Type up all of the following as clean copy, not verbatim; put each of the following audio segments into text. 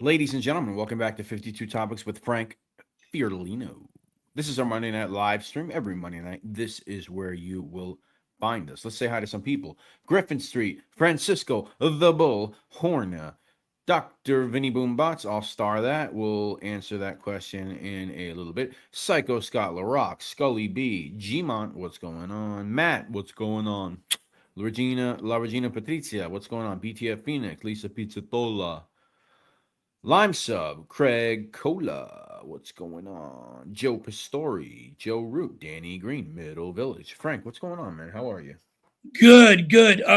Ladies and gentlemen, welcome back to 52 Topics with Frank Fiorlino. This is our Monday night live stream every Monday night. This is where you will find us. Let's say hi to some people. Griffin Street, Francisco the Bull, Horna, Dr. Vinny Boombots, I'll star that. We'll answer that question in a little bit. Psycho Scott LaRock, Scully B, Gmont, what's going on? Matt, what's going on? La Regina Patrizia, what's going on? BTF Phoenix, Lisa Pizzatola, Lime Sub, Craig Cola, what's going on? Joe Pastori, Joe Root, Danny Green, Middle Village. Frank, what's going on, man? How are you? Good.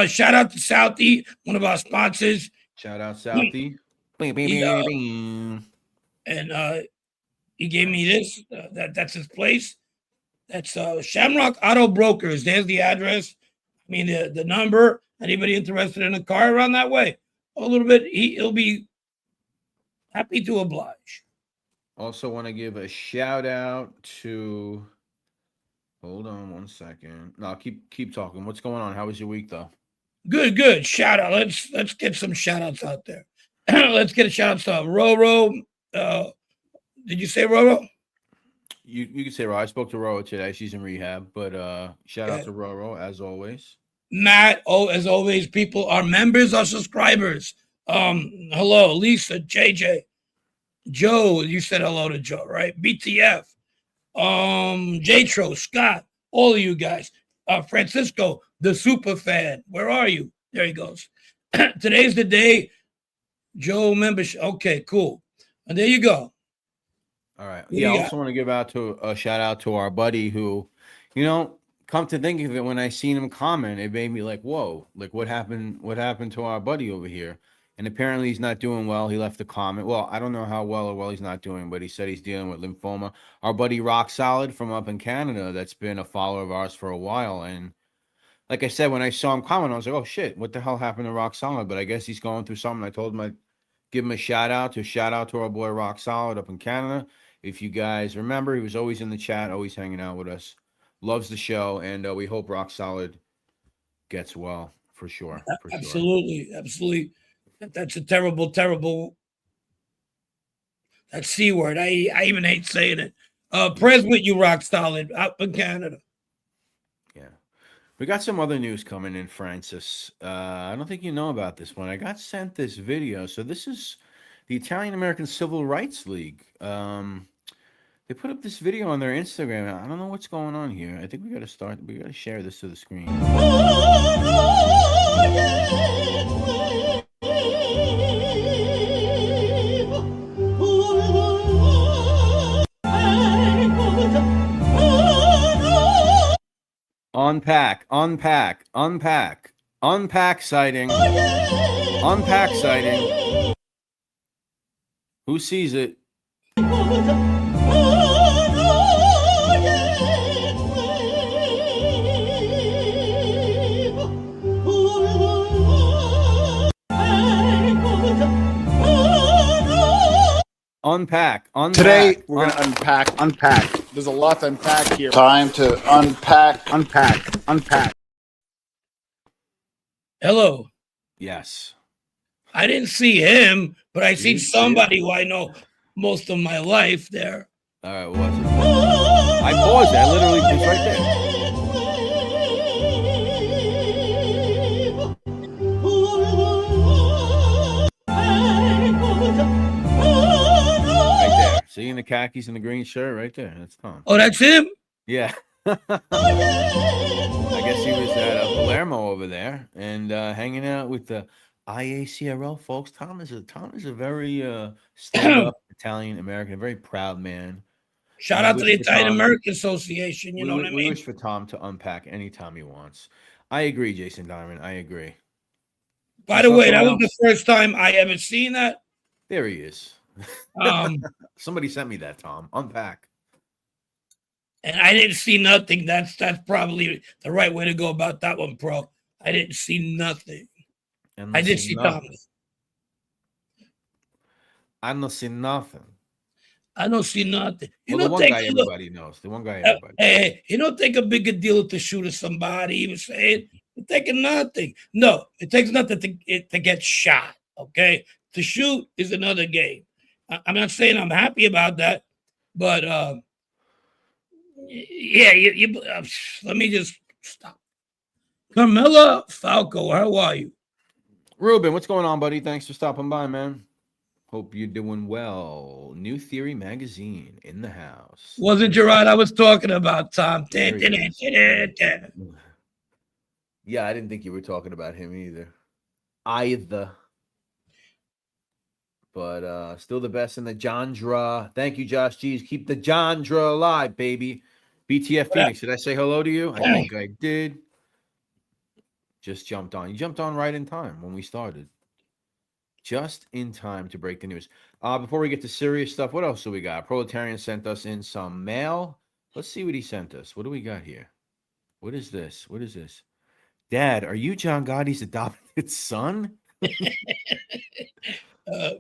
Shout out to Southie, one of our sponsors. Shout out Southie. He gave me this. That's his place. That's Shamrock Auto Brokers. There's the address. I mean the number. Anybody interested in a car around that way? A little bit. He'll be happy to oblige. Also want to give a shout out to. Hold on 1 second. No, keep talking. What's going on? How was your week though? Good. Shout out. Let's get some shout outs out there. Let's get a shout out to Roro. Did you say Roro? You can say Roro. I spoke to Roro today. She's in rehab, but shout out to Roro as always. Matt, as always, people are members or subscribers. Hello, Lisa, JJ, Joe. You said hello to Joe, right? BTF, Jatro, Scott, all of you guys. Francisco, the super fan. Where are you? There he goes. Today's the day. Joe membership. Okay, cool. And there you go. All right. Yeah, I also want to give a shout out to our buddy who, come to think of it, when I seen him comment, it made me like, whoa, like what happened to our buddy over here? And apparently he's not doing well. He left a comment. Well, I don't know how well he's not doing, but he said he's dealing with lymphoma. Our buddy Rock Solid from up in Canada, that's been a follower of ours for a while. And like I said, when I saw him comment, I was like, oh shit, what the hell happened to Rock Solid? But I guess he's going through something. I told him I'd give him a shout out to our boy Rock Solid up in Canada. If you guys remember, he was always in the chat, always hanging out with us. Loves the show, and we hope Rock Solid gets well for sure. Absolutely. That's a terrible. That C word. I even hate saying it. Prayers with you, Rock Solid, up in Canada. Yeah. We got some other news coming in, Francis. I don't think you know about this one. I got sent this video. So this is the Italian American Civil Rights League. They put up this video on their Instagram. I don't know what's going on here. I think we got to share this to the screen. Unpack sighting. Unpack sighting. Who sees it? Unpack. Today we're going to unpack. There's a lot to unpack here. Time to unpack. Hello. Yes. I didn't see him, but I see somebody who I know most of my life there. All right, what was it? I paused it. I literally was right there. See, in the khakis and the green shirt right there. That's Tom. Oh, that's him? Yeah. I guess he was at Palermo over there and hanging out with the IACRL folks. Tom is a very stand-up Italian American, a very proud man. Shout out to the Italian American Association. You know what I mean? We wish for Tom to unpack anytime he wants. I agree, Jason Diamond. I agree. By the way, that was the first time I ever seen that. There he is. Somebody sent me that, Tom. Unpack. And I didn't see nothing. That's probably the right way to go about that one, bro. I didn't see nothing. I did see Thomas. I don't see nothing. I don't see nothing. The one guy everybody knows. The one guy everybody. Hey, you don't take a bigger deal to shoot at somebody. He was saying, it's taking nothing. No, it takes nothing to get shot. Okay, To shoot is another game. I'm not saying I'm happy about that, but yeah, let me just stop. Carmela Falco, how are you? Ruben, what's going on, buddy? Thanks for stopping by, man. Hope you're doing well. New Theory Magazine in the house. Wasn't Gerard I was talking about, Tom? There he is. Yeah, I didn't think you were talking about him either. But still the best in the genre. Thank you, Josh G's. Keep the genre alive, baby. BTF Phoenix, did I say hello to you? I think I did. Just jumped on. You jumped on right in time when we started. Just in time to break the news. Before we get to serious stuff, what else do we got? Proletarian sent us in some mail. Let's see what he sent us. What do we got here? What is this? What is this? Dad, are you John Gotti's adopted son? Well,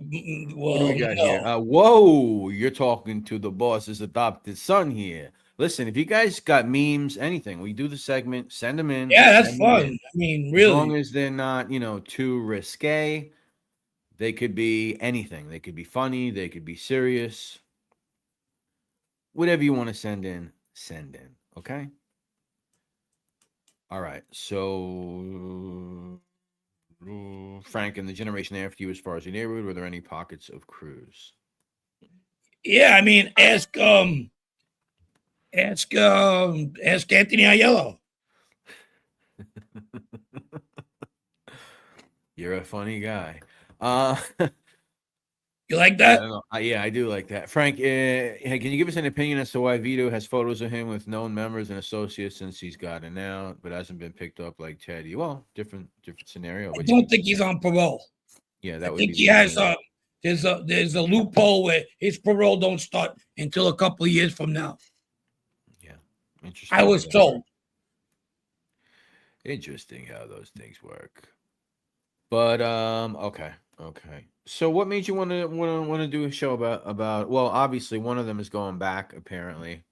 What do we got here? Whoa, you're talking to the boss's adopted son here. Listen, if you guys got memes, anything, we do the segment, send them in. Yeah, that's fun. I mean, really. As long as they're not, too risque. They could be anything. They could be funny. They could be serious. Whatever you want to send in, send in. Okay? All right. So, Frank, in the generation after you, as far as your neighborhood, were there any pockets of crews? Yeah, I mean, ask Anthony Aiello. You're a funny guy. You like that? Yeah, I do like that. Frank, can you give us an opinion as to why Vito has photos of him with known members and associates since he's gotten out, but hasn't been picked up like Teddy? Well, different scenario. I don't think he's on parole. Yeah, that I would think be. He has there's a loophole where his parole don't start until a couple of years from now. Yeah, interesting. I was told. Interesting how those things work. But okay. So what made you want to do a show about? Well, obviously one of them is going back. Apparently,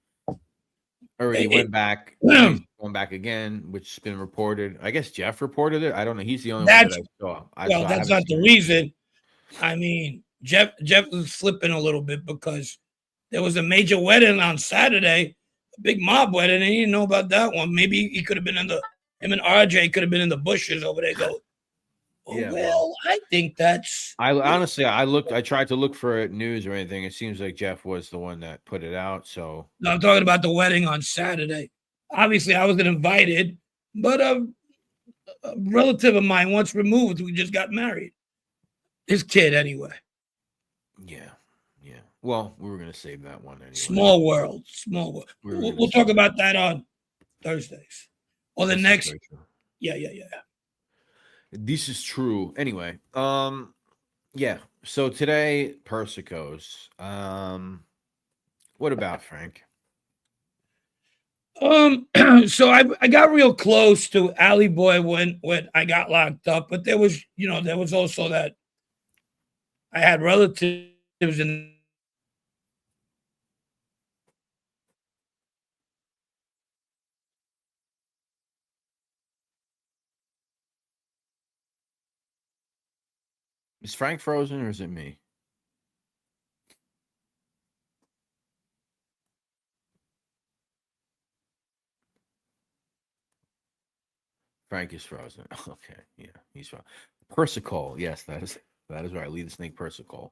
already went back. Going back again, which has been reported. I guess Jeff reported it. I don't know. He's the only one that I saw. That's not the reason. I mean, Jeff was flipping a little bit because there was a major wedding on Saturday, a big mob wedding, and he didn't know about that one. Maybe he could have been him and RJ could have been in the bushes over there. I think that's. I honestly, I tried to look for news or anything. It seems like Jeff was the one that put it out. So no, I'm talking about the wedding on Saturday. Obviously, I wasn't invited, but a relative of mine once removed who just got married. His kid, anyway. Yeah. Well, we were gonna save that one anyway. Small world. We'll talk about that on Thursdays or the next. Yeah. This is true. Anyway, yeah. So today, Persico's. What about Frank? So I got real close to Allie Boy when I got locked up, but there was also that I had relatives in. Is Frank frozen or is it me? Frank is frozen. Okay, yeah, he's frozen. Persico, yes, that is right. Lead the snake Persico.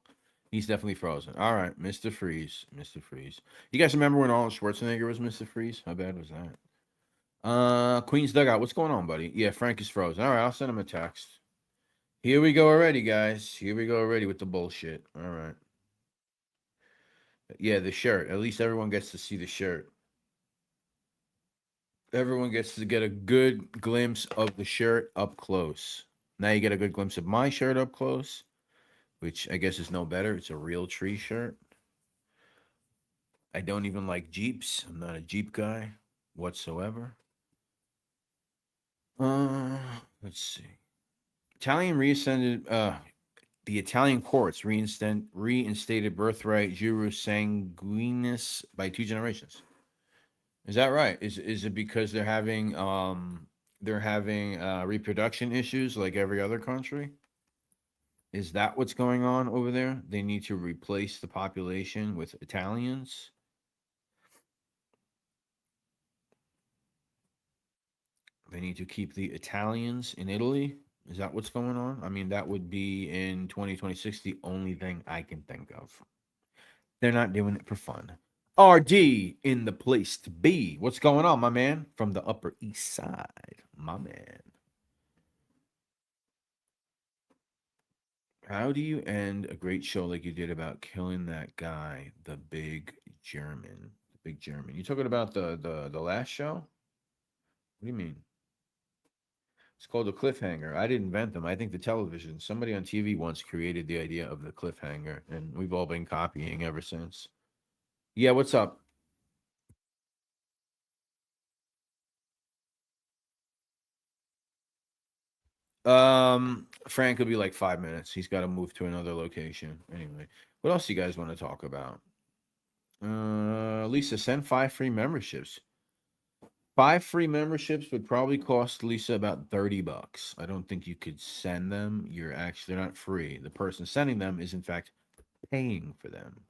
He's definitely frozen. All right, Mr. Freeze. You guys remember when Arnold Schwarzenegger was Mr. Freeze? How bad was that? Queen's Dugout. What's going on, buddy? Yeah, Frank is frozen. All right, I'll send him a text. Here we go already, guys. Here we go already with the bullshit. All right. Yeah, the shirt. At least everyone gets to see the shirt. Everyone gets to get a good glimpse of the shirt up close. Now you get a good glimpse of my shirt up close, which I guess is no better. It's a real tree shirt. I don't even like Jeeps. I'm not a Jeep guy whatsoever. Let's see. The Italian courts reinstated birthright jurus sanguinis by 2 generations. Is that right? Is it because they're having reproduction issues like every other country? Is that what's going on over there? They need to replace the population with Italians. They need to keep the Italians in Italy. Is that what's going on? I mean, that would be in 2026 the only thing I can think of. They're not doing it for fun. RD in the place to be. What's going on, my man? From the Upper East Side, my man. How do you end a great show like you did about killing that guy, the big German? The big German. You talking about the last show? What do you mean? It's called a cliffhanger. I didn't invent them. I think the television, somebody on TV once created the idea of the cliffhanger, and we've all been copying ever since. Yeah, what's up? Frank will be like 5 minutes. He's got to move to another location. Anyway, what else do you guys want to talk about? Lisa, send 5 free memberships. 5 free memberships would probably cost Lisa about $30. I don't think you could send them. They're not free. The person sending them is in fact paying for them.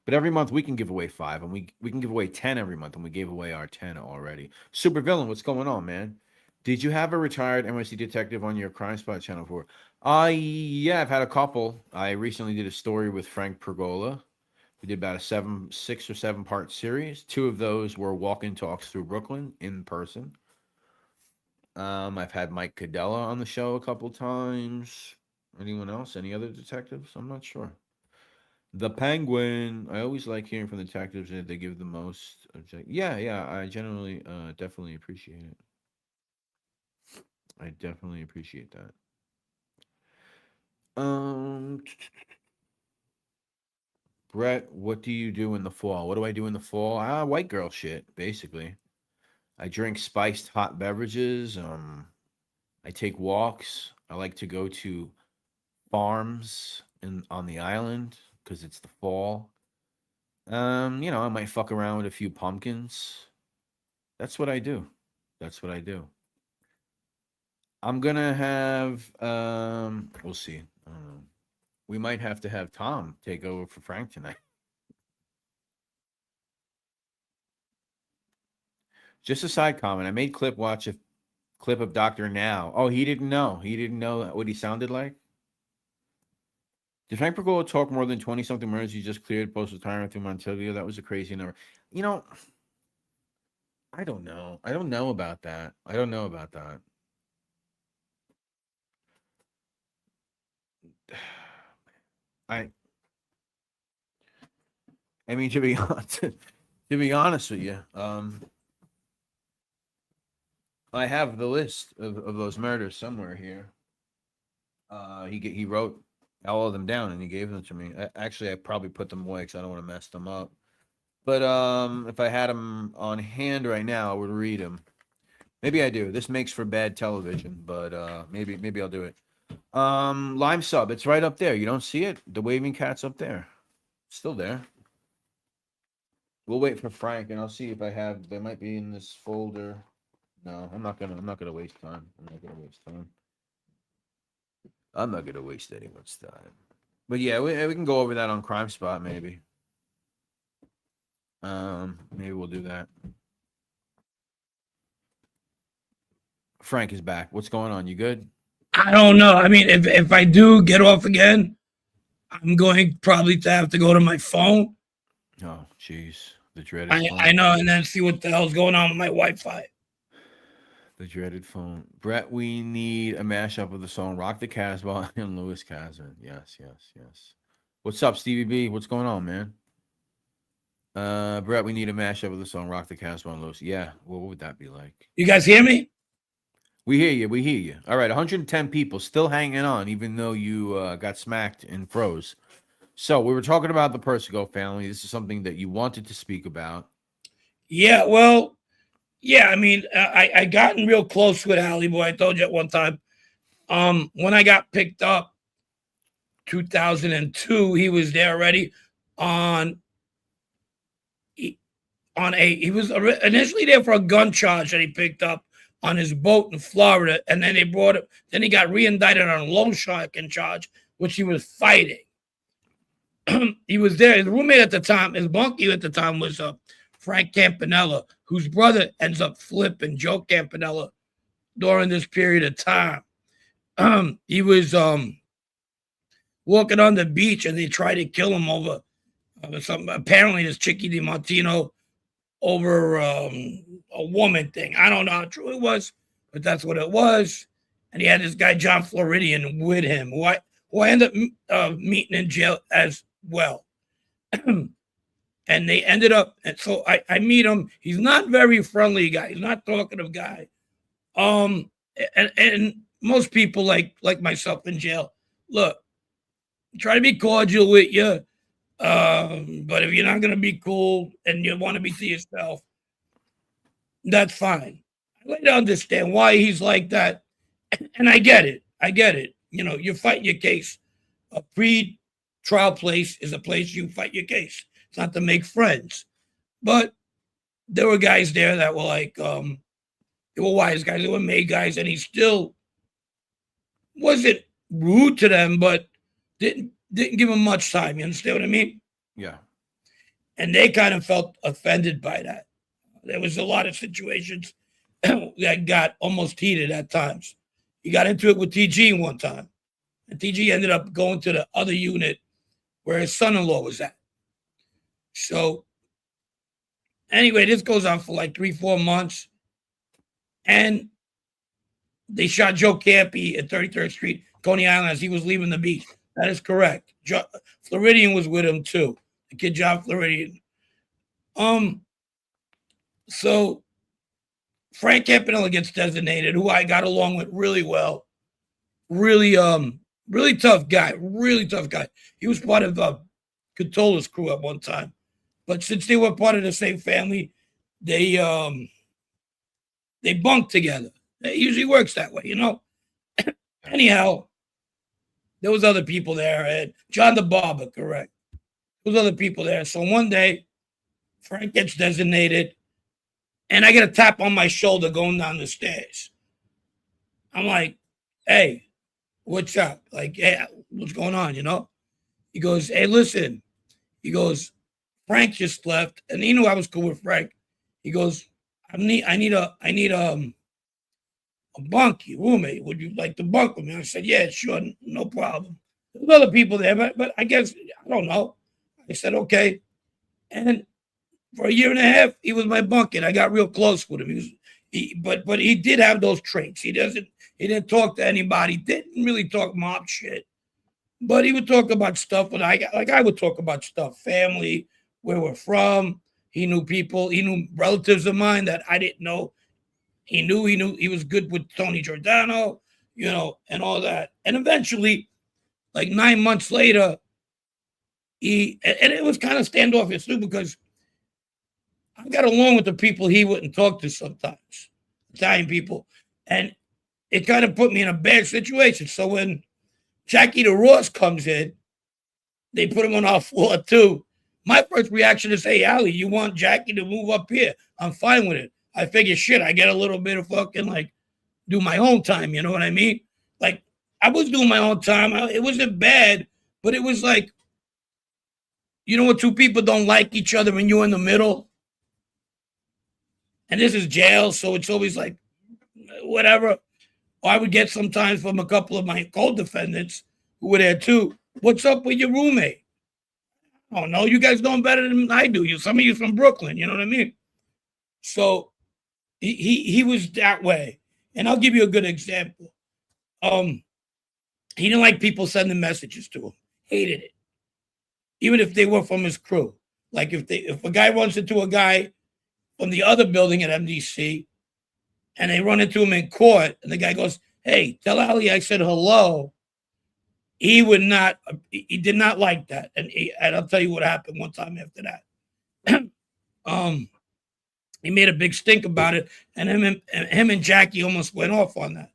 But every month we can give away 5, and we can give away 10 every month, and we gave away our 10 already. Super Villain, what's going on, man? Did you have a retired NYC detective on your Crime Spot channel before? Yeah, I've had a couple. I recently did a story with Frank Pergola. We did about a 6 or 7 part series. 2 of those were walk-in talks through Brooklyn in person. I've had Mike Cadella on the show a couple times. Anyone else? Any other detectives? I'm not sure. The Penguin. I always like hearing from the detectives that they give the most. Yeah. I generally, definitely appreciate it. I definitely appreciate that. Brett, what do you do in the fall? What do I do in the fall? White girl shit, basically. I drink spiced hot beverages. I take walks. I like to go to farms on the island because it's the fall. I might fuck around with a few pumpkins. That's what I do. I'm gonna have we'll see. I don't know. We might have to have Tom take over for Frank tonight. Just a side comment. I made Clip watch a clip of Dr. Now. Oh, he didn't know. He didn't know what he sounded like. Did Frank Pergola talk more than 20-something murders he just cleared post-retirement through Montevio? That was a crazy number. I don't know. I don't know about that. I mean, to be honest with you, I have the list of those murders somewhere here. He wrote all of them down and he gave them to me. Actually, I probably put them away because I don't want to mess them up. But if I had them on hand right now, I would read them. Maybe I do. This makes for bad television, but maybe I'll do it. Lime Sub, it's right up there. You don't see it? The waving cat's up there. Still there. We'll wait for Frank, and I'll see if I have. They might be in this folder. No, I'm not gonna waste time. I'm not gonna waste anyone's time. But yeah, we can go over that on Crime Spot, maybe. Maybe we'll do that. Frank is back. What's going on? You good? I don't know. I mean, if I do get off again, I'm going probably to have to go to my phone. Oh, jeez. The dreaded phone. I know, and then see what the hell's going on with my Wi-Fi. The dreaded phone. Brett, we need a mashup of the song Rock the Casbah and Louis Kazan. Yes. What's up, Stevie B? What's going on, man? Brett, we need a mashup of the song Rock the Casbah and Louis. Yeah, what would that be like? You guys hear me? We hear you. All right, 110 people still hanging on, even though you got smacked and froze. So we were talking about the Persico family. This is something that you wanted to speak about. Yeah, well, yeah. I mean, I gotten real close with Allie, boy. I told you at one time. When I got picked up, 2002, he was there already he was initially there for a gun charge that he picked up on his boat in Florida, and then they brought him. Then he got re-indicted on a loan sharking charge which he was fighting. He was there. His roommate at the time, his bunkie at the time was Frank Campanella, whose brother ends up flipping Joe Campanella during this period of time. He was walking on the beach and they tried to kill him over something. Apparently, this Chicky DiMartino over a woman thing. I don't know how true it was, but that's what it was. And he had this guy, John Floridian, with him, who I ended up meeting in jail as well. And they ended up, and so I meet him. He's not very friendly guy. He's not talkative guy. And most people like myself in jail, look, try to be cordial with you. But if you're not going to be cool and you want to be to yourself, that's fine. I like to understand why he's like that. And I get it. You know, you fight your case. A pre-trial place is a place you fight your case. It's not to make friends. But there were guys there that were like, they were wise guys, they were made guys, and he still wasn't rude to them, but didn't give them much time. You understand what I mean? Yeah. And they kind of felt offended by that. There was a lot of situations that got almost heated at times. He got into it with TG one time. And TG ended up going to the other unit where his son-in-law was at. So anyway, this goes on for like 3-4 months. And they shot Joe Campy at 33rd Street, Coney Island, as he was leaving the beach. That is correct. Floridian was with him too. The kid John Floridian. So Frank Campanella gets designated, who I got along with really well. Really tough guy. Really tough guy. He was part of Catola's crew at one time. But since they were part of the same family, they bunked together. It usually works that way, you know? Anyhow, there was other people there. And John the Barber, correct. There was other people there. So one day, Frank gets designated, and I get a tap on my shoulder going down the stairs. I'm like, hey, what's up? Like, hey, what's going on, you know? He goes, hey, listen. He goes, Frank just left, and he knew I was cool with Frank. He goes, I need a bunkie roommate. Would you like to bunk with me? I said, yeah, sure, no problem. There's other people there, but I guess, I don't know. I said, okay. And for 1.5 years, he was my bunkie, and I got real close with him. But he did have those traits. He didn't talk to anybody, didn't really talk mob shit. But he would talk about stuff, and I would talk about stuff, family, where we're from. He knew people, he knew relatives of mine that I didn't know. He knew he was good with Tony Giordano, you know, and all that. And eventually, like 9 months later, and it was kind of standoffish too, because I got along with the people he wouldn't talk to sometimes, Italian people. And it kind of put me in a bad situation. So when Jackie DeRoss comes in, they put him on our floor too. My first reaction is, hey, Allie, you want Jackie to move up here? I'm fine with it. I figure, shit, I get a little bit of fucking, like, do my own time, you know what I mean? Like, I was doing my own time. It wasn't bad, but it was like, you know when two people don't like each other and you're in the middle? And this is jail, so it's always like, whatever. Or I would get sometimes from a couple of my co-defendants who were there too, what's up with your roommate? Oh, no, you guys know him better than I do. Some of you from Brooklyn, you know what I mean? So he was that way. And I'll give you a good example. He didn't like people sending messages to him. Hated it. Even if they were from his crew. Like if a guy runs into a guy from the other building at MDC and they run into him in court and the guy goes, hey, tell Allie I said hello. He did not like that. And I'll tell you what happened one time after that. He made a big stink about it, and him and Jackie almost went off on that.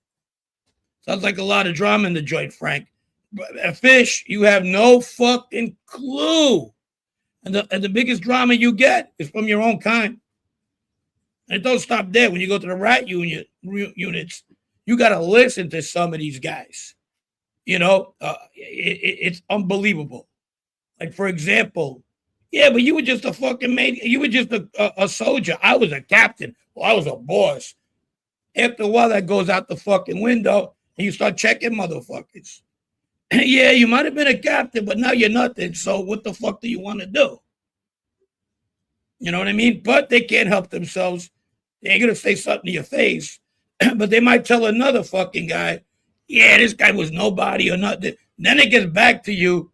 Sounds like a lot of drama in the joint, Frank. But Fish, you have no fucking clue. And the biggest drama you get is from your own kind. And it don't stop there. When you go to the rat units, you got to listen to some of these guys. It's unbelievable. Like, for example, yeah, but you were just a fucking mate. You were just a soldier. I was a captain. Well, I was a boss. After a while, that goes out the fucking window, and you start checking motherfuckers. Yeah, you might have been a captain, but now you're nothing. So what the fuck do you want to do? You know what I mean? But they can't help themselves. They ain't gonna say something to your face, but they might tell another fucking guy, yeah, this guy was nobody or nothing. Then it gets back to you,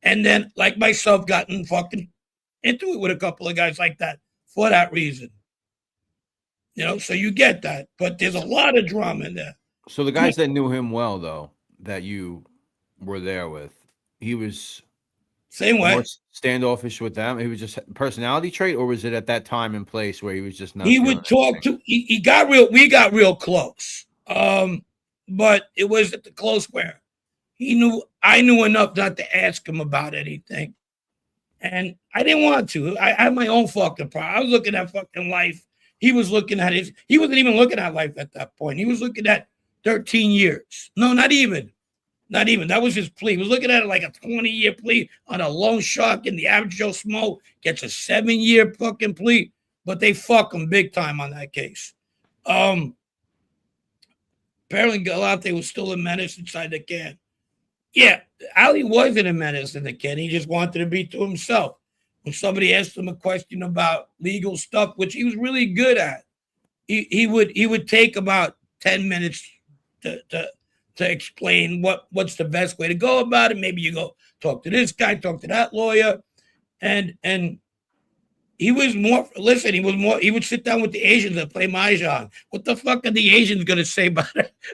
and then, like myself, gotten fucking into it with a couple of guys like that for that reason. So you get that, but there's a lot of drama in there. So the guys that knew him well, though, that you were there with, he was same way, more standoffish with them. He was just personality trait, or was it at that time and place where he was just not? He would talk to. He got real. We got real close. But it was at the close where I knew enough not to ask him about anything, and I didn't want to. I had my own fucking problem. I was looking at fucking life. He was looking at his. He wasn't even looking at life at that point. He was looking at 13 years. No, not even. Not even. That was his plea. He was looking at it like a 20-year plea on a loan shark, and the average Joe Smo gets a 7-year fucking plea, but they fuck him big time on that case. Apparently Galante was still a menace inside the can. Yeah, Allie wasn't a menace in the can. He just wanted to be to himself. When somebody asked him a question about legal stuff, which he was really good at, he would take about 10 minutes to explain what's the best way to go about it. Maybe you go talk to this guy, talk to that lawyer, and he was more. Listen, he would sit down with the Asians and play mahjong. What the fuck are the Asians gonna say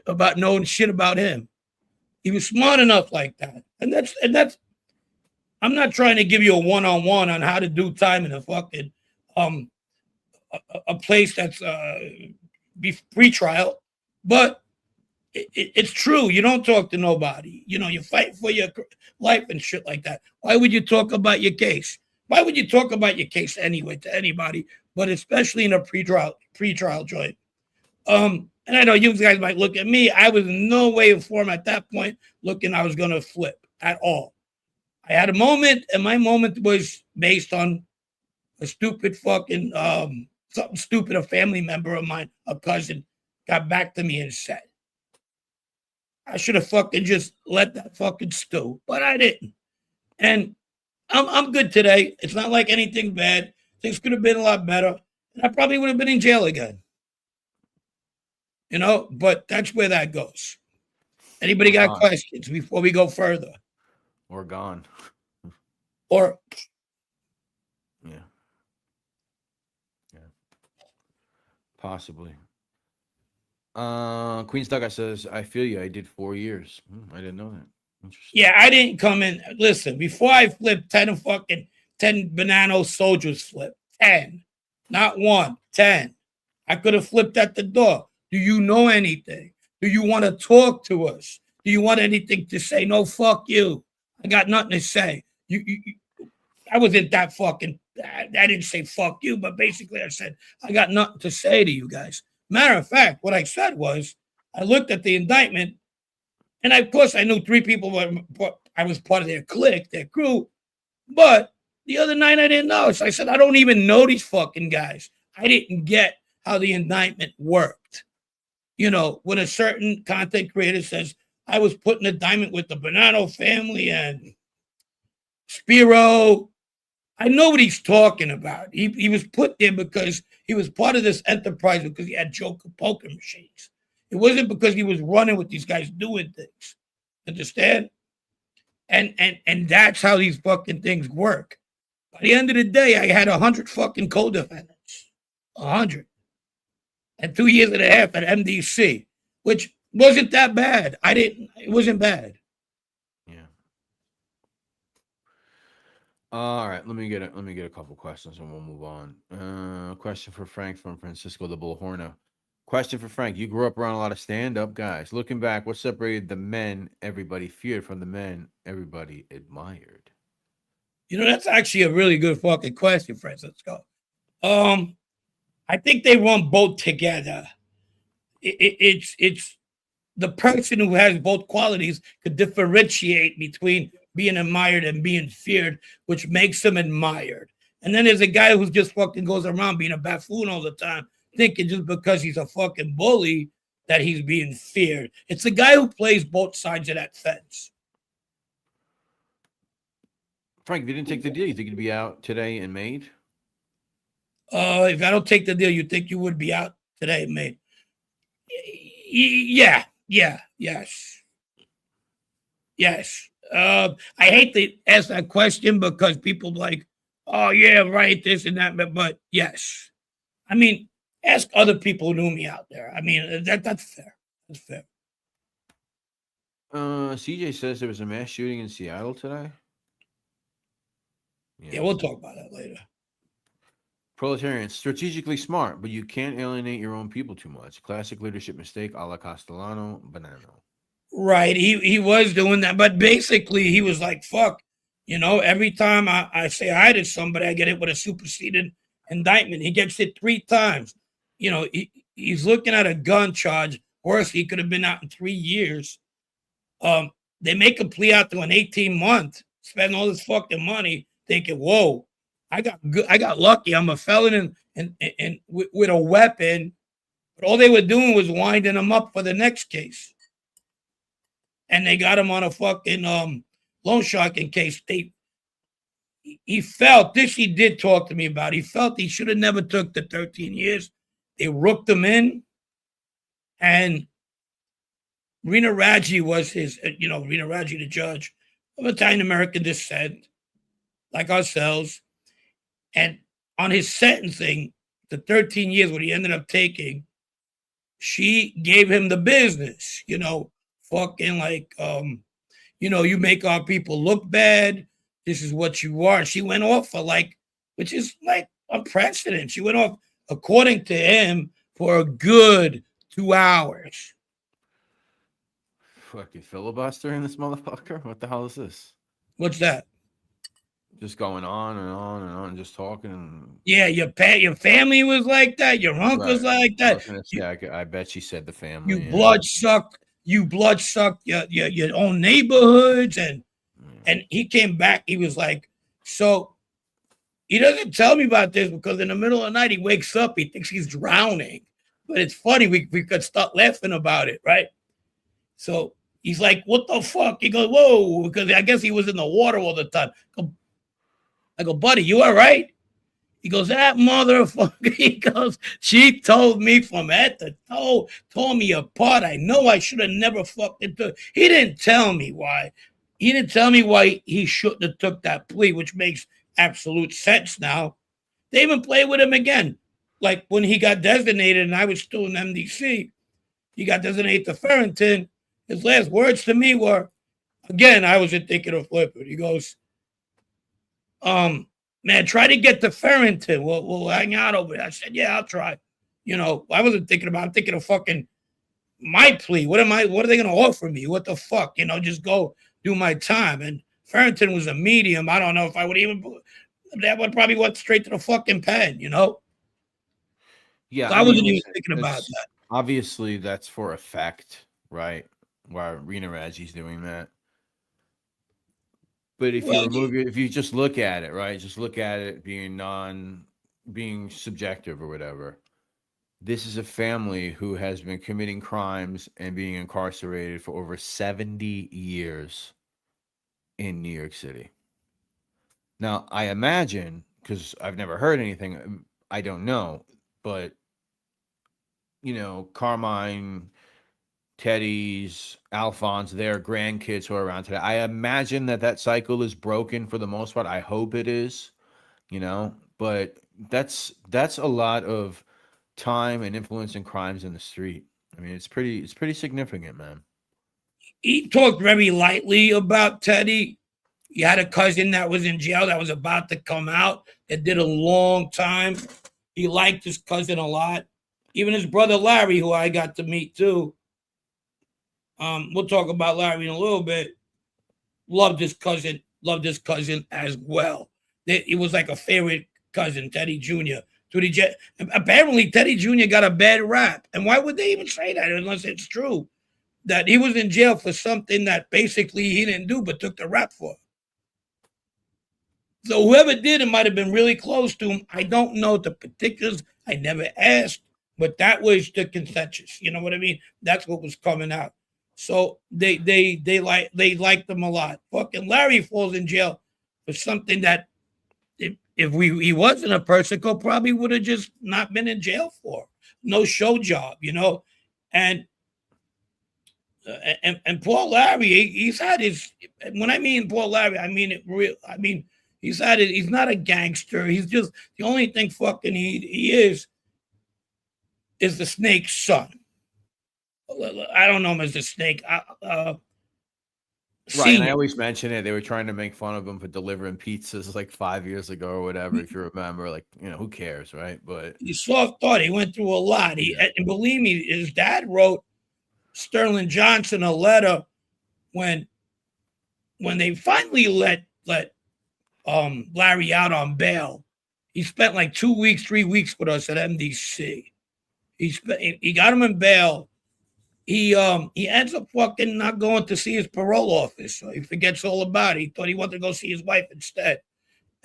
about knowing shit about him? He was smart enough like that, and that's. I'm not trying to give you a one-on-one on how to do time in a fucking a place that's pre-trial, but it's true. You don't talk to nobody. You fight for your life and shit like that. Why would you talk about your case? Why would you talk about your case anyway to anybody, but especially in a pre-trial joint? And I know you guys might look at me. I was in no way or form at that point looking I was going to flip at all. I had a moment, and my moment was based on a stupid fucking something stupid a family member of mine, a cousin, got back to me and said. I should have fucking just let that fucking stew, but I didn't. And I'm good today. It's not like anything bad. Things could have been a lot better, and I probably would have been in jail again. But that's where that goes. Anybody got questions before we go further? Or gone. Or yeah. Possibly. Queen's Dugout says, I feel you. I did 4 years. I didn't know that. Interesting. Yeah, I didn't come in. Listen, before I flipped 10 banana soldiers flipped. 10. Not 1, 10. I could have flipped at the door. Do you know anything? Do you want to talk to us? Do you want anything to say? No, fuck you. I got nothing to say. I wasn't that fucking. I didn't say fuck you, but basically I said I got nothing to say to you guys. Matter of fact, what I said was I looked at the indictment, and of course I knew 3 people I was part of their clique, their crew, but the other 9 I didn't know. So I said I don't even know these fucking guys. I didn't get how the indictment worked. When a certain content creator says I was put in a diamond with the Bonanno family and Spiro, I know what he's talking about. He was put there because he was part of this enterprise because he had Joker poker machines. It wasn't because he was running with these guys doing things. Understand? And that's how these fucking things work. By the end of the day, I had 100 fucking co-defendants. 100. And 2.5 years at MDC, which wasn't that bad. It wasn't bad. Yeah. All right, let me get a couple questions and we'll move on. Question for Frank from Francisco the Bullhorner. Question for Frank. You grew up around a lot of stand-up guys. Looking back, what separated the men everybody feared from the men everybody admired? That's actually a really good fucking question, Francisco. I think they run both together. It's the person who has both qualities could differentiate between being admired and being feared, which makes him admired. And then there's a guy who's just fucking goes around being a buffoon all the time, thinking just because he's a fucking bully that he's being feared. It's the guy who plays both sides of that fence. Frank, if you didn't take the deal, you think it'd be out today and made? If I don't take the deal, you think you would be out today, mate? Yeah, yes. I hate to ask that question because people like, oh yeah, right, this and that, but yes. I mean, ask other people who knew me out there. I mean, that's fair. That's fair. CJ says there was a mass shooting in Seattle today. Yeah, we'll talk about that later. Proletarian, strategically smart, but you can't alienate your own people too much. Classic leadership mistake, a la Castellano, Bonanno. Right, he was doing that, but basically he was like, fuck, every time I say hi to somebody, I get hit with a superseded indictment. He gets hit 3 times. He's looking at a gun charge. Worse, he could have been out in 3 years. They make a plea out to an 18-month, spend all this fucking money, thinking, whoa, I got lucky. I'm a felon and with a weapon. But all they were doing was winding him up for the next case. And they got him on a fucking loan sharking case. He felt, this he did talk to me about, he felt he should have never took the 13 years. They rooked him in. And Rina Raggi was his, Rina Raggi, the judge of Italian-American descent, like ourselves. And on his sentencing, the 13 years, what he ended up taking, she gave him the business, fucking like, you make our people look bad. This is what you are. She went off for which is like a precedent. She went off, according to him, for a good 2 hours. Fucking filibustering this motherfucker? What the hell is this? What's that? Just going on and on and on, just talking. Yeah, your family was like that. Your uncle's like that. I bet she said the family. You blood suck your own neighborhoods, and he came back. He was like, so he doesn't tell me about this because in the middle of the night he wakes up. He thinks he's drowning, but it's funny. We could start laughing about it, right? So he's like, what the fuck? He goes, whoa, because I guess he was in the water all the time. I go, buddy, you all right? He goes, that motherfucker. He goes, she told me from head to toe, tore me apart. I know I should have never fucked into it. He didn't tell me why. He didn't tell me why he shouldn't have took that plea, which makes absolute sense now. They even played with him again. Like when he got designated and I was still in MDC, he got designated to Farrington. His last words to me were, again, I wasn't thinking of flipping. He goes, man, try to get to Farrington. We'll hang out over there. I said, yeah, I'll try. I wasn't thinking about it. I'm thinking of fucking my plea. What are they going to offer me? What the fuck? Just go do my time. And Farrington was a medium. I don't know if I would even, that would probably went straight to the fucking pen, Yeah. So I wasn't even thinking about that. Obviously, that's for effect, right? Why Rina Raggi's doing that. But if you just look at it, right? Just look at it being subjective or whatever. This is a family who has been committing crimes and being incarcerated for over 70 years in New York City. Now, I imagine, because I've never heard anything, I don't know, but, Carmine, Teddy's, Alphonse, their grandkids who are around today. I imagine that cycle is broken for the most part. I hope it is, but that's a lot of time and influence and crimes in the street. I mean, it's pretty significant, man. He talked very lightly about Teddy. He had a cousin that was in jail that was about to come out that did a long time. He liked his cousin a lot. Even his brother Larry, who I got to meet too. We'll talk about Larry in a little bit. Loved his cousin as well. He was like a favorite cousin, Teddy Jr. Apparently, Teddy Jr. got a bad rap. And why would they even say that unless it's true? that he was in jail for something that basically he didn't do but took the rap for. So whoever did it might have been really close to him. I don't know the particulars. I never asked, but that was the consensus. You know what I mean? That's what was coming out. So they liked him a lot. Fucking Larry falls in jail for something that if he wasn't a Persico, probably would have just not been in jail for. No show job, you know. And Paul Larry, he's had his. When I mean Paul Larry, I mean it real. I mean he's had it. He's not a gangster. He's just the only thing fucking he is the Snake's son. I don't know him as the Snake. Right, and I always mention it. They were trying to make fun of him for delivering pizzas like 5 years ago or whatever. If you remember, like who cares, right? But he's soft thought. He went through a lot. And believe me, his dad wrote Sterling Johnson a letter when they finally let Larry out on bail. He spent like 2 weeks, 3 weeks with us at MDC. He got him in bail. He ends up fucking not going to see his parole office. So he forgets all about it. He thought he wanted to go see his wife instead,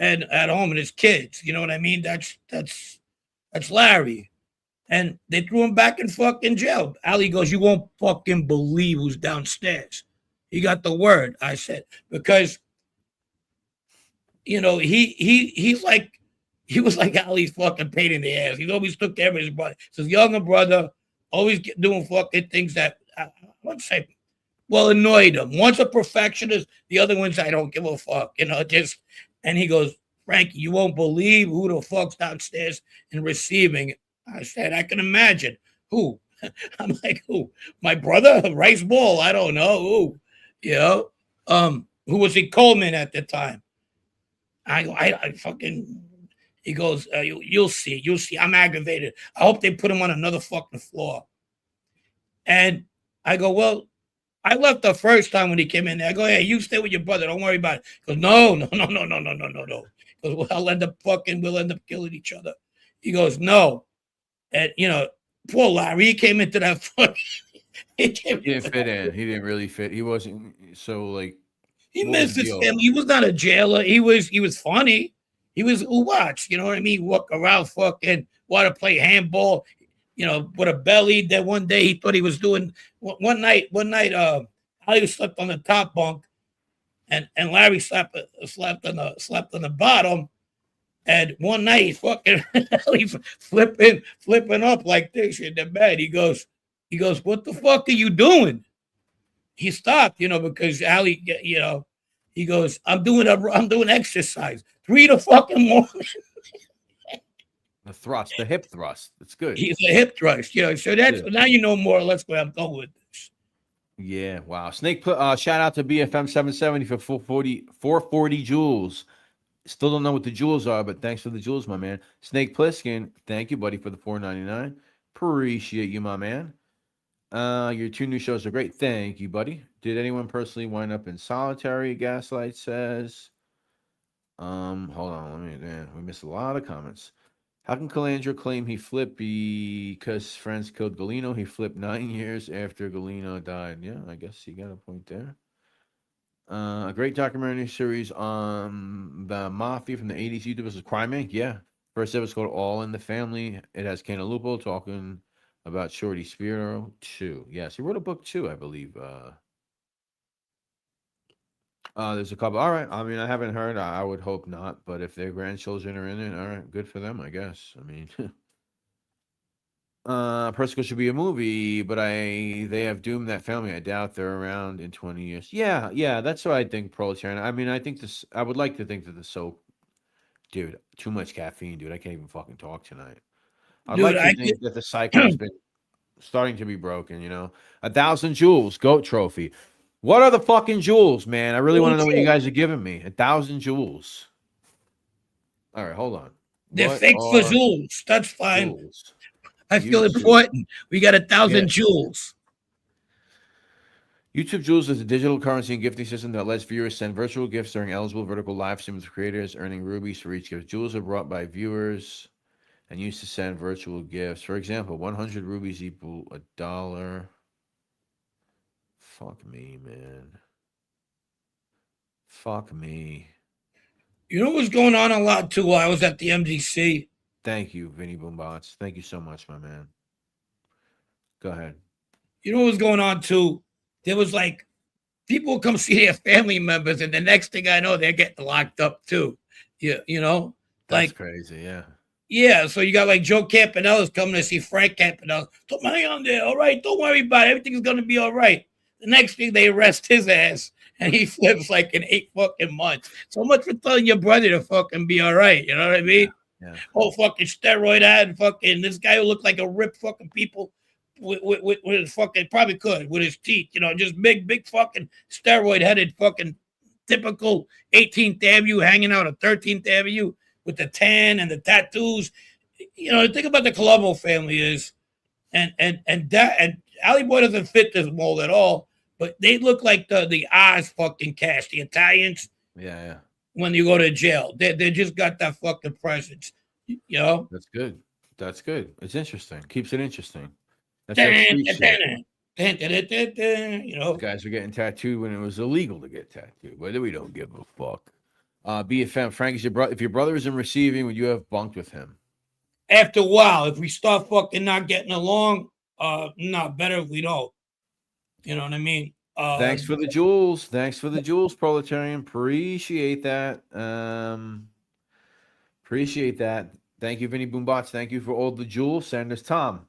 and at home and his kids. You know what I mean? That's Larry. And they threw him back in fucking jail. Allie goes, "You won't fucking believe who's downstairs." He got the word. I said, because he's like, he was like Allie's fucking pain in the ass. He always took care of his brother. His younger brother, always doing fucking things that I wouldn't say, annoyed him. One's a perfectionist, the other one's I don't give a fuck, just. And he goes, "Frankie, you won't believe who the fuck's downstairs and receiving." I said, "I can imagine." Who? I'm like, who? My brother, Rice Ball. I don't know who. Who was he? Coleman at the time. I fucking. He goes, you'll see. I'm aggravated. I hope they put him on another fucking floor. And I go, well, I left the first time when he came in there. I go, hey, you stay with your brother. Don't worry about it. He goes, no. He goes, well, we'll end up killing each other. He goes, no. And, poor Larry, he came into that fucking. He didn't fit in. He didn't really fit. He wasn't so like. He missed his family. He was not a jailer. He was funny. He was watch, you know what I mean? Walk around, fucking want to play handball, with a belly. Then one day he thought he was doing one night, Allie slept on the top bunk, and Larry slept on the bottom. And one night he's fucking Allie's flipping up like this in the bed. He goes, "What the fuck are you doing?" He stopped, because Allie, he goes, I'm doing exercise. 3 to fucking morning. The hip thrust. It's good. He's a hip thrust, So that's now you know more or less where I'm going with this. Yeah, wow. Snake, shout out to BFM 770 for 440 jewels. Still don't know what the jewels are, but thanks for the jewels, my man. Snake Plissken, thank you, buddy, for the $4.99. Appreciate you, my man. Your 2 new shows are great. Thank you, buddy. Did anyone personally wind up in solitary? Gaslight says. Hold on. We missed a lot of comments. How can Calandra claim he flipped because friends killed Galeno? He flipped 9 years after Galeno died. Yeah, I guess you got a point there. A great documentary series on the mafia from the 80s. YouTube was Crime Inc. Yeah. First episode called All in the Family. It has Canalupo talking about Shorty Spiro 2. Yes, he wrote a book too, I believe. There's a couple. All right. I mean, I haven't heard. I would hope not. But if their grandchildren are in it, all right, good for them, I guess. I mean, Persico should be a movie, but they have doomed that family. I doubt they're around in 20 years. Yeah, that's what I think, Proletarian. I mean, I would like to think that the soap, dude, too much caffeine, dude. I can't even fucking talk tonight. I'd like to think that the cycle has been starting to be broken, 1,000 jewels, GOAT trophy. What are the fucking jewels, man? I really want to know what you guys are giving me. 1,000 jewels. All right, hold on. They're fake for jewels. That's fine. Jewels? I feel important. We got 1,000 jewels. YouTube Jewels is a digital currency and gifting system that lets viewers send virtual gifts during eligible vertical live streams with creators, earning rubies for each gift. Jewels are brought by viewers and used to send virtual gifts. For example, 100 rubies equal $1. Fuck me, man. Fuck me. You know what's going on a lot too while I was at the MDC? Thank you, Vinny Boombots. Thank you so much, my man. Go ahead. You know what was going on too? There was like people come see their family members, and the next thing I know, they're getting locked up too. You know, That's like crazy. Yeah. yeah. So you got like Joe Campanella's coming to see Frank Campanella. Put money on there. All right, don't worry about it. Everything's gonna be all right. The next thing they arrest his ass, and he flips like in 8 fucking months. So much for telling your brother to fucking be all right. You know what I mean? Yeah. Oh, fucking steroid ad, fucking this guy who looked like a ripped fucking people with his fucking probably could with his teeth, you know, just big fucking steroid headed fucking typical 18th Avenue hanging out at 13th Avenue with the tan and the tattoos. You know, the thing about the Colombo family is, and Allie Boy doesn't fit this mold at all, but they look like the Oz fucking cast, the Italians. Yeah. When you go to jail, they just got that fucking presence, you know. That's good. That's good. It's interesting. Keeps it interesting. That's Dun, that street dun, shit. dun, dun, dun, dun, dun, you know. Guys are getting tattooed when it was illegal to get tattooed. Whether we don't give a fuck. BFM, Frank is your brother. If your brother is in receiving, would you have bunked with him? After a while, if we start fucking not getting along, not better if we don't. You know what I mean? Thanks for the jewels. Thanks for the jewels, proletarian. Appreciate that. Appreciate that. Thank you, Vinny Boombots. Thank you for all the jewels. Send us Tom.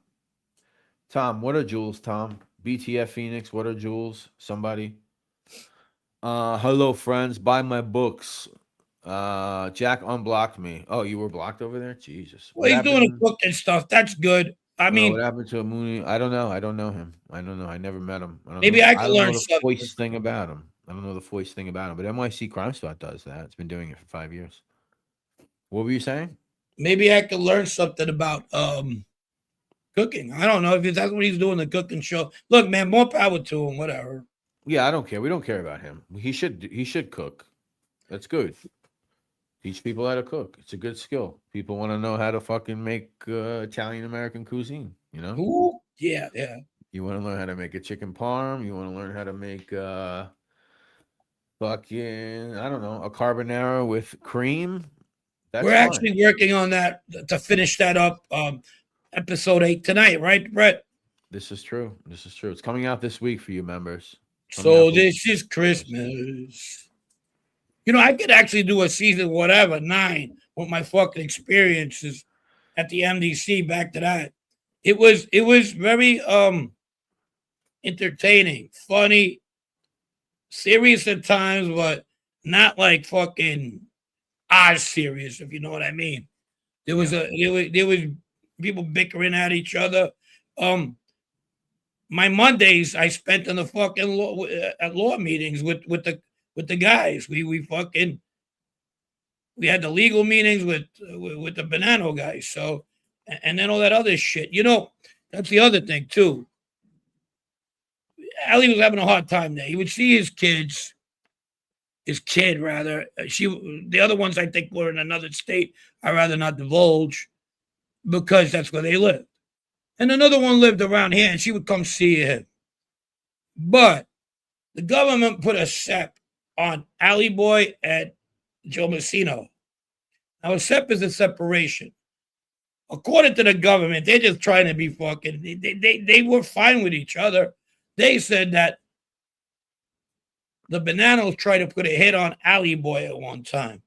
Tom, what are jewels, Tom? BTF Phoenix, what are jewels? Somebody. Hello, friends. Buy my books. Jack unblocked me. Oh, you were blocked over there? Jesus. Well, he's doing a book and stuff. That's good. I mean, what happened to Mooney? I don't know. I don't know him. I don't know. I never met him. Maybe I can learn the something. voice thing about him. I don't know the voice thing about him, but NYC Crime Spot does that. It's been doing it for 5 years. What were you saying? Maybe I could learn something about cooking. I don't know if that's what he's doing, the cooking show. Look, man, more power to him. Whatever. Yeah, I don't care. We don't care about him. He should cook. That's good. Teach people how to cook. It's a good skill. People want to know how to fucking make Italian American cuisine. You know? Ooh, yeah. You want to learn how to make a chicken parm. You want to learn how to make fucking, I don't know, a carbonara with cream. That's We're fine. actually working on that to finish that up. Episode 8 tonight, right, Brett? This is true. This is true. It's coming out this week for you members. So this is Christmas. You know, I could actually do a season 9 with my fucking experiences at the MDC. Back to that, it was very entertaining, funny, serious at times, but not like fucking Oz serious, if you know what I mean. There was people bickering at each other. My Mondays I spent in the fucking law meetings with the guys. We had the legal meetings with the Banana guys. So, and then all that other shit. You know, that's the other thing too. Allie was having a hard time there. He would see his kid rather. The other ones I think were in another state. I'd rather not divulge because that's where they lived. And another one lived around here, and she would come see him. But the government put a SEP on Allie Boy and Joe Messino. Now, a SEP is a separation. According to the government, they're just trying to be fucking. They were fine with each other. They said that the Bananas tried to put a hit on Allie Boy at one time,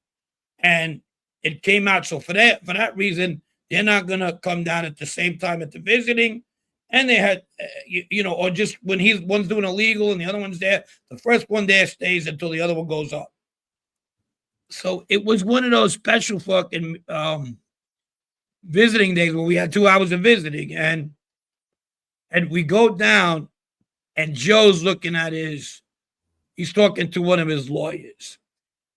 and it came out. So for that reason, they're not gonna come down at the same time at the visiting. And they had, or just when one's doing illegal and the other one's there, the first one there stays until the other one goes up. So it was one of those special fucking visiting days where we had 2 hours of visiting, and we go down, and Joe's looking at he's talking to one of his lawyers,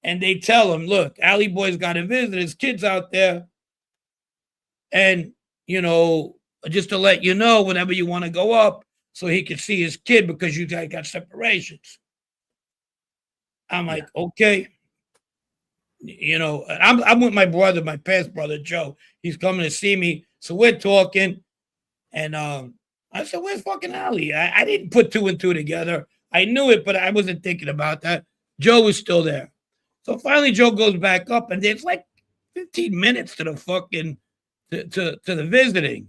and they tell him, "Look, Allie Boy's got to visit his kids out there, and just to let you know, whenever you want to go up, so he can see his kid because you guys got separations." I'm like, okay. I'm with my brother, my past brother, Joe. He's coming to see me. So we're talking. And I said, "Where's fucking Allie?" I didn't put 2 and 2 together. I knew it, but I wasn't thinking about that. Joe was still there. So finally, Joe goes back up, and there's like 15 minutes to the fucking to the visiting.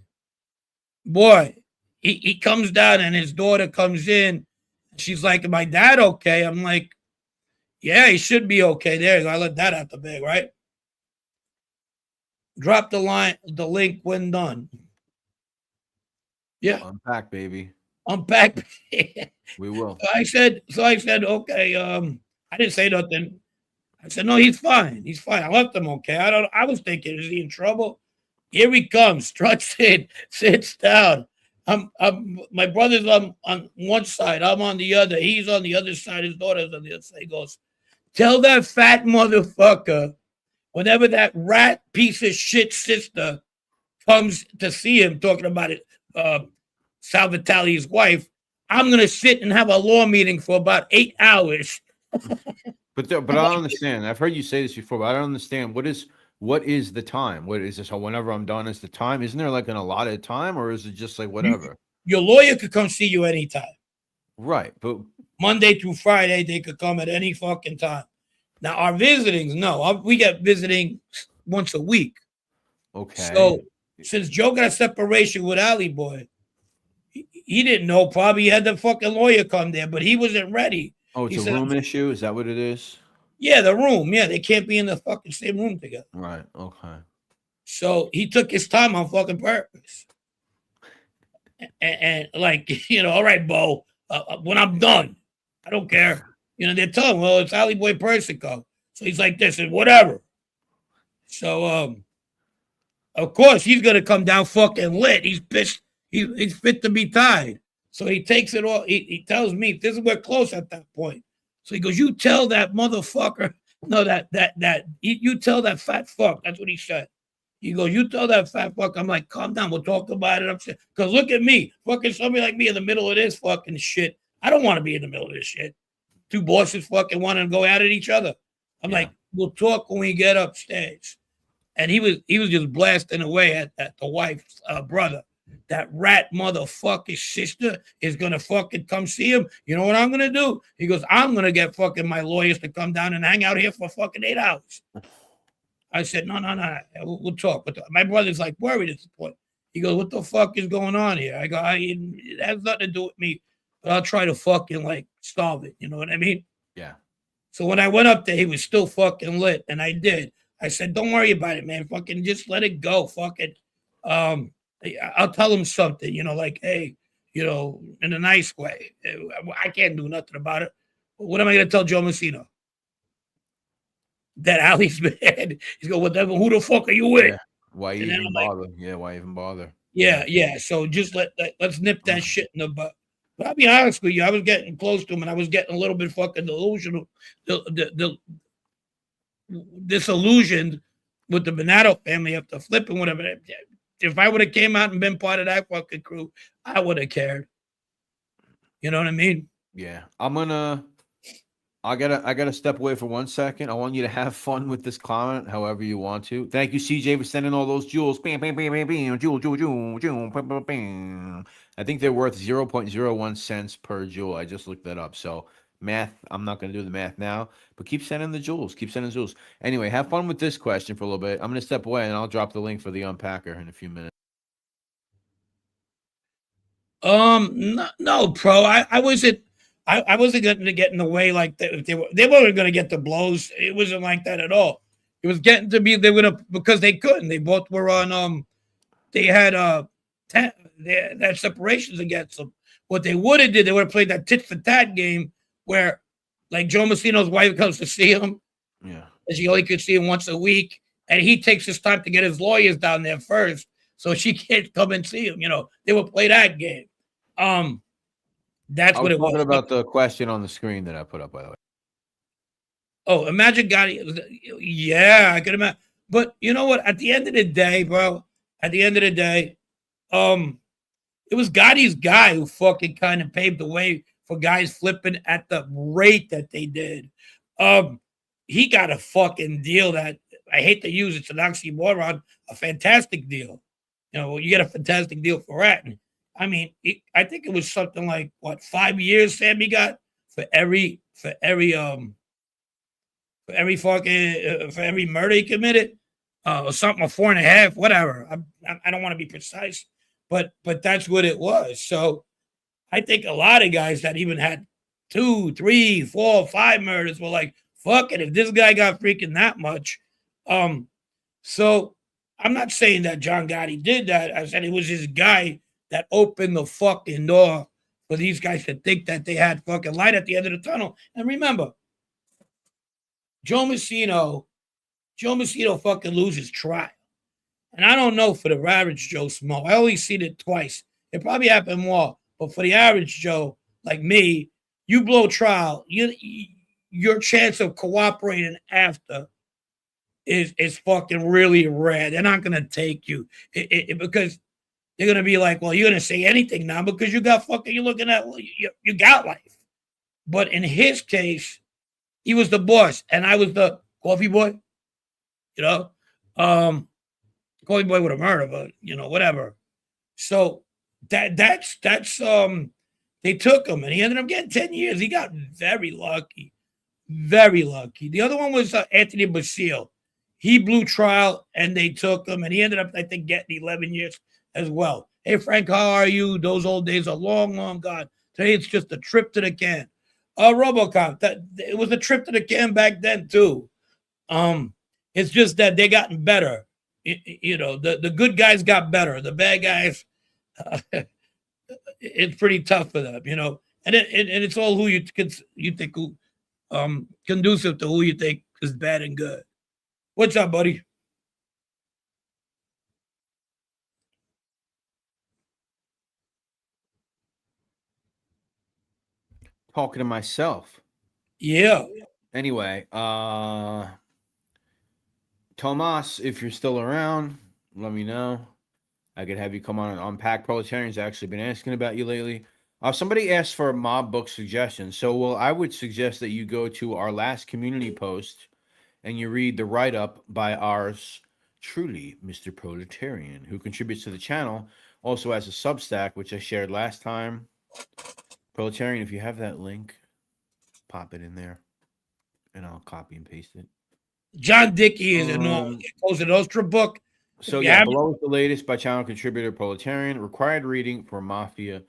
Boy, he comes down, and his daughter comes in. She's like, "My dad okay?" I'm like, "Yeah, he should be okay." There, I let that out the bag, right? Drop the link when done. Yeah, Unpack, baby. unpack. We will. So I said, okay. I didn't say nothing. I said, no, he's fine. He's fine. I left him okay. I was thinking, is he in trouble? Here he comes, struts in, sits down. My brother's on one side, I'm on the other. He's on the other side, his daughter's on the other side. He goes, tell that fat motherfucker, whenever that rat piece of shit sister comes to see him, talking about it, Sal Vitale's wife, I'm gonna sit and have a law meeting for about 8 hours. But I don't understand. I've heard you say this before, but I don't understand. What is the time? What is this? So whenever I'm done is the time? Isn't there like an allotted time, or is it just like whatever? Your lawyer could come see you anytime. Right, but Monday through Friday, they could come at any fucking time. Now our visitings, no, we get visiting once a week. okay. So since Joe got a separation with Allie boy, he didn't know. Probably he had the fucking lawyer come there, but he wasn't ready. Oh, it's He a said, room issue. Is that what it is? yeah, the room. Yeah, they can't be in the fucking same room together. Right. Okay. So he took his time on fucking purpose. And like, all right, Bo, when I'm done, I don't care. They're telling him, well, it's Allie boy Persico. So he's like this and whatever. So, of course, he's going to come down fucking lit. He's pissed. He's fit to be tied. So he takes it all. He tells me, this is we're close at that point. So he goes, you tell that motherfucker, no, you tell that fat fuck. That's what he said. He goes, you tell that fat fuck. I'm like, calm down. We'll talk about it. I'm saying, because look at me, fucking somebody like me in the middle of this fucking shit. I don't want to be in the middle of this shit. Two bosses fucking want to go at it each other. I'm like, we'll talk when we get upstairs. And he was just blasting away at the wife's brother. That rat motherfucking sister is gonna fucking come see him. You know what I'm gonna do? He goes, I'm gonna get fucking my lawyers to come down and hang out here for fucking 8 hours. I said, no. We'll talk. My brother's like worried at this point. He goes, what the fuck is going on here? I go, it has nothing to do with me, but I'll try to fucking like solve it. You know what I mean? Yeah. So when I went up there, he was still fucking lit, and I did. I said, don't worry about it, man. Fucking just let it go. Fucking, I'll tell him something, like, hey, in a nice way. I can't do nothing about it. What am I going to tell Joe Messina? That Allie's mad. He's going, whatever. Who the fuck are you with? Yeah. Why even bother? Why even bother? Yeah. So just let's nip that shit in the butt. But I'll be honest with you, I was getting close to him, and I was getting a little bit fucking delusional. Disillusioned with the Bonato family after flipping whatever. If I would have came out and been part of that fucking crew, I would have cared. You know what I mean? Yeah. I gotta step away for 1 second. I want you to have fun with this comment, however you want to. Thank you, CJ, for sending all those jewels. Bam, bam, bam, bam, bam, jewel, bam, bam, bam. I think they're worth 0.01 cents per jewel. I just looked that up. So math, I'm not gonna do the math now, but keep sending the jewels. Keep sending the jewels. Anyway, have fun with this question for a little bit. I'm gonna step away and I'll drop the link for the unpacker in a few minutes. No, pro. I wasn't going to get in the way like that. They weren't going to get the blows. It wasn't like that at all. It was getting to be they would have because they couldn't. They both were on they had they had separations against them. What they would have did, they would have played that tit for tat game where like Joe Messino's wife comes to see him. Yeah. And she only could see him once a week. And he takes his time to get his lawyers down there first. So she can't come and see him. They would play that game. That's what it was. Talking about the question on the screen that I put up, by the way. Oh, imagine Gotti. Yeah, I could imagine. But you know what? At the end of the day, bro, it was Gotti's guy who fucking kind of paved the way for guys flipping at the rate that they did. He got a fucking deal that I hate to use. It's an oxymoron, a fantastic deal. You get a fantastic deal for that. I mean, I think it was something like, 5 years Sammy got for every murder he committed, or something, or 4.5, whatever. I don't want to be precise, but that's what it was. So I think a lot of guys that even had 2, 3, 4, 5 murders were like, fuck it, if this guy got freaking that much. So I'm not saying that John Gotti did that. I said it was his guy that opened the fucking door for these guys to think that they had fucking light at the end of the tunnel. And remember, Joe Massino fucking loses trial. And I don't know for the average Joe Smo. I only seen it twice. It probably happened more. But for the average Joe, like me, you blow trial, your chance of cooperating after is fucking really rare. They're not going to take you because they're going to be like, well, you're going to say anything now because you got fucking, you're looking at, you got life. But in his case, he was the boss and I was the coffee boy, coffee boy with a murder, but whatever. So that's they took him and he ended up getting 10 years. He got very lucky. Very lucky. The other one was Anthony Basile. He blew trial and they took him and he ended up, I think, getting 11 years as well. Hey, Frank, how are you? Those old days are long, long gone. Today it's just a trip to the can. RoboCop, it was a trip to the can back then too. It's just that they gotten better. The good guys got better. The bad guys, it's pretty tough for them, and it's all who you think who conducive to who you think is bad and good. What's up, buddy? Talking to myself. Yeah. Anyway, Tomas, if you're still around, let me know. I could have you come on and unpack. Proletarians actually been asking about you lately. Somebody asked for mob book suggestions. So, I would suggest that you go to our last community post and you read the write-up by ours truly, Mr. Proletarian, who contributes to the channel, also has a Substack, which I shared last time. Proletarian, if you have that link, pop it in there, and I'll copy and paste it. John Dickey is a Cosa Nostra book. So, below is the latest by channel contributor Proletarian, required reading for Mafia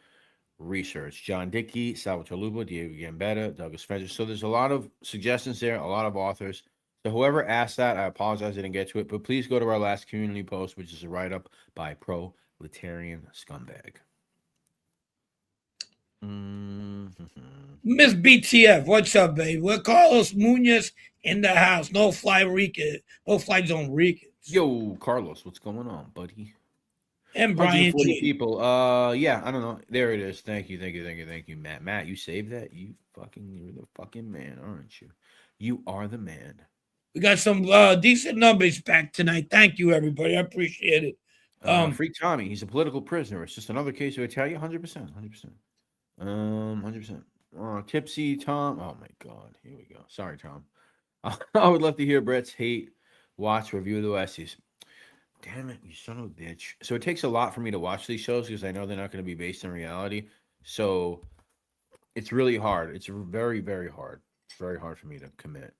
research. John Dickey, Salvatore Lupo, Diego Gambetta, Douglas Spencer. So there's a lot of suggestions there, a lot of authors. So whoever asked that, I apologize I didn't get to it, but please go to our last community post, which is a write-up by Proletarian Scumbag. Miss BTF, what's up, baby? We're Carlos Munoz in the house. No fly zone Rican. Yo, Carlos, what's going on, buddy? And Brian G. people. Yeah, I don't know. There it is. Thank you, Matt. Matt, you saved that. You're the fucking man, aren't you? You are the man. We got some decent numbers back tonight. Thank you, everybody. I appreciate it. Free Tommy, he's a political prisoner. It's just another case of Italia. 100%. 100%. Tipsy Tom. Oh my God. Here we go. Sorry, Tom. I would love to hear Brett's hate watch review of the Westies. Damn it, you son of a bitch. So it takes a lot for me to watch these shows because I know they're not going to be based in reality. So it's really hard. It's very, very hard. It's very hard for me to commit.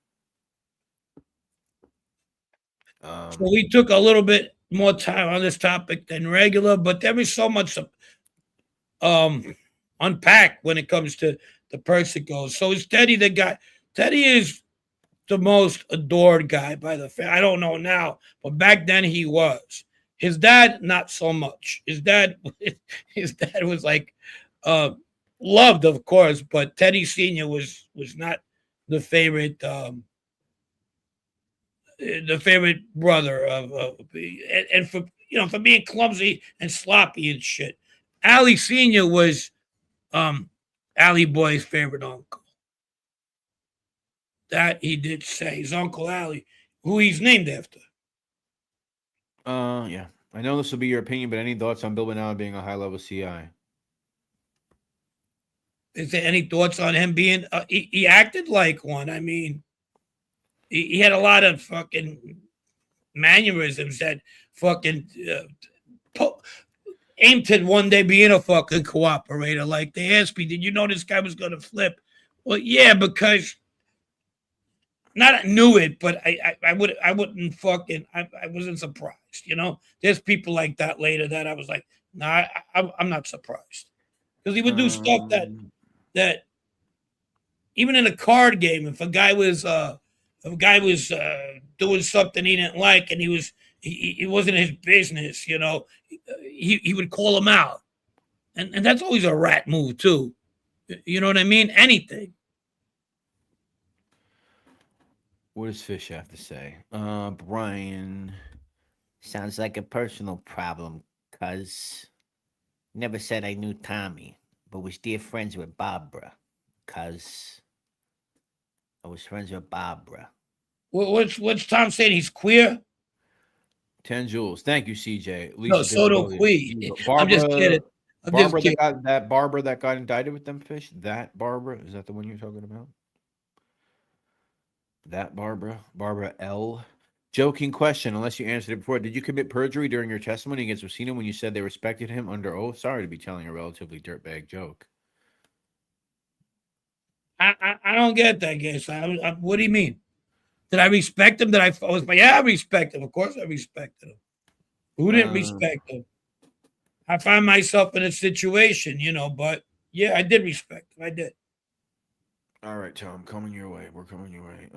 So we took a little bit more time on this topic than regular, but there is so much unpack when it comes to the Persico. So is Teddy the guy? Teddy is the most adored guy by the family. I don't know now, but back then he was. His dad, not so much. His dad was like loved, of course, but Teddy Sr. was not the favorite brother of and for being clumsy and sloppy and shit. Allie Sr. was Allie Boy's favorite uncle. That he did say. His Uncle Allie, who he's named after. Yeah. I know this will be your opinion, but any thoughts on Bill Benalla being a high-level CI? Is there any thoughts on him being... he acted like one. I mean, he had a lot of fucking mannerisms that fucking... aimed at one day being a fucking cooperator. Like, they asked me, did you know this guy was going to flip Well, yeah, because not I knew it, but I wouldn't fucking I wasn't surprised. You know, there's people like that later that I was like, nah, I'm not surprised because he would do stuff that even in a card game, if a guy was doing something he didn't like and he wasn't his business, you know, he would call him out, and that's always a rat move too. You know what I mean? Anything. What does Fish have to say? Brian. Sounds like a personal problem, cuz. Never said I knew Tommy, but was dear friends with Barbara, cuz. I was friends with Barbara. What's Tom saying? He's queer? 10 Jules. Thank you, CJ. No, Lisa so do Disability. we. I'm just Barbara. kidding. I'm just kidding. Barbara that got indicted with them Fish. That Barbara is that the one you're talking about? That Barbara L. Joking question, unless you answered it before. Did you commit perjury during your testimony against Rosino when you said they respected him under oath? Sorry to be telling a relatively dirtbag joke. I don't get that, guys. What do you mean? Did I respect him? Did I was yeah, I respect him. Of course I respected him. Who didn't respect him? I found myself in a situation, you know, but yeah, I did respect him. I did. All right, Tom, coming your way. We're coming your way.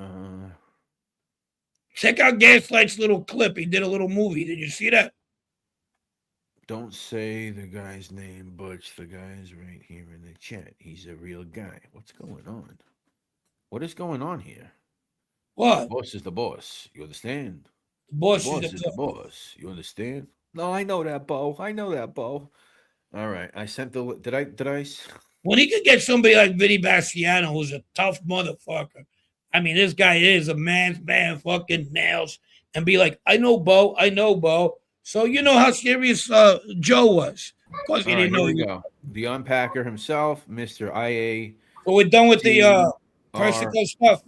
Check out Gaslight's little clip. He did a little movie. Did you see that? Don't say the guy's name, Butch. The guy's right here in the chat. He's a real guy. What's going on? What is going on here? What? The boss is the boss. You understand? The boss, the boss is the boss. You understand? No, I know that, Bo. I know that, Bo. All right. I sent the. Did I? When he could get somebody like Vinny Bastiano, who's a tough motherfucker. I mean, this guy is a man's man, fucking nails, and be like, I know Bo. So you know how serious Joe was. Of course, he didn't know. Here we go. The unpacker himself, Mr. IA. So we're done with the Persico stuff.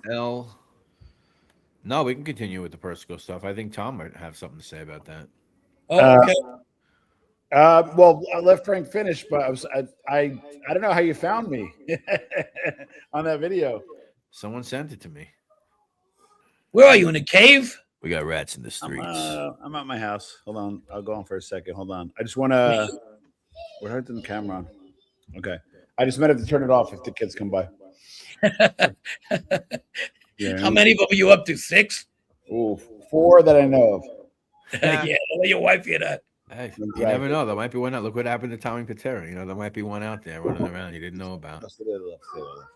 No, we can continue with the Persico stuff. I think Tom might have something to say about that. Oh, okay. Well, I let Frank finish, but I don't know how you found me on that video. Someone sent it to me. Where are you, in a cave? We got rats in the streets. I'm at my house. Hold on. I'll go on for a second. Hold on. I just want to. We're hurting the camera on. Okay. I just might have to turn it off if the kids come by. Yeah. How many of them are you up to? 6? Ooh, 4 that I know of. Yeah, I'll let your wife hear that. Hey, you never know. There might be one out. Look what happened to Tommy Patera. You know, there might be one out there running around you didn't know about.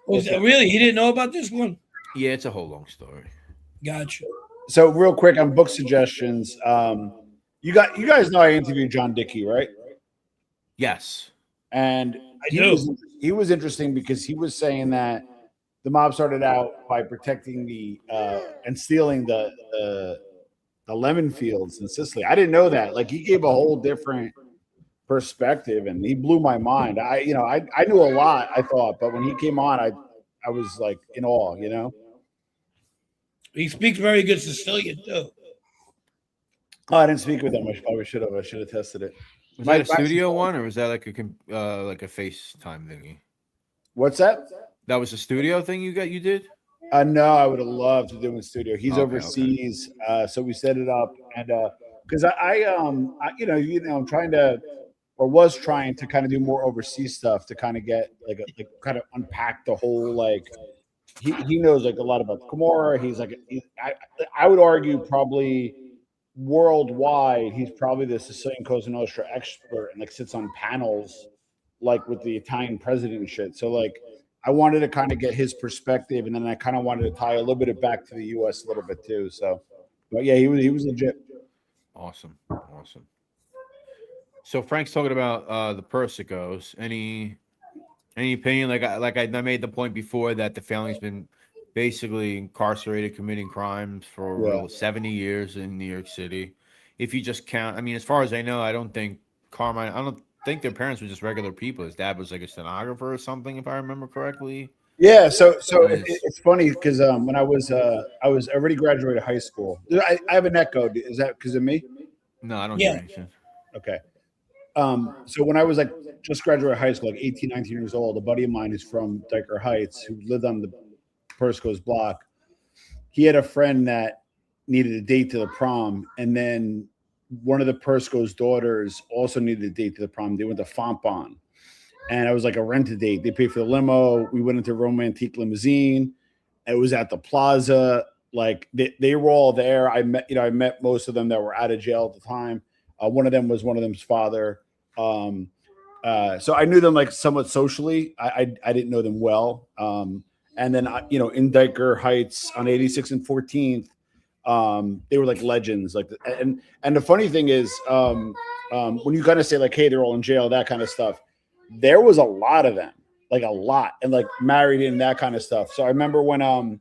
Was it really? He didn't know about this one? Yeah, it's a whole long story. Gotcha. So real quick on book suggestions. You guys know I interviewed John Dickey, right? Yes. And he was interesting because he was saying that the mob started out by protecting and stealing the lemon fields in Sicily. I didn't know that. Like, he gave a whole different perspective, and he blew my mind. I knew a lot, I thought, but when he came on, I was like in awe. You know, he speaks very good Sicilian too. Oh, I didn't speak with him. I probably should have. I should have tested it. Was that a studio one, or was that like a FaceTime thingy? What's that? That was a studio thing you did? No, I would have loved to do in studio. He's overseas, so we set it up, and because I'm trying to, or was trying to kind of do more overseas stuff to kind of get like kind of unpack the whole like. He knows like a lot about Camorra. He's like I would argue probably worldwide he's probably the Sicilian Cosa Nostra expert and like sits on panels like with the Italian president and shit. So like. I wanted to kind of get his perspective, and then I kind of wanted to tie a little bit of back to the U.S. a little bit too. So, but yeah, he was legit. Awesome. So Frank's talking about the Persicos. Any opinion? Like I made the point before that the family's been basically incarcerated, committing crimes for 70 years in New York City. If you just count, I mean, as far as I know, I don't think Carmine. I don't think their parents were just regular people. His dad was like a stenographer or something, if I remember correctly. Yeah, so it's funny because when I was already graduated high school. I have an echo. Is that because of me? No, I don't hear anything. Okay. So when I was like just graduated high school, like 18, 19 years old, a buddy of mine is from Diker Heights who lived on the Persico's block. He had a friend that needed a date to the prom, and then one of the Persico's daughters also needed a date to the prom. They went to Fontbonne, and it was like a rent a date. They paid for the limo. We went into Romantique Limousine. It was at the plaza. Like they were all there. I met most of them that were out of jail at the time. One of them's father. So I knew them like somewhat socially. I didn't know them well. And then in Diker Heights on 86 and 14th, they were like legends. Like, and the funny thing is, when you kind of say like, hey, they're all in jail, that kind of stuff. There was a lot of them, like a lot, and like married and that kind of stuff. So I remember when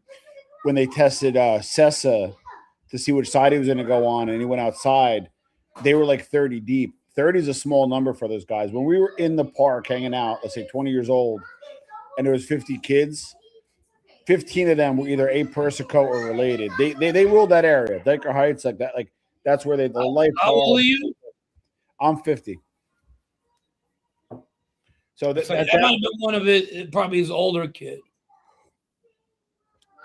they tested Sessa to see which side he was going to go on, and he went outside. They were like 30 deep. 30 is a small number for those guys. When we were in the park hanging out, let's say 20 years old, and there was 50 kids, 15 of them were either a Persico or related. They ruled that area, Diker Heights, like that. Like that's where the life. How old are you? I'm 50. So that might have been one of probably his older kid.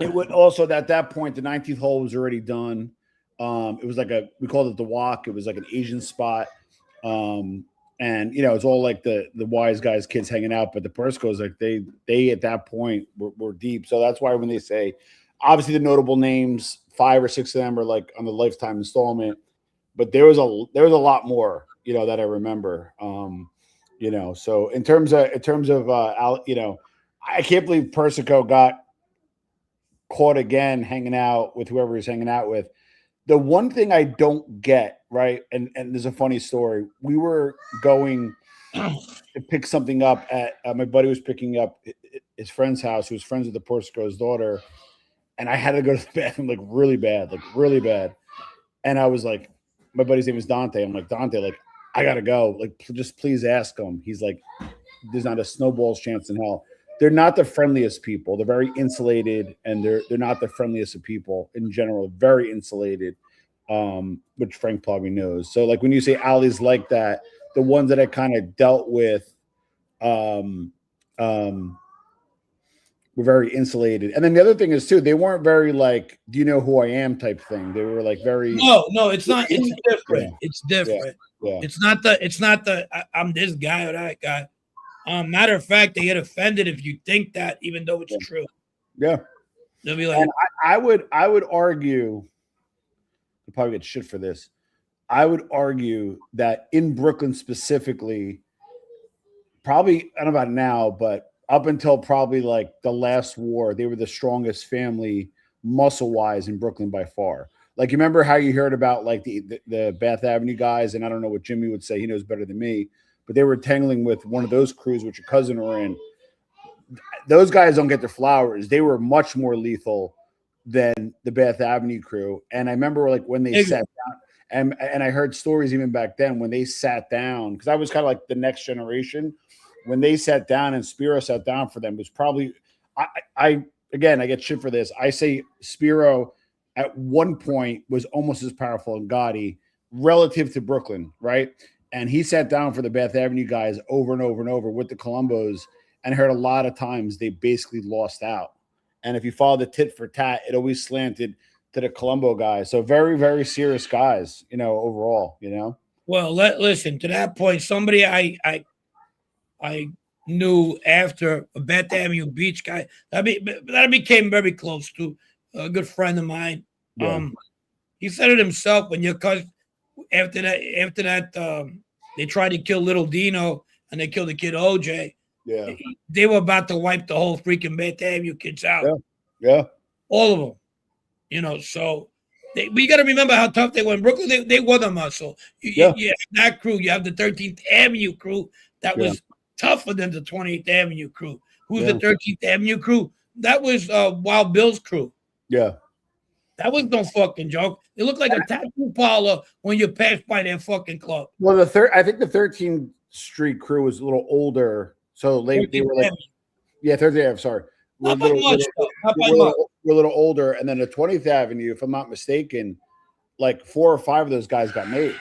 It would also at that point the 19th hole was already done. It was like we called it the walk. It was like an Asian spot. And it's all like the wise guys kids hanging out, but the Persicos, like they at that point were deep. So that's why when they say obviously the notable names, 5 or 6 of them are like on the lifetime installment, but there was a lot more, that I remember. So in terms of I can't believe Persico got caught again hanging out with whoever he's hanging out with. The one thing I don't get, right, and there's a funny story. We were going to pick something up at my buddy was picking up his friend's house, who was friends with the Persico's daughter, and I had to go to the bathroom like really bad. And I was like, my buddy's name is Dante. I'm like, Dante, like I gotta go. Like, just please ask him. He's like, there's not a snowball's chance in hell. They're not the friendliest people. They're very insulated, and they're not the friendliest of people in general. Very insulated, which Frank probably knows. So, like when you say Allie's like that, the ones that I kind of dealt with, were very insulated. And then the other thing is too, they weren't very like, do you know who I am type thing. They were like very. No, it's not. It's different. Yeah. It's different. Yeah. It's not the. I'm this guy or that guy. Matter of fact, they get offended if you think that, even though it's true. Yeah, they'll be like, and I would argue. I'll probably get shit for this. I would argue that in Brooklyn specifically, probably I don't know about now, but up until probably like the last war, they were the strongest family muscle wise in Brooklyn by far. Like you remember how you heard about like the Bath Avenue guys, and I don't know what Jimmy would say. He knows better than me. But they were tangling with one of those crews, which your cousin were in. Those guys don't get their flowers. They were much more lethal than the Bath Avenue crew. And I remember like when they sat down, and I heard stories even back then when they sat down, because I was kind of like the next generation. When they sat down and Spiro sat down for them, it was probably I get shit for this. I say Spiro at one point was almost as powerful as Gotti relative to Brooklyn, right? And he sat down for the Bath Avenue guys over and over and over with the Columbos, and heard a lot of times they basically lost out. And if you follow the tit for tat, it always slanted to the Colombo guys. So very, very serious guys, overall, Well, listen, to that point, somebody I knew after a Bath Avenue Beach guy that I became very close to, a good friend of mine. Yeah. He said it himself when your cousin. After that, they tried to kill little Dino and they killed the kid OJ. Yeah, they were about to wipe the whole freaking Bath Avenue kids out. Yeah, all of them. So we got to remember how tough they were in Brooklyn. They were the muscle. You have that crew. You have the 13th Avenue crew that was tougher than the 28th Avenue crew. Who's the 13th Avenue crew? That was Wild Bill's crew. Yeah. That was no fucking joke. It looked like a tattoo parlor when you passed by their fucking club. Well, I think the 13th Street crew was a little older, so they were like, 13th. I'm sorry, we're a little older, and then the 20th Avenue, if I'm not mistaken, like 4 or 5 of those guys got made.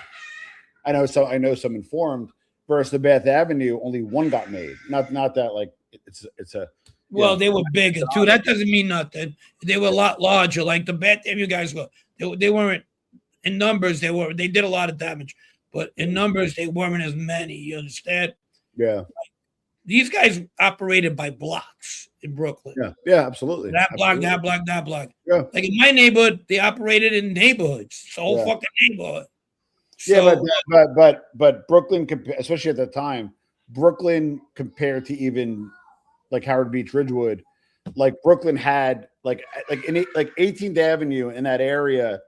I know some informed, versus the Bath Avenue, only one got made. Not that like it's a. Well, they were bigger too. That doesn't mean nothing. They were a lot larger. Like the Bath Avenue guys were. They weren't in numbers. They did a lot of damage, but in numbers they weren't as many. You understand? Yeah. These guys operated by blocks in Brooklyn. Yeah, absolutely. That block, absolutely. that block, that block. Yeah. Like in my neighborhood, they operated in neighborhoods. It's a whole fucking neighborhood. So, but Brooklyn, especially at the time, Brooklyn compared to even like Howard Beach, Ridgewood, like Brooklyn had like 18th Avenue in that area,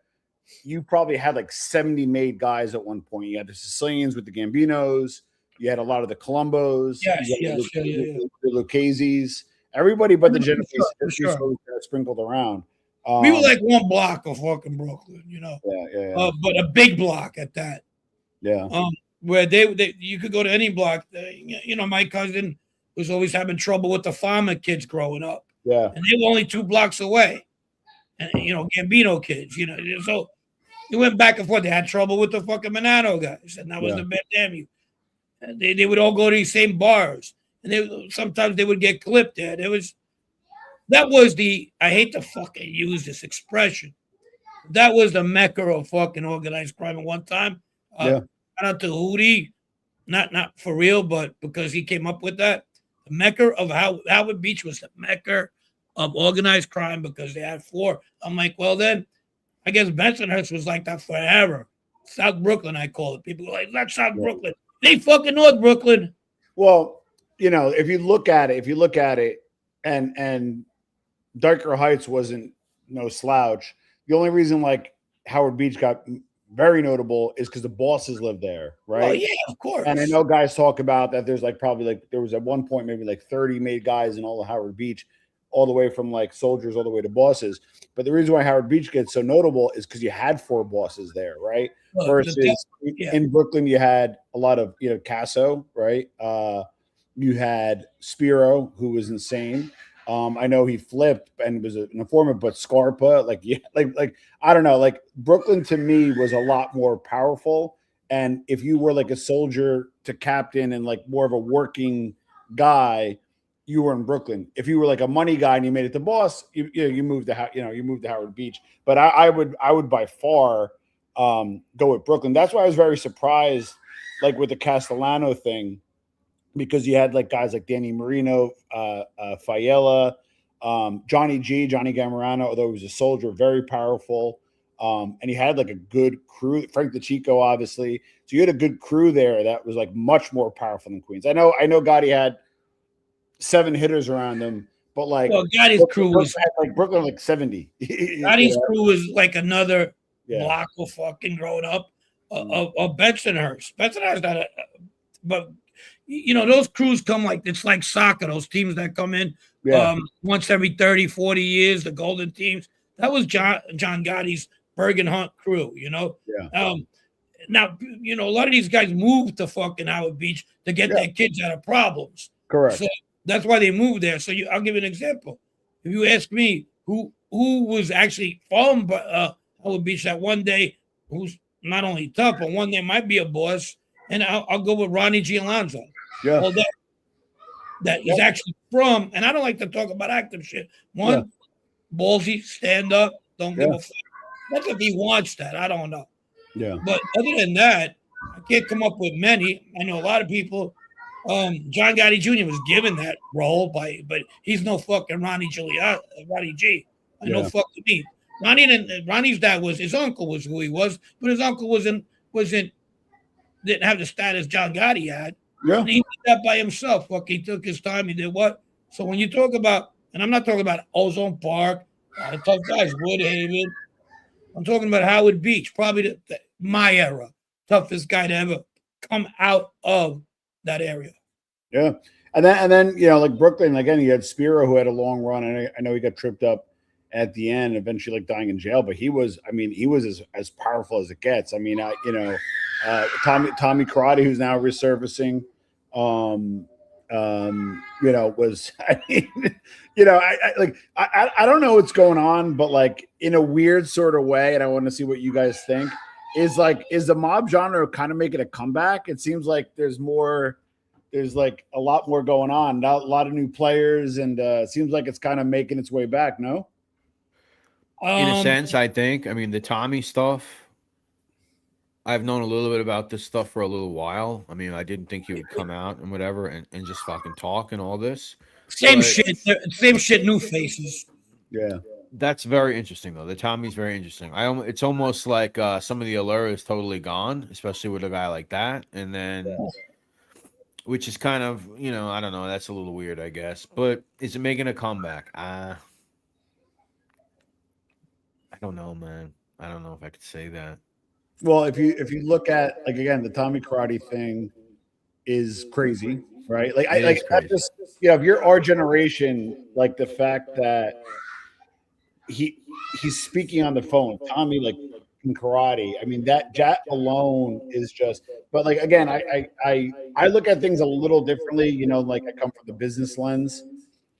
you probably had like 70 made guys at one point. You had the Sicilians with the Gambinos. You had a lot of the Colombos. The Lucchese's. Everybody but the Genovese sprinkled around. We were like one block of fucking Brooklyn, you know. But a big block at that. Yeah. Where you could go to any block. You know, my cousin was always having trouble with the farmer kids growing up. Yeah. And they were only 2 blocks away. And you know, Gambino kids, you know. So they went back and forth. They had trouble with the fucking Monano guys, and that was the Bath Avenue. They would all go to these same bars, and sometimes they would get clipped there. That was I hate to fucking use this expression. That was the mecca of fucking organized crime at one time. Shout out to Hootie, not for real, but because he came up with that. The mecca of Howard Beach was the mecca of organized crime because they had 4. I'm like, well then, I guess Bensonhurst was like that forever. South Brooklyn, I call it. People are like, that's South Brooklyn. They fucking North Brooklyn. Well, you know, if you look at it, and Darker Heights wasn't no slouch. The only reason like Howard Beach got very notable is because the bosses lived there, right? Oh yeah, of course. And I know guys talk about that. There's like probably like there was at one point maybe like 30 made guys in all of Howard Beach, all the way from like soldiers all the way to bosses. But the reason why Howard Beach gets so notable is because you had 4 bosses there, right? Versus in Brooklyn, you had a lot of, you know, Casso, right? You had Spiro, who was insane. I know he flipped and was an informant, but Scarpa, like I don't know, like Brooklyn to me was a lot more powerful. And if you were like a soldier to captain and like more of a working guy, you were in Brooklyn. If you were like a money guy and you made it to boss, you moved to Howard Beach. But I would by far go with Brooklyn. That's why I was very surprised, like with the Castellano thing, because you had like guys like Danny Marino, Fiella, Johnny Gamarano, although he was a soldier, very powerful. And he had like a good crew, Frank DeChico, obviously. So you had a good crew there that was like much more powerful than Queens. I know Gotti had 7 hitters around him, but like Gotti's crew was like Brooklyn, like 70. Gotti's crew was like another block of fucking growing up of Bensonhurst. Bensonhurst but you know, those crews come like it's like soccer, those teams that come in once every 30, 40 years, the golden teams. That was John Gotti's Bergen Hunt crew, you know. Now, you know, a lot of these guys moved to fucking Howard Beach to get their kids out of problems. Correct. So that's why they moved there. So I'll give you an example. If you ask me who was actually from Howard Beach that one day, who's not only tough, but one day might be a boss, and I'll go with Ronnie Gialonzo. Yeah. Well, that he's actually from, and I don't like to talk about active shit. One, ballsy, stand up, don't give a fuck. That's if he wants that. I don't know. Yeah. But other than that, I can't come up with many. I know a lot of people. John Gotti Jr. was given that role but he's no fucking Ronnie G. I know fuck to me. Ronnie's dad was his uncle was who he was, but his uncle didn't have the status John Gotti had. Yeah. And he did that by himself. Fuck, he took his time. He did what? So when you talk about, and I'm not talking about Ozone Park, the tough guys, Woodhaven. I'm talking about Howard Beach, probably my era, toughest guy to ever come out of that area. Yeah. And then you know, like Brooklyn, again, you had Spiro who had a long run. And I know he got tripped up at the end, eventually like dying in jail, but he was as powerful as it gets. I mean, Tommy Karate, who's now resurfacing, you know, was, I mean, you know, I don't know what's going on, but like in a weird sort of way, and I want to see what you guys think. is the mob genre kind of making a comeback? It seems like there's like a lot more going on, a lot of new players, and it seems like it's kind of making its way back. No, in a sense, I think. I mean, the Tommy stuff. I've known a little bit about this stuff for a little while. I mean, I didn't think he would come out and whatever and just fucking talk and all this. Same shit, new faces. Yeah. That's very interesting, though. The Tommy's very interesting. It's almost like some of the allure is totally gone, especially with a guy like that. And then, which is kind of, I don't know. That's a little weird, I guess. But is it making a comeback? I don't know, man. I don't know if I could say that. Well, if you look at, like, again, the Tommy Karate thing is crazy, right? Like, just, if you're our generation, like the fact that he's speaking on the phone, Tommy, like, in karate. I mean, that alone is just. But, like, again, I look at things a little differently. Like, I come from the business lens.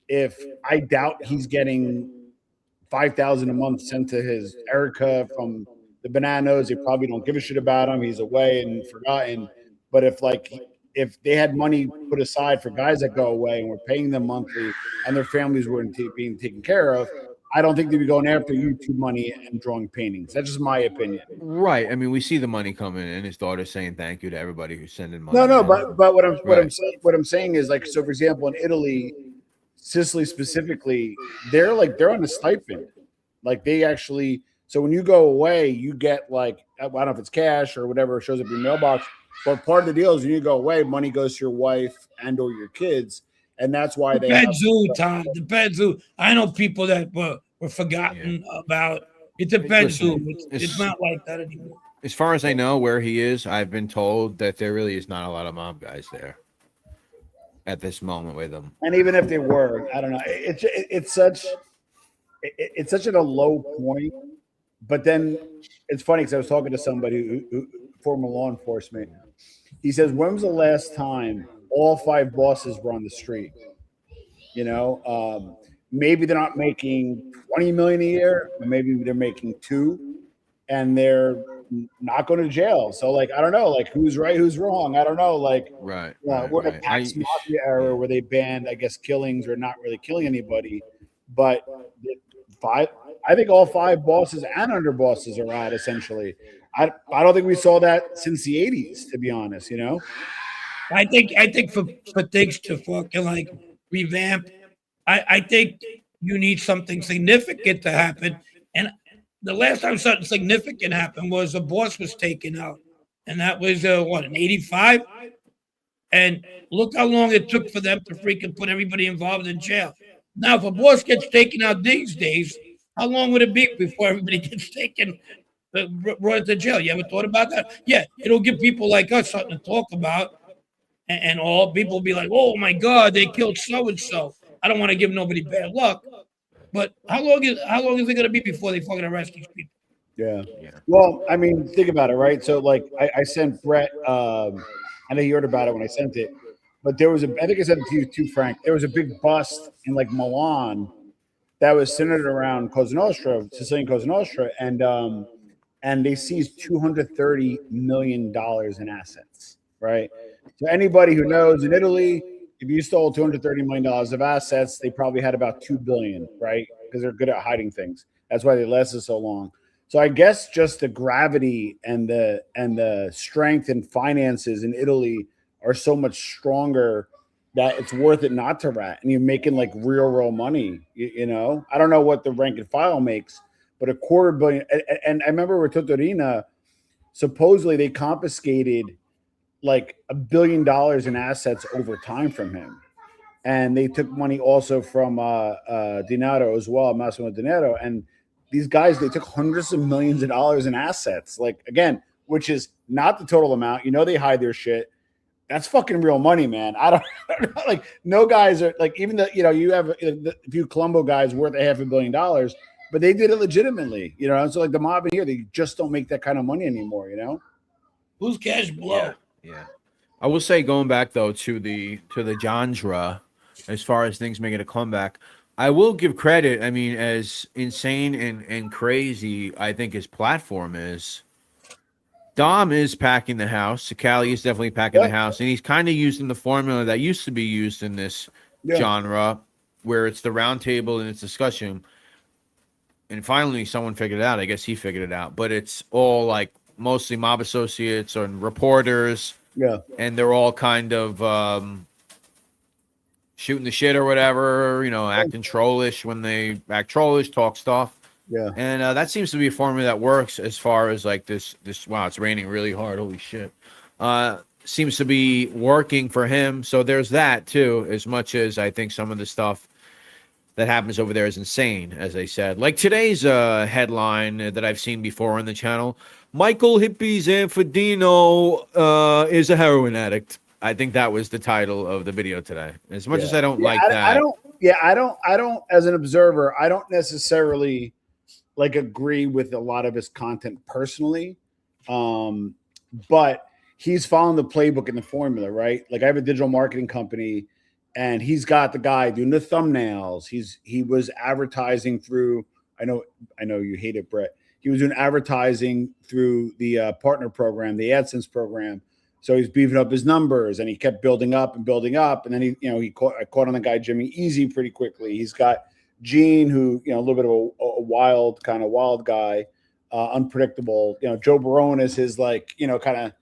If I doubt he's getting $5,000 a month sent to his Erica from the Bananas, they probably don't give a shit about him. He's away and forgotten. But if they had money put aside for guys that go away and we're paying them monthly and their families weren't being taken care of, I don't think they'd be going after YouTube money and drawing paintings. That's just my opinion. Right. I mean, we see the money coming in, and his daughter saying thank you to everybody who's sending money. No, but what I'm saying is, like, so for example, in Italy, Sicily specifically, they're on a stipend. Like, they actually. So when you go away, you get, like, I don't know if it's cash or whatever shows up in your mailbox, but part of the deal is when you go away, money goes to your wife and or your kids, and that's why they depends who, Tom. Depends who. I know people that were forgotten about. It depends who. It's not like that anymore. As far as I know, where he is, I've been told that there really is not a lot of mob guys there at this moment with him. And even if they were, I don't know. It's such a low point. But then it's funny because I was talking to somebody who former law enforcement. He says, when was the last time all 5 bosses were on the street? Maybe they're not making $20 million a year, or maybe they're making $2 million, and they're not going to jail. So, like, I don't know, like, who's right, who's wrong? I don't know. Like, right. We're in a tax mafia era where they banned, I guess, killings or not really killing anybody, but I think all 5 bosses and underbosses are out, essentially. I don't think we saw that since the 80s, to be honest, I think for things to fucking, like, revamp, I think you need something significant to happen. And the last time something significant happened was a boss was taken out. And that was, in 85? And look how long it took for them to freaking put everybody involved in jail. Now, if a boss gets taken out these days, how long would it be before everybody gets taken, brought to jail? You ever thought about that? Yeah, it'll give people like us something to talk about, and all. People will be like, "Oh my God, they killed so and so." I don't want to give nobody bad luck, but how long is it going to be before they fucking arrest these people? Yeah. Well, I mean, think about it, right? So, like, I sent Brett. I know you heard about it when I sent it, but there was I think I sent it to you too, Frank. There was a big bust in, like, Milan that was centered around Cosa Nostra, Sicilian Cosa Nostra, and they seized $230 million in assets, right? So anybody who knows, in Italy, if you stole $230 million of assets, they probably had about $2 billion, right? Because they're good at hiding things. That's why they lasted so long. So I guess just the gravity and the strength and finances in Italy are so much stronger that it's worth it not to rat, and you're making, like, real money. I don't know what the rank and file makes, but $250 million. And I remember with Totorina, supposedly they confiscated like $1 billion in assets over time from him, and they took money also from Dinero as well, Massimo Dinero. And these guys, they took hundreds of millions of dollars in assets, like, again, which is not the total amount. They hide their shit. That's fucking real money, man. I don't like, no guys are like, even the, you have a few Colombo guys worth $500 million, but they did it legitimately, So, like, the mob in here, they just don't make that kind of money anymore, Who's cash blow? Yeah. I will say, going back though to the genre, as far as things making a comeback, I will give credit. I mean, as insane and crazy I think his platform is, Dom is packing the house. Cali is definitely packing the house, and he's kind of using the formula that used to be used in this genre, where it's the round table and it's discussion. And finally, someone figured it out. I guess he figured it out. But it's all like mostly mob associates or reporters. Yeah. And they're all kind of shooting the shit or whatever, acting trollish when they act trollish, talk stuff. Yeah. And that seems to be a formula that works as far as like this. Wow, it's raining really hard. Holy shit. Seems to be working for him. So there's that too, as much as I think some of the stuff that happens over there is insane, as I said. Like today's headline that I've seen before on the channel, Michael Hippie Zanfordino is a heroin addict. I think that was the title of the video today. As much as I don't like that. I don't, as an observer, I don't necessarily like agree with a lot of his content personally. But he's following the playbook and the formula, right? Like I have a digital marketing company, and he's got the guy doing the thumbnails. He was advertising through, I know you hate it, Brett. He was doing advertising through the partner program, the AdSense program. So he's beefing up his numbers, and he kept building up. And then I caught on the guy, Jimmy Easy, pretty quickly. He's got Gene, who, a little bit of a wild guy, unpredictable. Joe Barone is his kind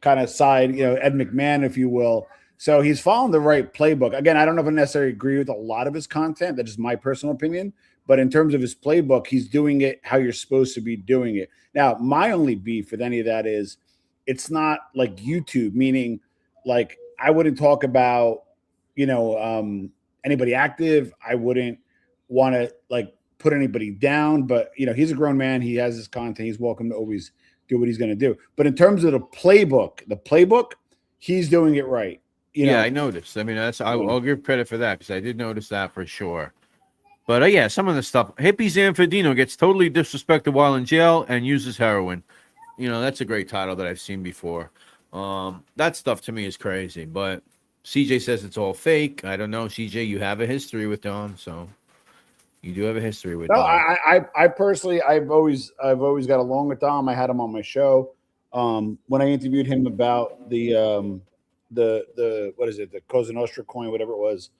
of side, Ed McMahon, if you will. So he's following the right playbook. Again, I don't know if I necessarily agree with a lot of his content. That's just my personal opinion. But in terms of his playbook, he's doing it how you're supposed to be doing it. Now, my only beef with any of that is it's not like YouTube, meaning like I wouldn't talk about, anybody active. I wouldn't want to like put anybody down, but he's a grown man. He has his content. He's welcome to always do what he's going to do. But in terms of the playbook, he's doing it right. I noticed. I mean, I'll give credit for that because I did notice that for sure. But yeah, some of the stuff. Hippie Zanfordino gets totally disrespected while in jail and uses heroin. That's a great title that I've seen before. That stuff to me is crazy. But CJ says it's all fake. I don't know, CJ. You have a history with Dom, so you do have a history with. No, Dom. I personally, I've always got along with Dom. I had him on my show. When I interviewed him about the what is it, the Cosa Nostra coin, whatever it was.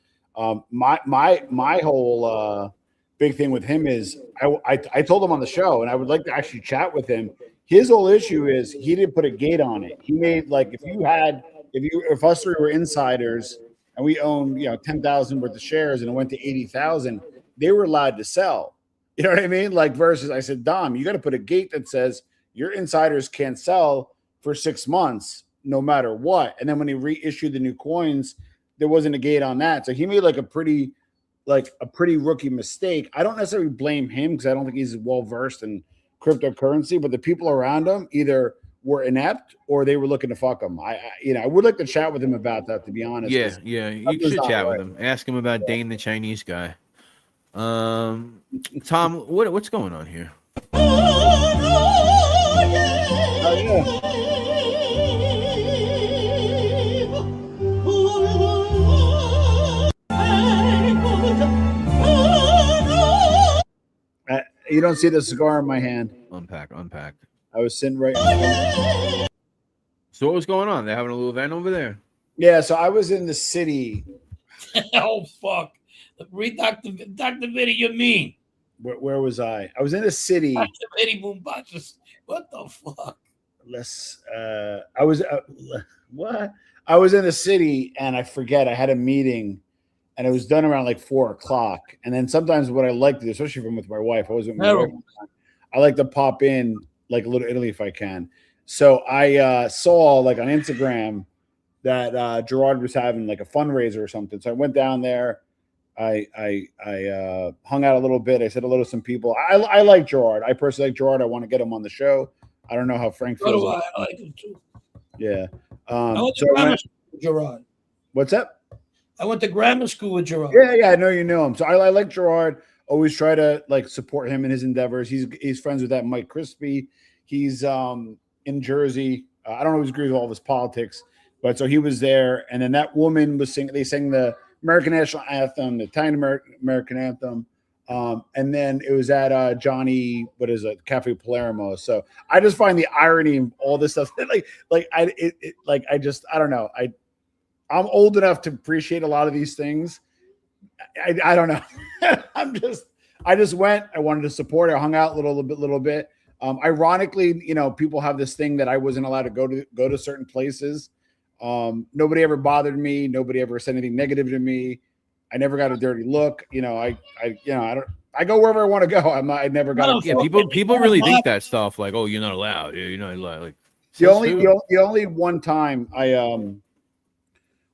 My whole big thing with him is I told him on the show, and I would like to actually chat with him. His whole issue is he didn't put a gate on it. He made like if us three were insiders and we owned 10,000 worth of shares and it went to 80,000, they were allowed to sell. You know what I mean? Like versus I said, Dom, you got to put a gate that says your insiders can't sell for 6 months no matter what. And then when he reissued the new coins, there wasn't a gate on that. So he made like a pretty rookie mistake. I don't necessarily blame him because I don't think he's well versed in cryptocurrency, but the people around him either were inept or they were looking to fuck him. I would like to chat with him about that, to be honest. Yeah. You should chat with him. Ask him about Dane the Chinese guy. Tom, what's going on here? You don't see the cigar in my hand. Unpack. I was sitting right. So what was going on? They're having a little event over there. Yeah, so I was in the city. Oh fuck! Read Dr. Vinny, you mean? Where was I? I was in the city. Dr. Vinny Boomboxes. What the fuck? I was what? I was in the city, and I forget. I had a meeting. And it was done around like 4:00. And then sometimes what I like to do, especially if I'm with my wife, I like to pop in like a little Italy if I can. So I saw like on Instagram that Gerard was having like a fundraiser or something. So I went down there. I hung out a little bit. I said hello to some people. I like Gerard. I personally like Gerard. I want to get him on the show. I don't know how Frank feels. I like him too. Yeah. Gerard. What's that? I went to grammar school with Gerard. Yeah, I know you know him. So I like Gerard. Always try to like support him in his endeavors. He's friends with that Mike Crispy. He's in Jersey. I don't always agree with all of his politics, but so he was there. And then that woman was singing. They sang the American national anthem, the Italian American anthem. And then it was at Johnny, what is it, Cafe Palermo. So I just find the irony of all this stuff. I don't know. I'm old enough to appreciate a lot of these things. I don't know. I just went. I wanted to support. I hung out a little bit. Ironically, people have this thing that I wasn't allowed to go to certain places. Nobody ever bothered me. Nobody ever said anything negative to me. I never got a dirty look. I go wherever I want to go. I never got. Yeah, people really think that stuff. Like, oh, you're not allowed. You're not allowed. Like the only one time I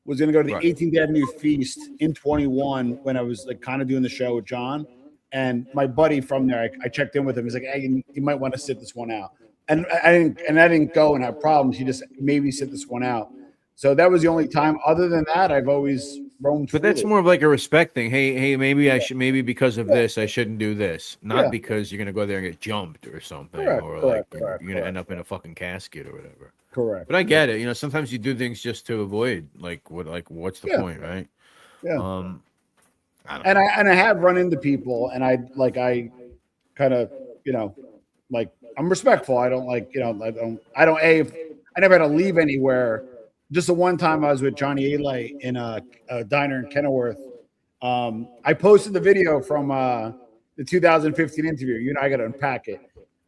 was going to go to the 18th Avenue Feast in 21 when I was like kind of doing the show with John, and my buddy from there. I checked in with him. He's like, "Hey, you might want to sit this one out." And I didn't go and have problems. He just maybe sit this one out. So that was the only time. Other than that, I've always roamed. But that's more of like a respect thing. Hey, maybe I should. Maybe because of this, I shouldn't do this. Not because you're gonna go there and get jumped or something, you're gonna end up in a fucking casket or whatever. Correct. But I get it. Sometimes you do things just to avoid what's the point, right? Yeah. I have run into people, and I kind of I'm respectful. I don't I never had to leave anywhere. Just the one time I was with Johnny Allie in a diner in Kenilworth. I posted the video from the 2015 interview. I got to unpack it.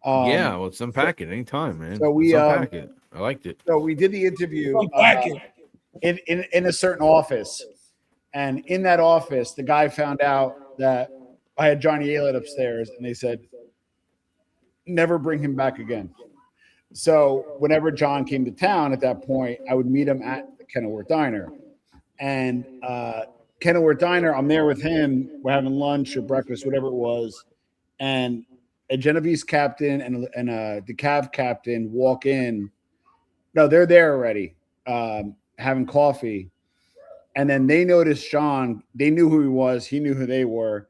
Let's unpack it anytime, man. So we unpack it. I liked it. So we did the interview in a certain office, and in that office, the guy found out that I had Johnny Allie upstairs, and they said, "Never bring him back again." So whenever John came to town at that point, I would meet him at the Kenilworth Diner. And Kenilworth Diner, I'm there with him. We're having lunch or breakfast, whatever it was. And a Genovese captain and a DeKalb captain walk in. No, they're there already, having coffee. And then they noticed Sean. They knew who he was. He knew who they were.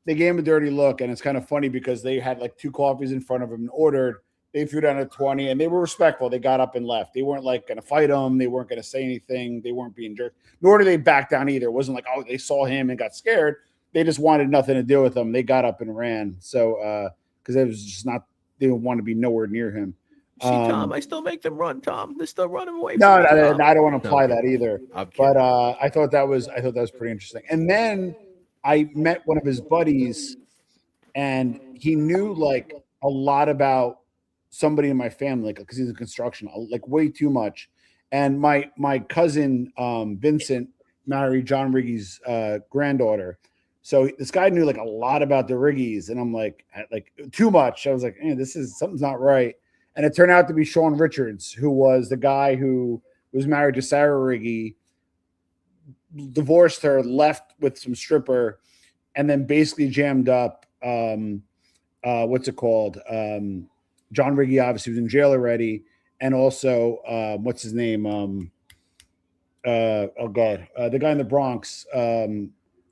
They gave him a dirty look. And it's kind of funny because they had like 2 coffees in front of him and ordered. They threw down a 20 and they were respectful. They got up and left. They weren't like going to fight him. They weren't going to say anything. They weren't being jerks, nor did they back down either. It wasn't like, oh, they saw him and got scared. They just wanted nothing to do with him. They got up and ran. So, because it was just not, they didn't want to be nowhere near him. See, Tom, I still make them run, Tom. They're still running away. No, I don't want to apply that either. But I thought that was pretty interesting. And then I met one of his buddies, and he knew like a lot about somebody in my family because he's in construction, like way too much. And my cousin Vincent married John Riggy's granddaughter. So this guy knew like a lot about the Riggies, and I'm like too much. I was like, something's not right. And it turned out to be Sean Richards, who was the guy who was married to Sarah Riggy, divorced her, left with some stripper, and then basically jammed up what's it called? John Riggy obviously was in jail already, and also what's his name? The guy in the Bronx,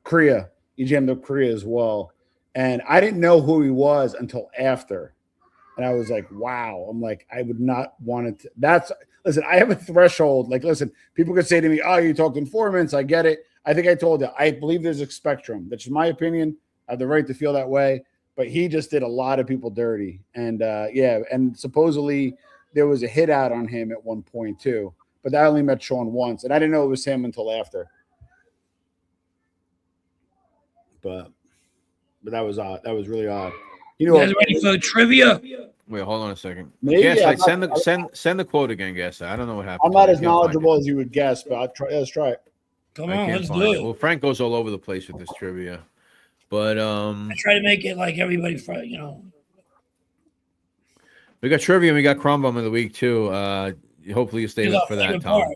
Korea. He jammed up Korea as well, and I didn't know who he was until after, and I was like, wow. I'm like, I would not want it. Listen, I have a threshold. Like, listen, people could say to me, "Oh, you talk to informants." I get it. I think I told you. I believe there's a spectrum. That's my opinion. I have the right to feel that way. But he just did a lot of people dirty. And and supposedly there was a hit out on him at one point too. But I only met Sean once, and I didn't know it was him until after. But that was odd. That was really odd. You guys ready for the trivia? Wait, hold on a second. Maybe, guess, send the quote again, guess. I don't know what happened. I'm not as knowledgeable as you would guess, but let's try it. Come on, let's do it. Well, Frank goes all over the place with this trivia. But I try to make it like everybody, We got trivia and we got Crumb Bum of the week too. Hopefully you stay for that, Tom.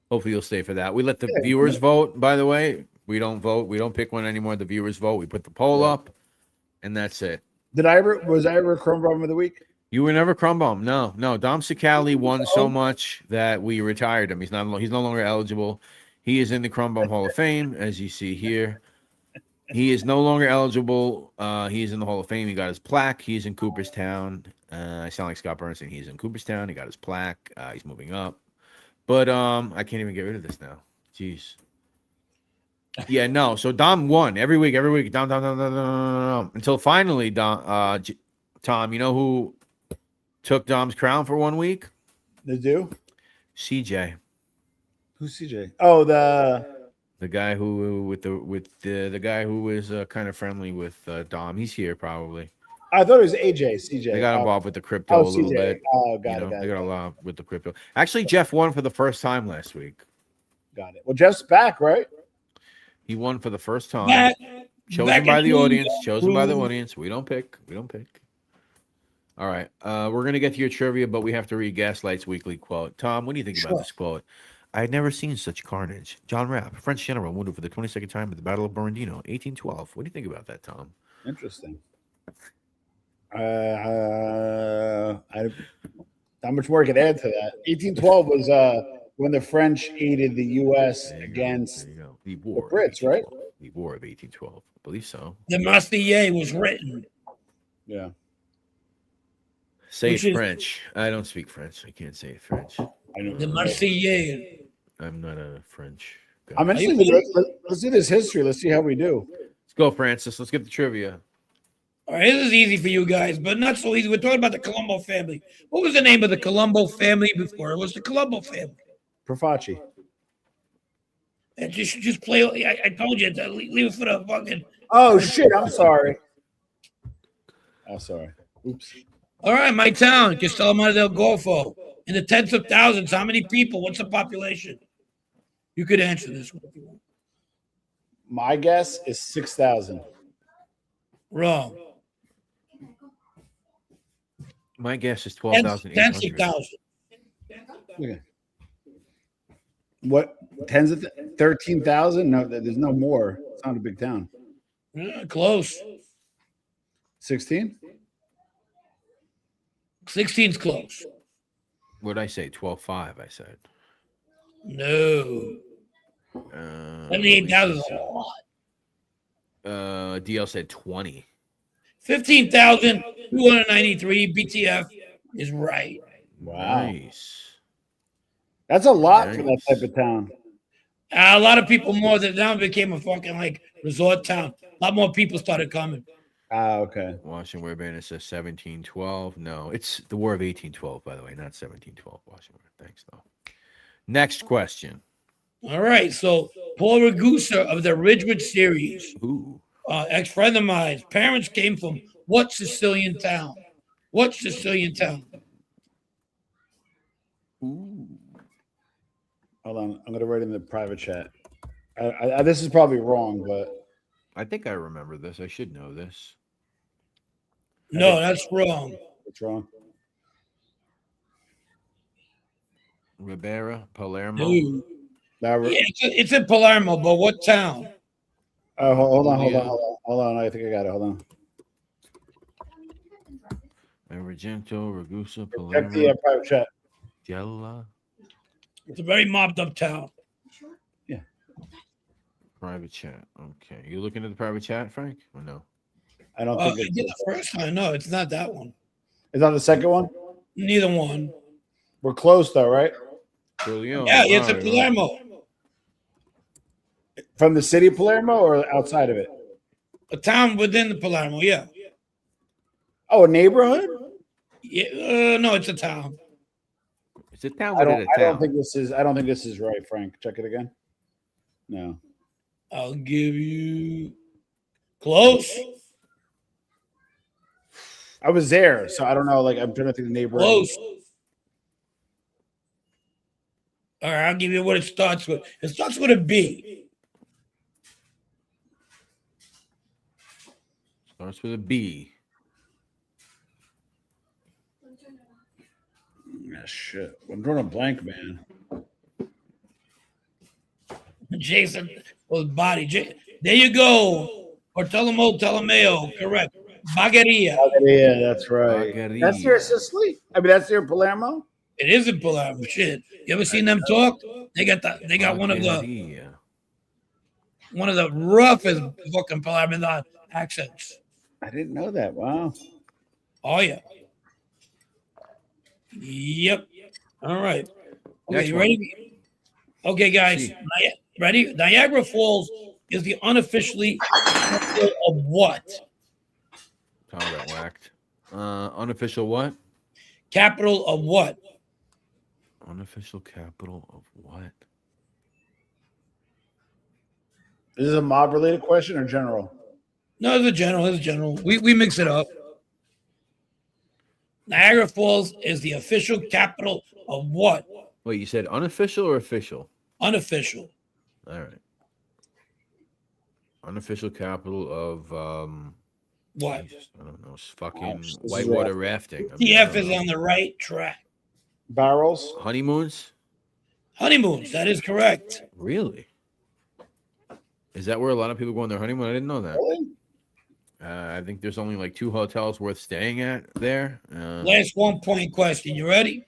Hopefully you'll stay for that. We let the viewers vote, by the way. We don't vote. We don't pick one anymore. The viewers vote. We put the poll up, and that's it. Was I ever a Crumb Bum of the week? You were never Crumb Bum. No. Dom Cicali won so much that we retired him. He's no longer eligible. He is in the Crumb Bum Hall of Fame, as you see here. He is no longer eligible. He is in the Hall of Fame. He got his plaque. He's in Cooperstown. I sound like Scott Bernstein. He's in Cooperstown. He got his plaque. He's moving up. But I can't even get rid of this now. Jeez. Yeah, no. So Dom won every week. Dom. Until finally, Tom, you know who took Dom's crown for 1 week? They do? CJ. Who's CJ? Oh, the guy who the guy who was kind of friendly with Dom. He's here probably. I thought it was AJ. CJ. They got involved with the crypto a little CJ. bit. Oh, got it. They got a lot with the crypto. Actually, Jeff won for the first time last week. Got it. Well, Jeff's back, right? He won for the first time. Chosen by the audience. We don't pick. All right. We're going to get to your trivia, but we have to read Gaslight's weekly quote. Tom, what do you think about this quote? I had never seen such carnage. John Rapp, French general, wounded for the 22nd time at the Battle of Borodino, 1812. What do you think about that, Tom? Interesting. Not much more I could add to that. 1812 was when the French aided the U.S. against the Brits, right? The War of 1812. I believe so. The Marseillaise was written. Yeah. Say it French. I don't speak French. I can't say it French. I know. The Marseillaise. I'm not a French guy. I'm interested. Let's do this history. Let's see how we do. Let's go, Francis. Let's get the trivia. All right, this is easy for you guys, but not so easy. We're talking about the Colombo family. What was the name of the Colombo family before? It was the Colombo family. Profaci. And you should just play. I told you to leave it for the fucking. Oh shit! I'm sorry. Oh, sorry. Oops. All right, my town, Castellamare del Golfo. In the tens of thousands, how many people? What's the population? You could answer this one if you want. My guess is 6,000. Wrong. My guess is 12,800. 10,000. Okay. What? 13,000? No, there's no more. It's not a big town. Yeah, close. 16? 16's close. What did I say? 12.5, I said. No. 78,000 is a lot. DL said 20. 15,293 BTF is right. Wow. Nice. That's a lot for that type of town. A lot of people more than now became a fucking like resort town. A lot more people started coming. Okay. Washington Ware Banner says 1712. No, it's the War of 1812, by the way, not 1712. Washington Ware. Thanks, though. Next question. All right. So Paul Ragusa of the Ridgewood series, ex-friend of mine, parents came from what Sicilian town? What Sicilian town? Ooh. Hold on. I'm going to write in the private chat. This is probably wrong, but I think I remember this. I should know this. No, that's wrong. What's wrong? Ribera, Palermo. No. It's in Palermo, but what town? Oh, hold on. I think I got it. Hold on. Argento, Ragusa, Palermo. Check the private chat. Gela. It's a very mobbed up town. Yeah. Private chat. Okay. You looking at the private chat, Frank? Or no? I don't think I did the first time. No, it's not that one. Is that the second one? Neither one. We're close though, right? Yeah, it's in Palermo. From the city of Palermo or outside of it? A town within the Palermo, yeah. Oh, a neighborhood? Yeah, no, it's a town. It's a town within a town. I don't think this is right, Frank. Check it again. No. I'll give you close. I was there, so I don't know. Like I'm trying to think of the neighborhood. Close. All right, I'll give you what it starts with. It starts with a B. Starts with a B. Ah, shit. I'm drawing a blank, man. Jason was body. There you go. Bartolomeo, correct. Bagheria. Yeah, that's right. Bagheria. That's near Sicily. I mean, that's near Palermo. It is in Palermo. Shit. You ever seen them talk? They got one of the roughest fucking Palermo accents. I didn't know that. Wow. Oh yeah. Yep. All right. Okay, Next you ready? Okay, guys. Ready? Niagara Falls is the unofficially capital of what? Tom got whacked. Unofficial what? Capital of what? Unofficial capital of what? Is this a mob related question or general? No, it's a general. It's a general. We mix it up. Niagara Falls is the official capital of what? Wait, you said unofficial or official? Unofficial. All right. Unofficial capital of What? I don't know. It's fucking This is whitewater rough. rafting. TF is on the right track. Barrels? Honeymoons? Honeymoons. That is correct. Really? Is that where a lot of people go on their honeymoon? I didn't know that. Really? I think there's only like 2 hotels worth staying at there. Last 1 point question. You ready?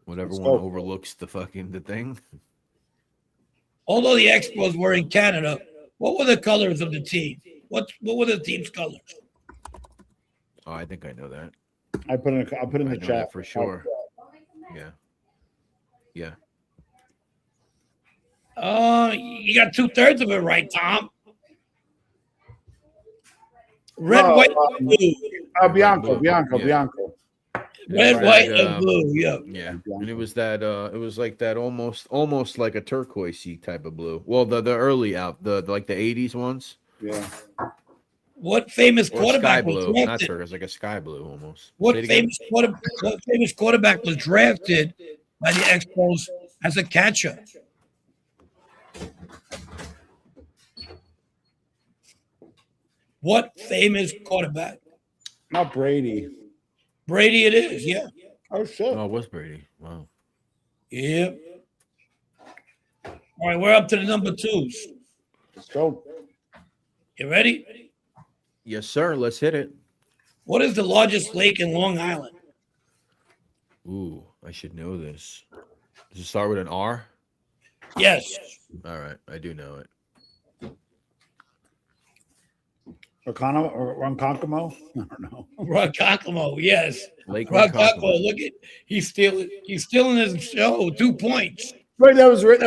Whatever Let's one go. overlooks the thing. Although the Expos were in Canada, what were the colors of the team? What were the team's colors? Oh, I think I know that. I'll put in I the know chat that for sure. Yeah. Yeah. You got 2/3 of it right, Tom. Red, white, and blue. Bianco. Yeah. Red, Right, white, and blue. Yeah. Yeah, and it was that. It was like that, almost like a turquoisey type of blue. Well, the early out, the 80s ones. Yeah. What famous Or sky quarterback was blue, not drafted? turquoise, like a sky blue almost. What Say it again? famous quarterback was drafted by the Expos as a catcher? What famous quarterback? Not Brady. Brady it is, yeah. Oh shit. Oh, it was Brady. Wow. Yeah. All right, we're up to the number 2s. Let's go. You ready? Yes, sir. Let's hit it. What is the largest lake in Long Island? Ooh, I should know this. Does it start with an R? Yes. All right, I do know it. Ronkonkoma? I don't know. Ronkonkoma, yes. Lake Ronkonkoma, Ronkonkoma. look at he's stealing his show. 2 points. Wait, that was it?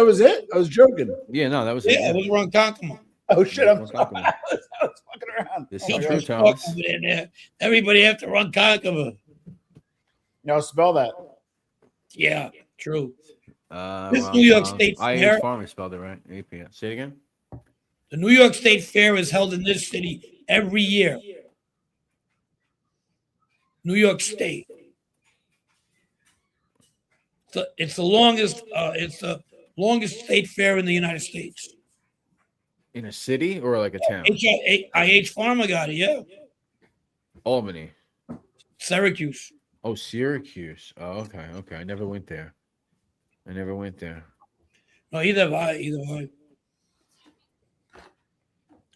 I was joking. Yeah, no, that was Yeah, it. it was Ronkonkoma. Oh shit, I'm Ronkonkoma. I was fucking around. This Oh is my true, gosh. Thomas. Ronkonkoma in there. Everybody have to Ronkonkoma. Now spell that. Yeah, true. This Well, New York State Fair. IH Farm spelled it right. APS. Say it again. The New York State Fair is held in this city every year. New York State. It's the longest. It's the longest state fair in the United States. In a city or like a town? IH Pharma got it. Yeah, Albany. Syracuse. Oh, Syracuse. Oh, okay. I never went there. No, either have I.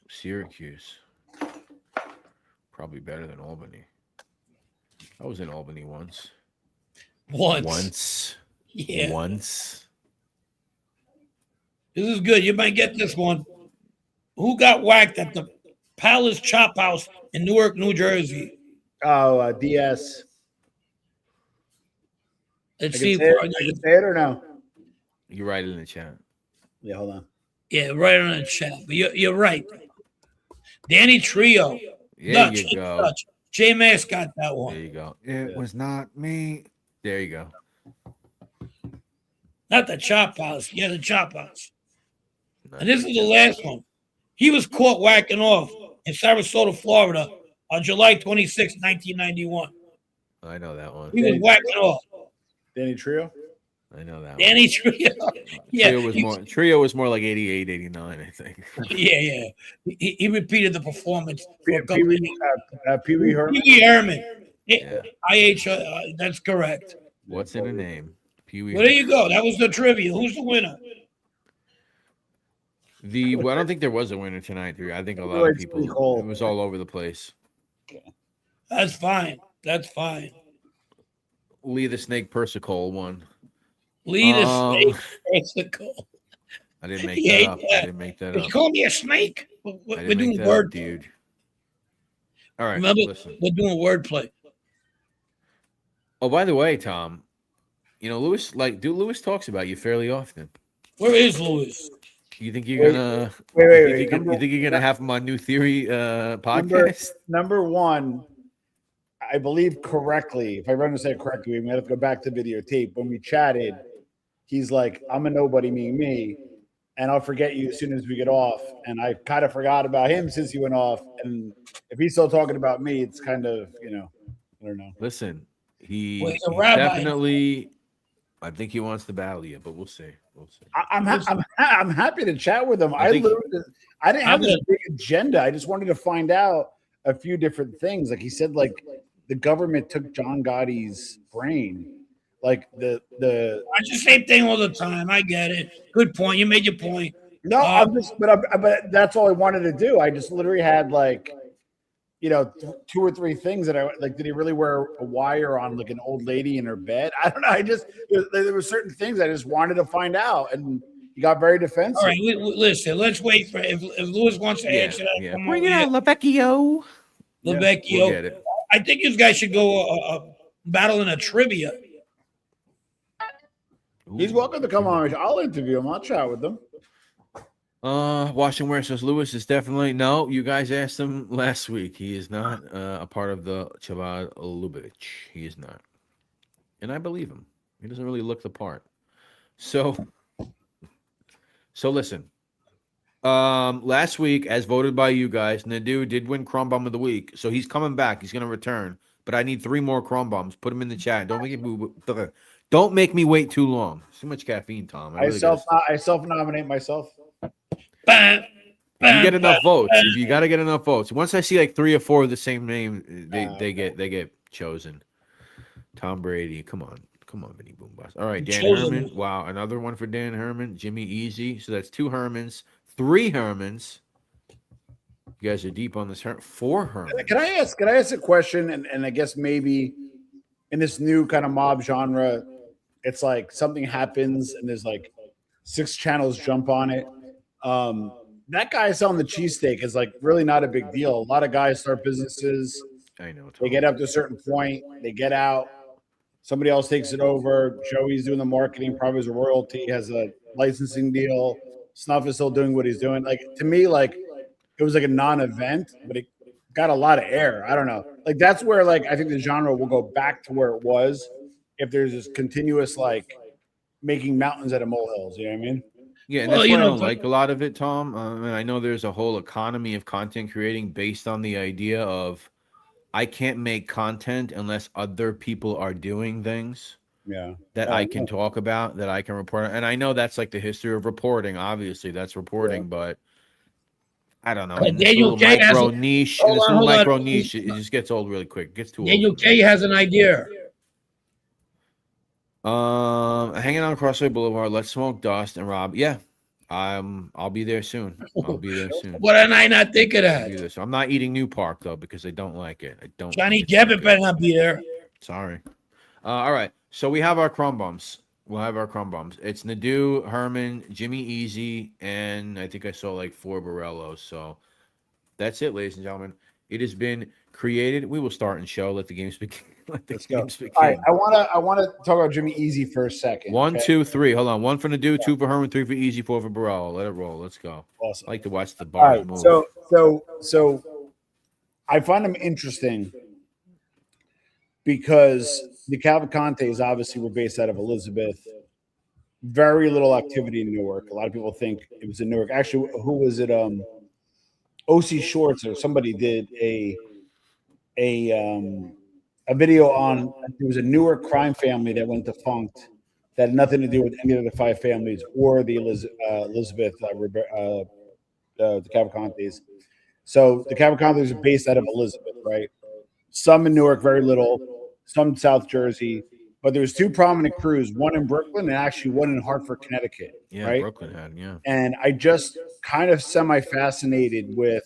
Syracuse. Probably better than Albany. I was in Albany once. Once. Yeah. Once. This is good. You might get this one. Who got whacked at the Palace Chop House in Newark, New Jersey? Oh, DS. Let's I see. can say it or no? You write it in the chat. Yeah, hold on. Yeah, right on the chat. But you're right. Danny Trio. There you go. J Mass got that one. There you go. It was not me. There you go. Not the Chop House. Yeah, the Chop House. Not And this is the last one. He was caught whacking off in Sarasota, Florida on July 26, 1991. I know that one. He was whacking off. Danny Trio? I know that Danny Trio. Yeah. Trio was more like 88, 89, I think. Yeah. He repeated the performance. Pee Wee Herman? Pee Wee Herman. Yeah. IH, that's correct. What's in a name? Pee Wee. Well, there you go. That was the trivia. Who's the winner? Well, I don't think there was a winner tonight. I think a lot of people. It was all over the place. That's fine. Lee the Snake Persico won. Lee the Snake Persico. I didn't make that up. I didn't make that Did up. you call me a snake? We're doing word, dude. All right. Remember, listen. we're doing wordplay. Oh, by the way, Tom, Lewis talks about you fairly often. Where is Lewis? You think you're gonna? Wait. You think you're gonna have my new theory podcast? Number one, I believe correctly. If I remember to say it correctly, we have to go back to videotape. When we chatted, he's like, "I'm a nobody, meaning me, and I'll forget you as soon as we get off." And I kind of forgot about him since he went off. And if he's still talking about me, it's kind of, I don't know. Listen, Well, he's a he's rabbi. definitely. I think he wants to battle you, but we'll see. I'm happy to chat with him. I didn't have a big agenda. I just wanted to find out a few different things. Like he said, like the government took John Gotti's brain. Like the It's the same thing all the time. I get it. Good point. You made your point. No, but that's all I wanted to do. I just literally had like, 2 or 3 things that I like. Did he really wear a wire on like an old lady in her bed? I don't know. There were certain things I just wanted to find out, and he got very defensive. All right, listen. Let's wait for if Lewis wants to answer that. Yeah. Bring it out, LaVecchia. LaVecchia. We'll get it. I think you guys should go battle in a trivia. He's welcome to come on. I'll interview him. I'll chat with him. Washington Ware says Lewis is definitely no. You guys asked him last week. He is not a part of the Chabad Lubavitch. He is not, and I believe him. He doesn't really look the part. So listen. Last week, as voted by you guys, Nadu did win Chrome Bomb of the Week, so he's coming back. He's going to return, but I need 3 more Chrome Bombs. Put them in the chat. Don't make me wait too long. Too much caffeine, Tom. I self-nominate myself. You get enough votes. If you got to get enough votes. Once I see like 3 or 4 of the same name, they get chosen. Tom Brady, come on, Vinny Boomboss. All right, Dan Herman. Wow, another one for Dan Herman. Jimmy Easy. So that's 2 Hermans, 3 Hermans. You guys are deep on this. 4 Hermans. Can I ask a question? And I guess maybe in this new kind of mob genre, it's like something happens and there's like 6 channels jump on it. That guy selling the cheesesteak is like really not a big deal. A lot of guys start businesses. I know. They get up to a certain point, they get out. Somebody else takes it over. Joey's doing the marketing, probably as a royalty, has a licensing deal. Snuff is still doing what he's doing. Like to me, like it was like a non-event, but it got a lot of air. I don't know. Like that's where like I think the genre will go back to where it was if there's this continuous like making mountains out of molehills. You know what I mean? Yeah, and that's why I don't like a lot of it, Tom. I know there's a whole economy of content creating based on the idea of I can't make content unless other people are doing things that I can talk about, that I can report on. And I know that's like the history of reporting. Obviously, that's reporting, but I don't know. In this little micro niche, it just gets old really quick. It gets too old. Daniel K has an idea. Hanging on Crossway Boulevard. Let's smoke dust and Rob. Yeah, I'll be there soon. What did I not think of that? I'm not eating New Park though because I don't like it. I don't. Johnny Depp better not be there. Sorry. All right. So we have our crumb bumps. We'll have our crumb bumps. It's Nadu, Herman, Jimmy Easy, and I think I saw like 4 Borellos. So that's it, ladies and gentlemen. It has been created. We will start and show. Let the games begin. Let's go. All right. I want to talk about Jimmy Easy for a second. 1, 2, 3. Hold on. 1 for Nadu, 2 for Herman, 3 for Easy, 4 for Borello. Let it roll. Let's go. Awesome. I like to watch the bars move. So I find them interesting because the Cavalcantes obviously were based out of Elizabeth. Very little activity in Newark. A lot of people think it was in Newark. Actually, who was it? O.C. Shorts or somebody did a video on. There was a Newark crime family that went defunct that had nothing to do with any of the 5 families or the Elizabeth, the Cavalcantes. So the Cavalcantes are based out of Elizabeth, right? Some in Newark, very little. Some South Jersey. But there's 2 prominent crews, one in Brooklyn and actually one in Hartford, Connecticut. Yeah, right? Brooklyn had, yeah. And I just kind of semi-fascinated with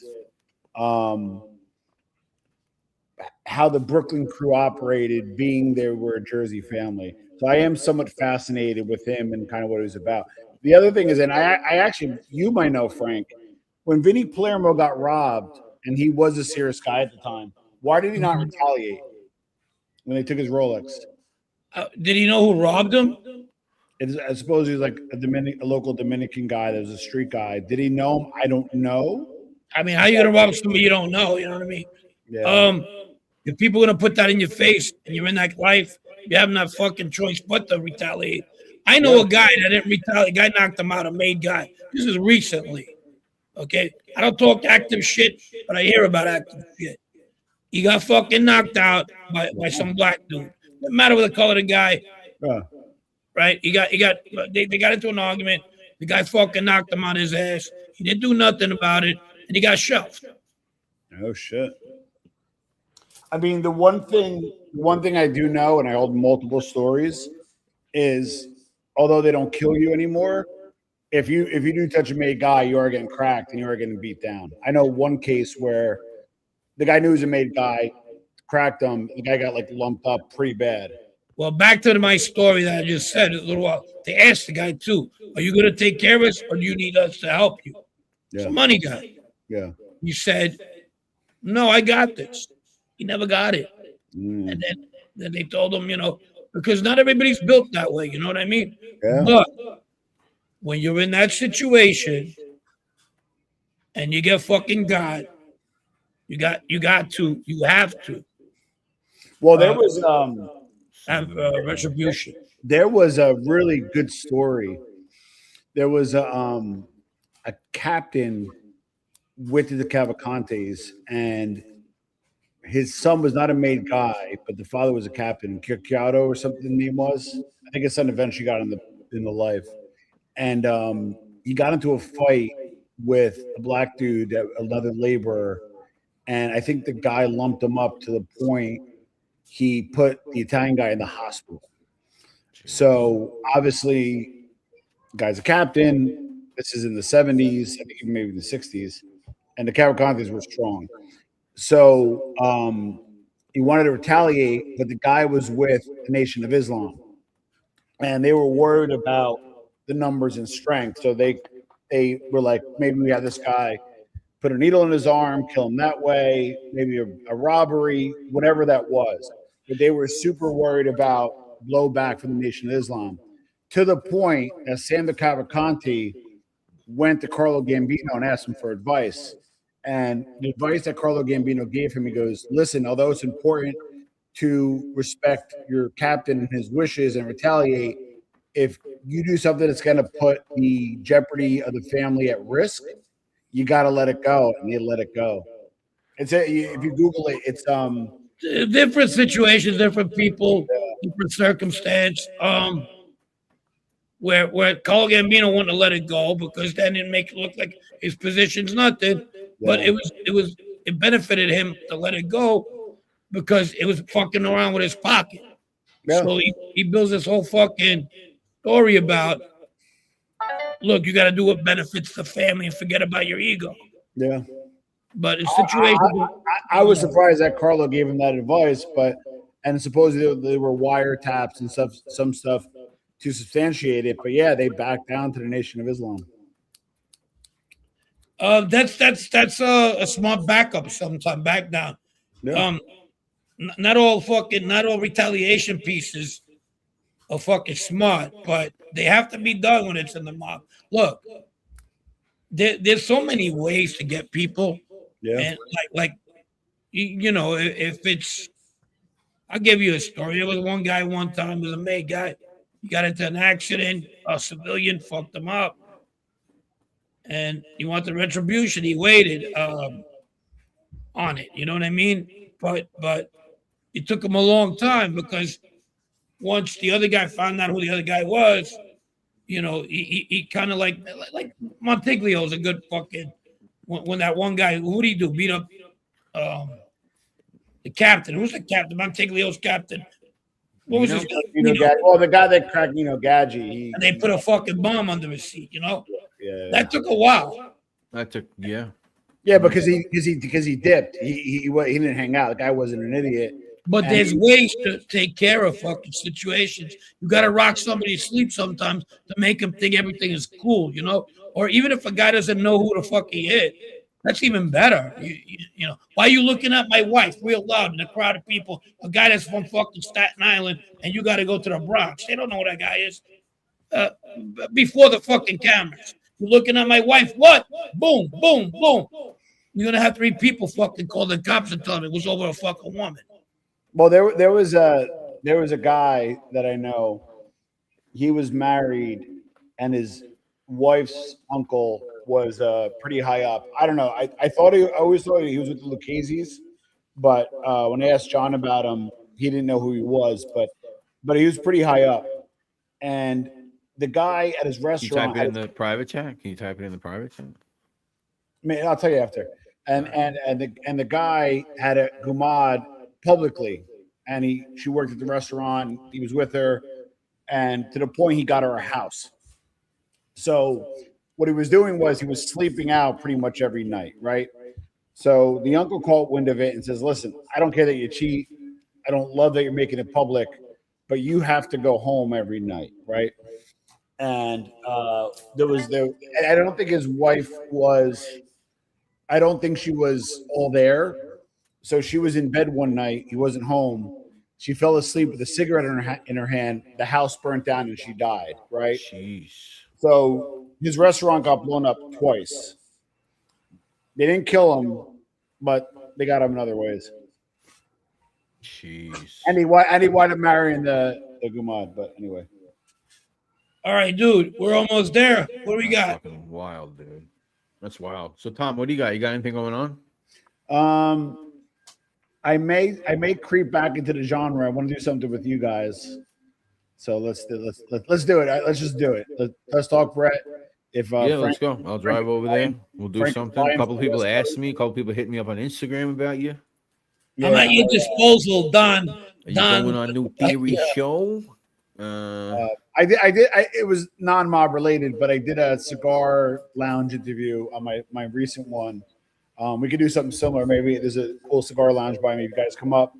how the Brooklyn crew operated, being they were a Jersey family. So I am somewhat fascinated with him and kind of what he was about. The other thing is, and I actually, you might know, Frank, when Vinny Palermo got robbed, and he was a serious guy at the time, why did he not retaliate when they took his Rolex? Did he know who robbed him? I suppose he's like a local Dominican guy. That was a street guy. Did he know him? I don't know. I mean, how you gonna rob somebody you don't know? You know what I mean? Yeah. If people are gonna put that in your face and you're in that life, you have no fucking choice but to retaliate. I know a guy that didn't retaliate. A guy knocked him out, a made guy. This is recently. Okay. I don't talk active shit, but I hear about active shit. He got fucking knocked out by some black dude. No matter what the color of the guy. Right? They got into an argument. The guy fucking knocked him on his ass. He didn't do nothing about it, and he got shelved. Oh shit. I mean, the one thing I do know, and I hold multiple stories, is although they don't kill you anymore, if you do touch a made guy, you are getting cracked and you are getting beat down. I know one case where the guy knew he was a made guy, cracked him, the guy got like lumped up pretty bad. Well, back to my story that I just said a little while. They asked the guy too, "Are you going to take care of us, or do you need us to help you?" Yeah. It's a money guy. Yeah. He said, "No, I got this." He never got it. And then they told him, because not everybody's built that way. You know what I mean? Yeah. But when you're in that situation and you get fucking got, you have to. Well, there was have retribution. There was a really good story. There was a captain with the Cavalcantes, and his son was not a made guy, but the father was a captain. Cicciotto or something the name was. I think his son eventually got in the life, and he got into a fight with a black dude, another laborer, and I think the guy lumped him up to the point he put the Italian guy in the hospital. So obviously, the guy's a captain. This is in the 70s, I think even maybe the 60s, and the Cavalcantes were strong. So he wanted to retaliate, but the guy was with the Nation of Islam, and they were worried about the numbers and strength. So they were like, maybe we have this guy put a needle in his arm, kill him that way, maybe a robbery, whatever that was. But they were super worried about blowback from the Nation of Islam, to the point that Sandro Cavalcanti went to Carlo Gambino and asked him for advice. And the advice that Carlo Gambino gave him, he goes, listen, although it's important to respect your captain and his wishes and retaliate, if you do something that's going to put the jeopardy of the family at risk, you got to let it go. And you let it go. If you Google it, it's different situations, different people, different circumstance. Where Carlo Gambino wanted to let it go because then it make it look like his position's nothing. But it benefited him to let it go because it was fucking around with his pocket. Yeah. So he builds this whole fucking story about, look, you got to do what benefits the family and forget about your ego. Yeah. But in situations, I was surprised that Carlo gave him that advice, and supposedly there were wiretaps and stuff, some stuff to substantiate it. But yeah, they backed down to the Nation of Islam. That's a smart backup. Sometime back down. Yeah. Not all retaliation pieces are fucking smart, but they have to be done when it's in the mob. Look, there's so many ways to get people. Yeah. And if it's, I'll give you a story. There was one guy one time, was a made guy. He got into an accident. A civilian fucked him up. And he wanted retribution. He waited on it. You know what I mean? But it took him a long time because once the other guy found out who the other guy was, he kind of like Montiglio's a good fucking. When that one guy, who did he do? Beat up the captain. Who's the captain? Montiglio's captain. What was his name? Well, the guy that cracked Gadji. And they put a fucking bomb under his seat, Yeah. That took a while. Yeah, because he dipped. He didn't hang out. The guy wasn't an idiot. But there's ways to take care of fucking situations. You got to rock somebody to sleep sometimes to make him think everything is cool, Or even if a guy doesn't know who the fuck he is, that's even better. Why are you looking at my wife real loud in a crowd of people? A guy that's from fucking Staten Island, and you got to go to the Bronx. They don't know who that guy is. before the fucking cameras. You're looking at my wife. What? Boom, boom, boom. You're gonna have 3 people fucking call the cops and tell them it was over a fucking woman. Well, there was a guy that I know. He was married, and his wife's uncle was pretty high up. I don't know. I always thought he was with the Lucchese's, but when I asked John about him, he didn't know who he was. But he was pretty high up, and the guy at his restaurant. Can you type it in the private chat? Can you type it in the private chat? Man, I'll tell you after. And the guy had a gumad publicly, and she worked at the restaurant. He was with her, and to the point he got her a house. So what he was doing was he was sleeping out pretty much every night, right? So the uncle caught wind of it and says, "Listen, I don't care that you cheat. I don't love that you're making it public, but you have to go home every night, right?" And I don't think his wife was. I don't think she was all there. So she was in bed one night. He wasn't home. She fell asleep with a cigarette in her hand. The house burnt down and she died, right? Jeez. So his restaurant got blown up twice. They didn't kill him, but they got him in other ways. Jeez. And he wound up marrying the Gumad, but anyway. All right, dude, we're almost there. What do we got? Fucking wild, dude. That's wild. So, Tom, what do you got? You got anything going on? I may creep back into the genre. I want to do something with you guys. So let's do it. Let's just do it. Let's talk, Brett. Let's go. I'll drive over there. We'll do something. A couple people asked me. A couple people hit me up on Instagram about you. Yeah. I'm at your disposal, Don. Are you going on New Theory show? I did. It was non-mob related, but I did a cigar lounge interview on my recent one. We could do something similar. Maybe there's a cool cigar lounge by me. If you guys come up,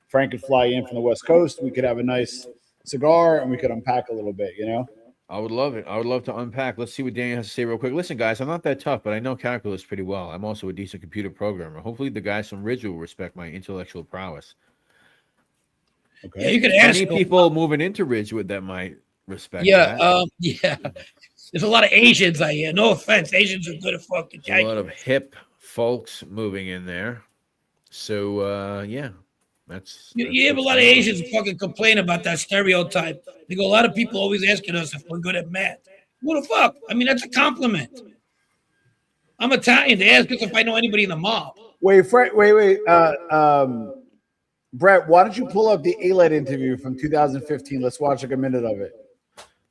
Frank could fly in from the West Coast. We could have a nice cigar and we could unpack a little bit. You know. I would love it. I would love to unpack. Let's see what Daniel has to say real quick. Listen, guys, I'm not that tough, but I know calculus pretty well. I'm also a decent computer programmer. Hopefully, the guys from Ridge will respect my intellectual prowess. Okay. Yeah, you could ask any people moving into Ridgewood that might respect. Yeah, yeah. There's a lot of Asians out here. No offense, Asians are good at fucking. A lot of hip folks moving in there. So yeah, that's you have a lot of Asians fucking complain about that stereotype. They go, a lot of people always asking us if we're good at math. What the fuck? I mean, that's a compliment. I'm Italian. They ask us if I know anybody in the mob. Wait. Brett, why don't you pull up the ALED interview from 2015? Let's watch like a minute of it.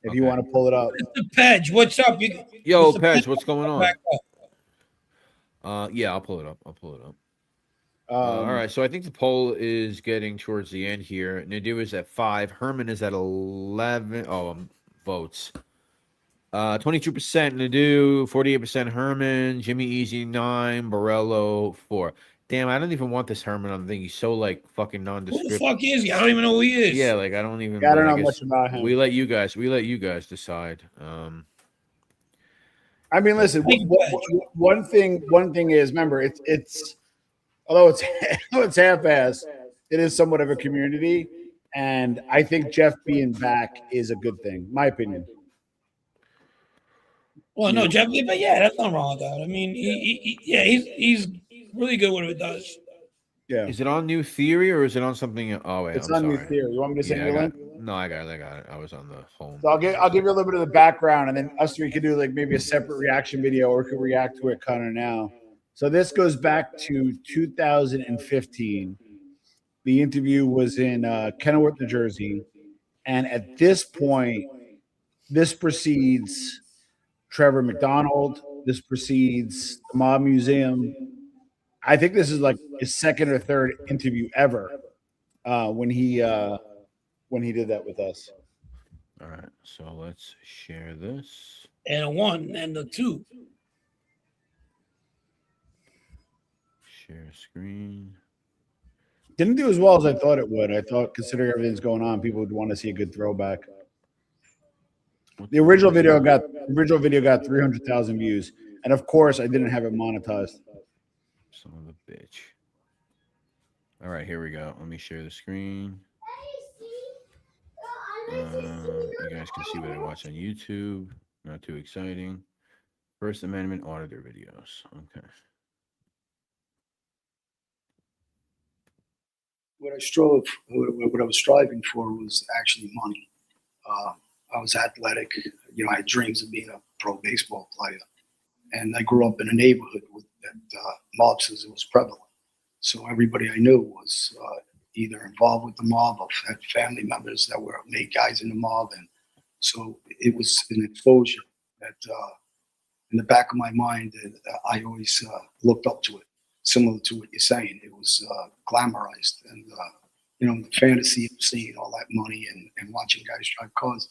If you want to pull it up. Mr. Pedge, what's up? Yo, Pedge, what's going on? Yeah, I'll pull it up. All right, so I think the poll is getting towards the end here. Nadeau is at 5. Herman is at 11. Votes. 22% Nadeau, 48% Herman, Jimmy Easy 9, Borello 4. Damn, I don't even want this Herman on the thing. He's so like fucking nondescript. Who the fuck is he? I don't even know who he is. Yeah, like I don't even. I don't know much about him. We let you guys decide. I mean, listen. One thing is, remember, it's although it's half-ass, it is somewhat of a community, and I think Jeff being back is a good thing. My opinion. Well, no, Jeff, but yeah, that's not wrong with that. I mean, he's really good what it does. Yeah. Is it on New Theory or is it on something? Oh wait, it's on New Theory. You want me to send you the link? No, I got it. I was on the home. So I'll give you a little bit of the background, and then us three could do like maybe a separate reaction video, or could react to it kind of now. So this goes back to 2015. The interview was in Kenilworth, New Jersey, and at this point, this precedes Trevor McDonald. This precedes the Mob Museum. I think this is like his second or third interview ever when he did that with us. All right, so let's share this. And a 1 and a 2. Share screen. Didn't do as well as I thought it would. I thought, considering everything's going on, people would want to see a good throwback. The original video got 300,000 views, and of course, I didn't have it monetized. Son of a bitch. All right, here we go. Let me share the screen. You guys can see what I watch on YouTube. Not too exciting. First Amendment auditor videos. Okay. What I was striving for was actually money. I was athletic. I had dreams of being a pro baseball player. And I grew up in a neighborhood that Marxism was prevalent. So everybody I knew was either involved with the mob or had family members that were made guys in the mob. And so it was an exposure that in the back of my mind, I always looked up to it, similar to what you're saying. It was glamorized. And, the fantasy of seeing all that money and watching guys drive cars.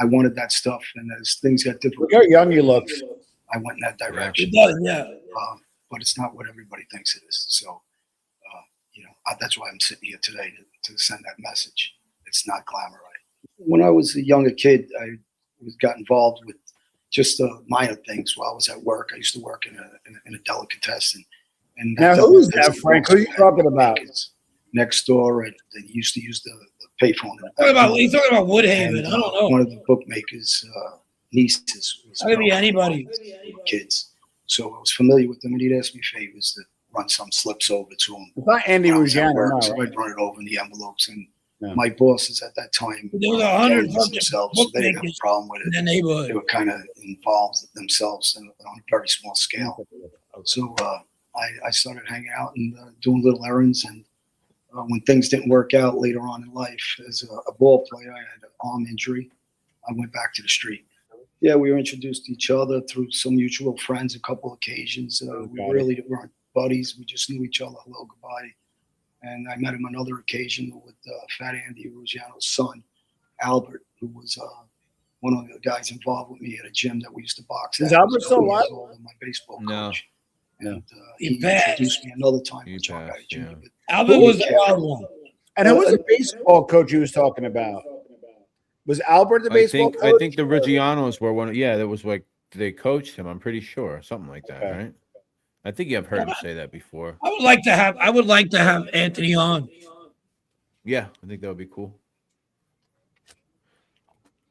I wanted that stuff. And as things got difficult, look how young you look. I went in that direction. It does, yeah. But it's not what everybody thinks it is. So, that's why I'm sitting here today to send that message. It's not glamorized. When I was a younger kid, I got involved with just minor things while I was at work. I used to work in a delicatessen. And now, who's that, Frank? Who are you talking about? Next door, they used to use the payphone. He's talking about Woodhaven. I don't know. One of the bookmakers' nieces was Could be anybody. Kids. So I was familiar with them, and he'd ask me favors to run some slips over to him. It's not Andy Ruggiano, no, so right? I'd run it over in the envelopes. And my bosses at that time, there was 100 themselves, so they didn't have a problem with it. In the neighborhood. They were kind of involved themselves on a very small scale. So I started hanging out and doing little errands. And when things didn't work out later on in life, as a ball player, I had an arm injury. I went back to the street. Yeah, we were introduced to each other through some mutual friends, a couple occasions. We really weren't buddies. We just knew each other. Hello, goodbye. And I met him on another occasion with Fat Andy Ruggiano's son, Albert, who was one of the guys involved with me at a gym that we used to box at. Is Albert still alive? My baseball No. coach. And He he introduced me another time. He with John passed, Guy Jr., yeah. but Albert was the wild one. And who was the baseball coach you was talking about? Was Albert the baseball coach? I think the Ruggianos were one. Yeah, that was like they coached him. I'm pretty sure, something like that, right? I think I've heard him say that before. I would like to have Anthony on. Yeah, I think that would be cool.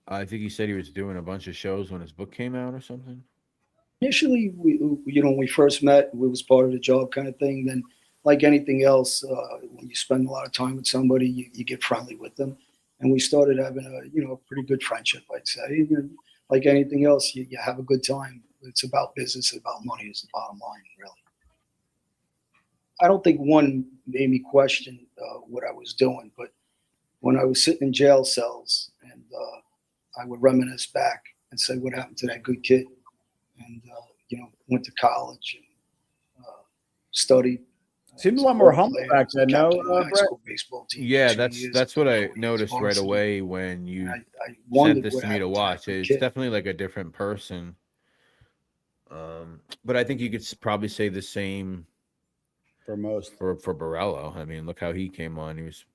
I think he said he was doing a bunch of shows when his book came out or something. Initially, when we first met, we was part of the job kind of thing. Then, like anything else, when you spend a lot of time with somebody, you get friendly with them. And we started having a pretty good friendship, I'd say. Like anything else, you have a good time. It's about business, about money is the bottom line, really. I don't think one made me question what I was doing, but when I was sitting in jail cells and I would reminisce back and say, what happened to that good kid? And, went to college and studied. Seemed a lot more humble back then, no, Brett? Baseball team Yeah, that's what I noticed right away when you I sent this what to me to happened watch. that It's kid. definitely like a different person. But I think you could probably say the same For most. for Borello. I mean, look how he came on. He was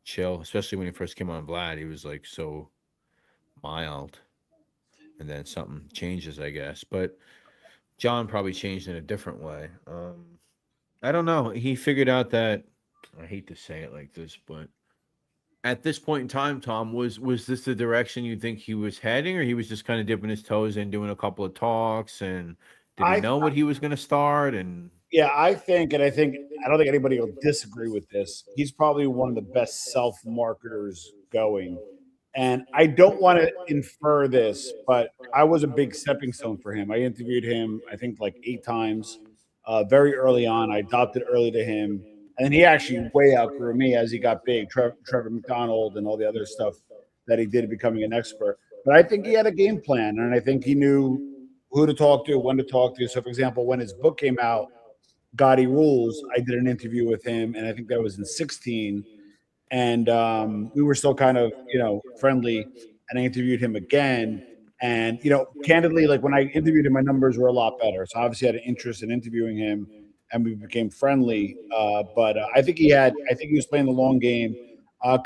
chill, especially when he first came on Vlad. He was like so mild, and then something changes, I guess. But John probably changed in a different way. I don't know. He figured out that I hate to say it like this, but at this point in time, Tom, was this the direction you think he was heading, or he was just kind of dipping his toes in, doing a couple of talks, and did he know what he was going to start? And yeah, I don't think anybody will disagree with this. He's probably one of the best self-marketers going. And I don't want to infer this, but I was a big stepping stone for him. I interviewed him, I think, like 8 times. Very early on, I adopted early to him, and then he actually way outgrew me as he got big. Trevor McDonald and all the other stuff that he did becoming an expert. But I think he had a game plan, and I think he knew who to talk to, when to talk to. So, for example, when his book came out, Gotti Rules, I did an interview with him, and I think that was in 2016, and we were still kind of friendly. And I interviewed him again. And, candidly, like when I interviewed him, my numbers were a lot better. So obviously I had an interest in interviewing him and we became friendly. But I think he was playing the long game.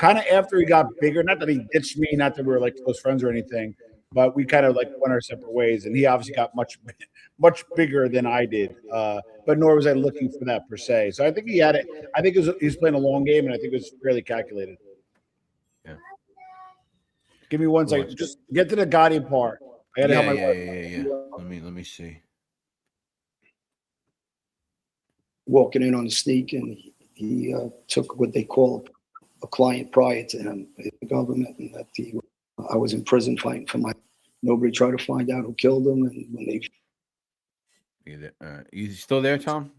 Kind of after he got bigger, not that he ditched me, not that we were like close friends or anything, but we kind of like went our separate ways. And he obviously got much bigger than I did. But nor was I looking for that per se. So I think he had it. I think he was playing a long game, and I think it was fairly calculated. yeah. Give me 1 second. Just get to the Gotti part. I gotta help my wife. Yeah. Let me see. Walking in on the sneak, and he took what they call a client prior to him, the government, and that I was in prison fighting for my. Nobody tried to find out who killed him, and when they. You still there, Tom?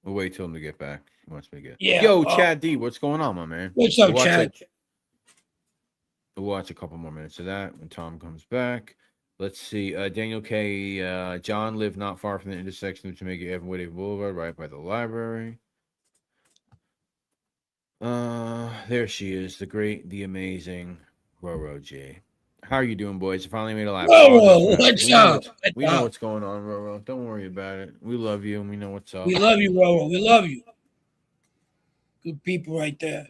We'll wait till him to get back. He wants me to get. Yeah. Yo, Chad D, what's going on, my man? What's up, Chad? We'll watch a couple more minutes of that when Tom comes back. Let's see. Daniel K. John lived not far from the intersection of Jamaica Avenue, Whittier Boulevard, right by the library. There she is, the great, the amazing Roro J. How are you doing, boys? You finally made a laugh. Roro, what's up? We know what's going on, Roro. Don't worry about it. We love you, and we know what's up. We love you, Roro. We love you. Good people right there.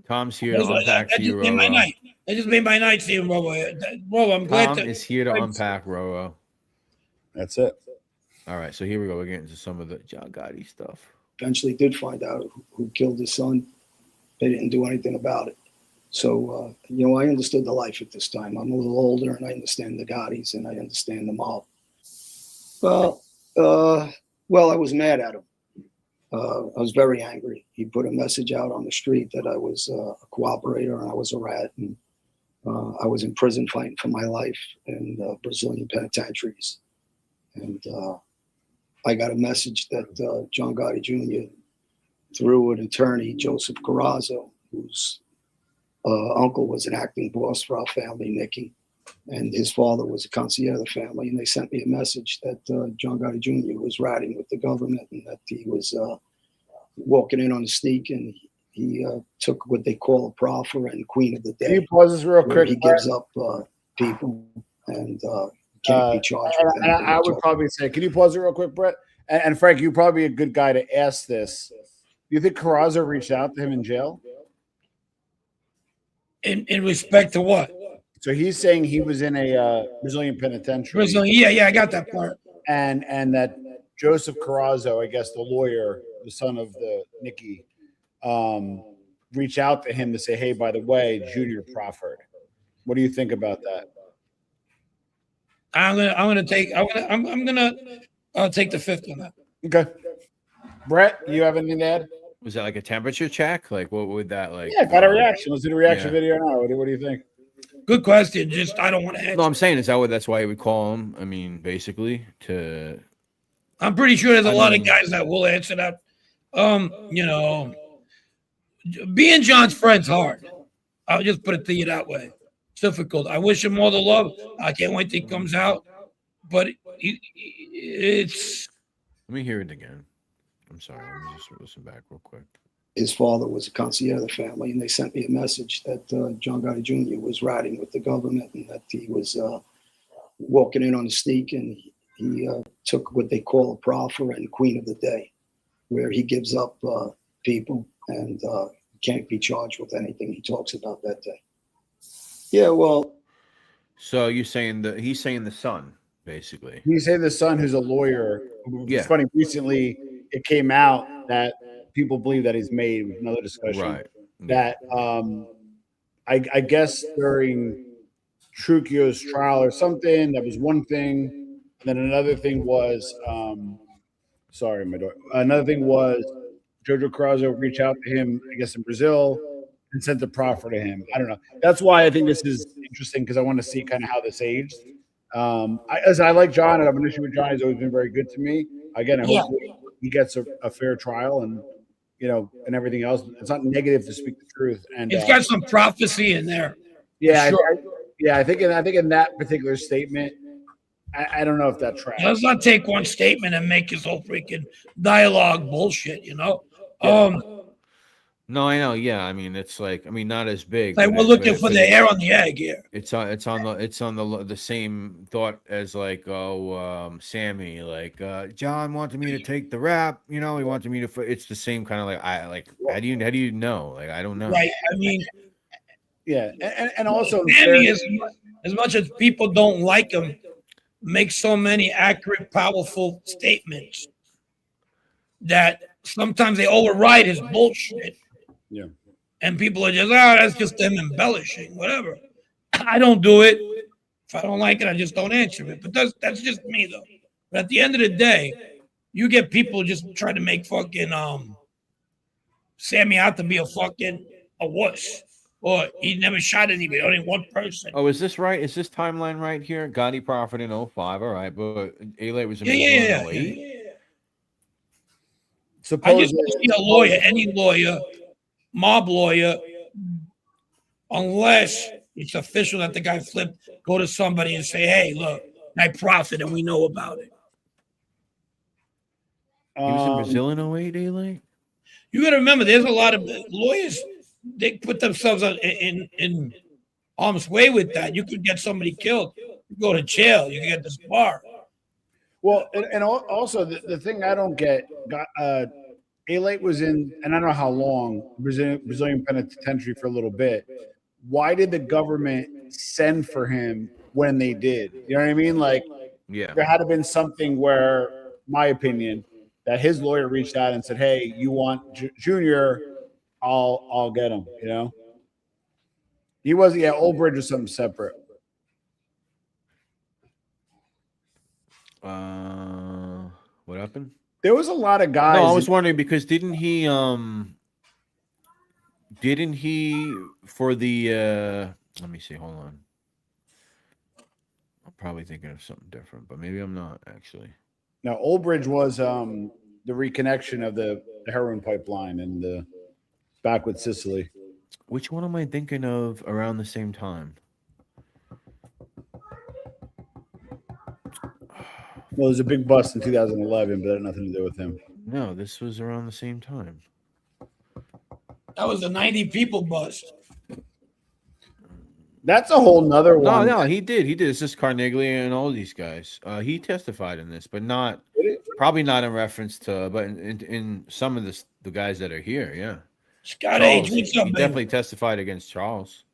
Tom's here to unpack for you, Roro. That just made my night seeing Roro. Roro, I'm glad Tom is here to unpack, Roro. That's it. All right, so here we go. We're getting into some of the John Gotti stuff. Eventually did find out who killed his son. They didn't do anything about it. So, I understood the life at this time. I'm a little older, and I understand the Gottis, and I understand the mob. Well, I was mad at him. I was very angry. He put a message out on the street that I was a cooperator and I was a rat, and I was in prison fighting for my life in Brazilian penitentiaries. And I got a message that John Gotti Jr., through an attorney, Joseph Carrazzo, whose uncle was an acting boss for our family, Nicky, and his father was a concierge of the family. And they sent me a message that John Gotti Jr. was ratting with the government, and that he was walking in on the sneak, and he took what they call a proffer and queen of the day. Can you pause this real quick? He gives up people and can't be charged with anything. I would probably say, can you pause it real quick, Brett? And Frank, you're probably a good guy to ask this. Do you think Carrazzo reached out to him in jail? In respect to what? So he's saying he was in a Brazilian penitentiary. Brazilian, yeah, I got that part. And that Joseph Carrazzo, I guess the lawyer, the son of the Nicky, reached out to him to say, "Hey, by the way, Junior proffered." What do you think about that? I'm gonna take the fifth on that. Okay, Brett, you have anything to add? Was that like a temperature check? Like, what would that like? Yeah, got a reaction. Let's do the reaction video now. What do you think? Good question. Just I don't want to. No, I'm saying that's why he would call him. I mean, basically to. I'm pretty sure there's a lot of guys that will answer that. Being John's friend's hard. I'll just put it to you that way. It's difficult. I wish him all the love. I can't wait till he comes out. But it's. Let me hear it again. I'm sorry. Let me just listen back real quick. His father was a concierge of the family, and they sent me a message that John Gotti Jr. was ratting with the government, and that he was walking in on the sneak, and he took what they call a proffer and queen of the day, where he gives up people and can't be charged with anything he talks about that day. Yeah, well. So you're saying that he's saying the son, basically. He's saying the son, who's a lawyer. Yeah. It's funny. Recently, it came out that people believe that he's made, with another discussion, right? That I guess during Trucchio's trial or something, that was one thing. And then another thing was, another thing was Jojo Carrazzo reached out to him, I guess in Brazil, and sent the proffer to him. I don't know. That's why I think this is interesting, because I want to see kind of how this aged. As I like John, and I have an issue with John. He's always been very good to me. Again, I hope he gets a fair trial, and and everything else. It's not negative to speak the truth. And it's got some prophecy in there. Yeah, sure. I think in that particular statement, I don't know if that tracks. Let's not take one statement and make his whole freaking dialogue bullshit. No, I know. Yeah, I mean, it's like, not as big. Like we're looking for the hair on the egg here. It's on the same thought as like, Sammy, like John wanted me to take the rap. He wanted me to. It's the same kind of like, how do you know? Like, I don't know. Right. I mean, yeah, and also Sammy, as much as people don't like him, makes so many accurate, powerful statements that sometimes they override his bullshit. Yeah. And people are just, that's just them embellishing, whatever. I don't do it. If I don't like it, I just don't answer it. But that's just me, though. But at the end of the day, you get people just trying to make fucking Sammy out to be a wuss. Or he never shot anybody, only one person. Oh, is this right? Is this timeline right here? Gotti Profit in 05, all right, but Allie was in Yeah. 08? I just want to see a lawyer, any lawyer, mob lawyer, unless it's official that the guy flipped, go to somebody and say, hey, look, I profit and we know about it. He was in Brazil in 08, Allie? You got to remember, there's a lot of lawyers, they put themselves in harm's way with that. You could get somebody killed. You go to jail. You can get disbarred. Well, and also the thing I don't get, Allie was in, and I don't know how long, Brazilian penitentiary for a little bit. Why did the government send for him when they did? You know what I mean? Like, yeah, there had to have been something where, my opinion, that his lawyer reached out and said, "Hey, you want Junior? I'll get him." You know, he wasn't. Yeah, Old Bridge was something separate. What happened? There was a lot of guys. No, I was wondering because didn't he for the let me see, hold on. I'm probably thinking of something different, but maybe I'm not actually. No, Old Bridge was the reconnection of the heroin pipeline and the back with Sicily. Which one am I thinking of around the same time? Well, there's a big bust in 2011, but that had nothing to do with him. No, this was around the same time. That was the 90 people bust. That's a whole nother one. No, he did. It's just Carneglia and all these guys. He testified in this, but probably not in reference to, but in some of the guys that are here. Yeah, Scott H. What's up, he baby? definitely testified against Charles.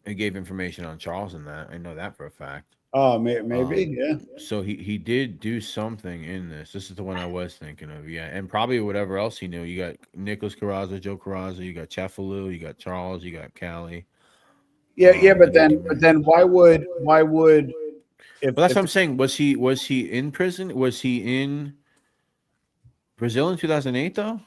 He gave information on Charles in that. I know that for a fact. Oh, maybe, yeah. So he did do something in this. This is the one I was thinking of, yeah. And probably whatever else he knew. You got Nicholas Carrazzo, Joe Carrazzo, you got Cefalu, you got Charles, you got Callie. Yeah, but then why would if that's what I'm saying. Was he in prison? Was he in Brazil in 2008 though?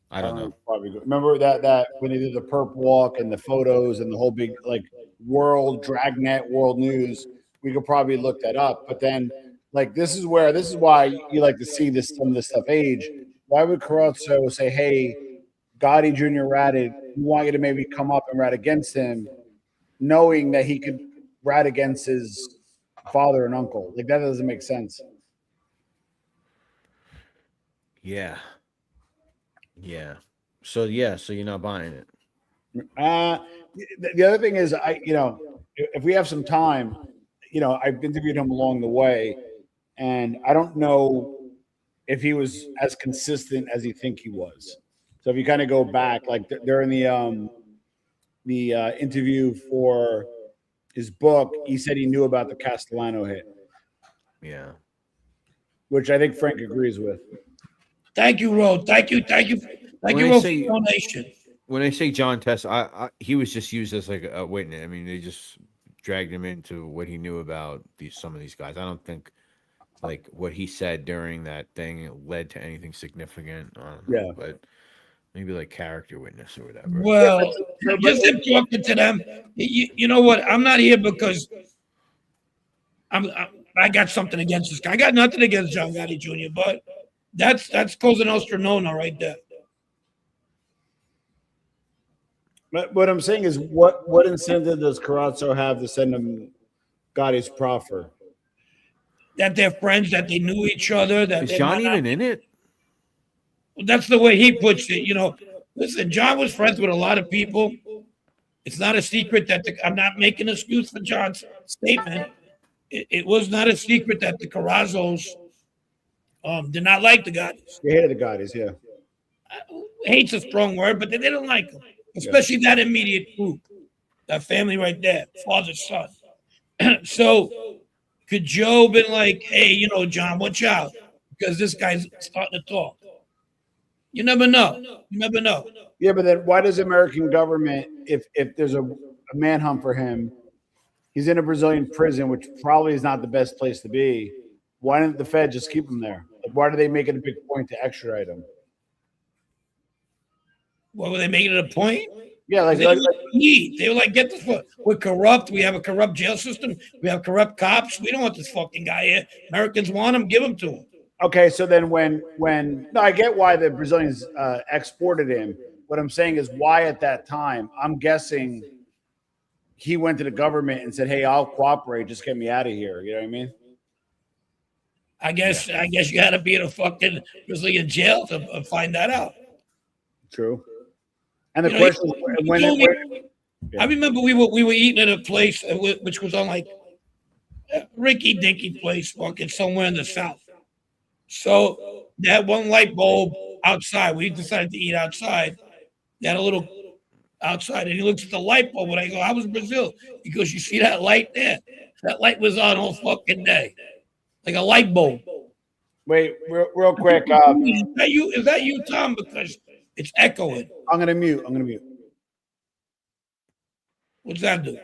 I don't know. Probably. Remember that when they did the perp walk and the photos and the whole big like world dragnet world news, we could probably look that up. But then like this is why you like to see some of this stuff age. Why would Carrazzo say, hey, Gotti Jr. ratted, we want you to maybe come up and rat against him, knowing that he could rat against his father and uncle? Like that doesn't make sense. Yeah. So you're not buying it. The other thing is, if we have some time, I've interviewed him along the way, and I don't know if he was as consistent as you think he was. So if you kind of go back, like during the interview for his book, he said he knew about the Castellano hit. Yeah. Which I think Frank agrees with. Thank you, Ro. Thank you, Ro, for the donation. When I say John Tess, he was just used as like a witness. I mean, they just dragged him into what he knew about some of these guys. I don't think like what he said during that thing led to anything significant. Yeah, but maybe like character witness or whatever. Well, just him talking to them. You know what? I'm not here because I got something against this guy. I got nothing against John Gotti Jr., but that's Cosa Nostra Nona right there. But what I'm saying is, what incentive does Carrazzo have to send him Gotti's proffer? That they're friends, that they knew each other. That is John even in it? That's the way he puts it. Listen, John was friends with a lot of people. It's not a secret that I'm not making an excuse for John's statement. It was not a secret that the Carrazzos did not like the Gottis. They hated the Gottis, yeah. Hate's a strong word, but they didn't like them. Especially that immediate group, that family right there, father, son. So could Joe been like, hey, John, watch out, because this guy's starting to talk. You never know. Yeah, but then why does the American government, if there's a manhunt for him, he's in a Brazilian prison, which probably is not the best place to be. Why didn't the Fed just keep him there? Like, why do they make it a big point to extradite him? What were they making it a point? Yeah, They were like, get this. We're corrupt. We have a corrupt jail system. We have corrupt cops. We don't want this fucking guy here. Americans want him. Give him to him. Okay, so then when no, I get why the Brazilians exported him. What I'm saying is why at that time, I'm guessing he went to the government and said, "Hey, I'll cooperate. Just get me out of here." You know what I mean? I guess you got to be in a fucking Brazilian jail to find that out. True. And the question is, I remember we were eating at a place which was on like a rinky dinky place, fucking somewhere in the south. So they had one light bulb outside. We decided to eat outside. They had a little outside, and he looks at the light bulb, and I go, "How was Brazil?" He goes, "You see that light there? That light was on all fucking day, like a light bulb." Wait, real quick. Is that you, Tom? Because it's echoing. I'm gonna mute. What's that do?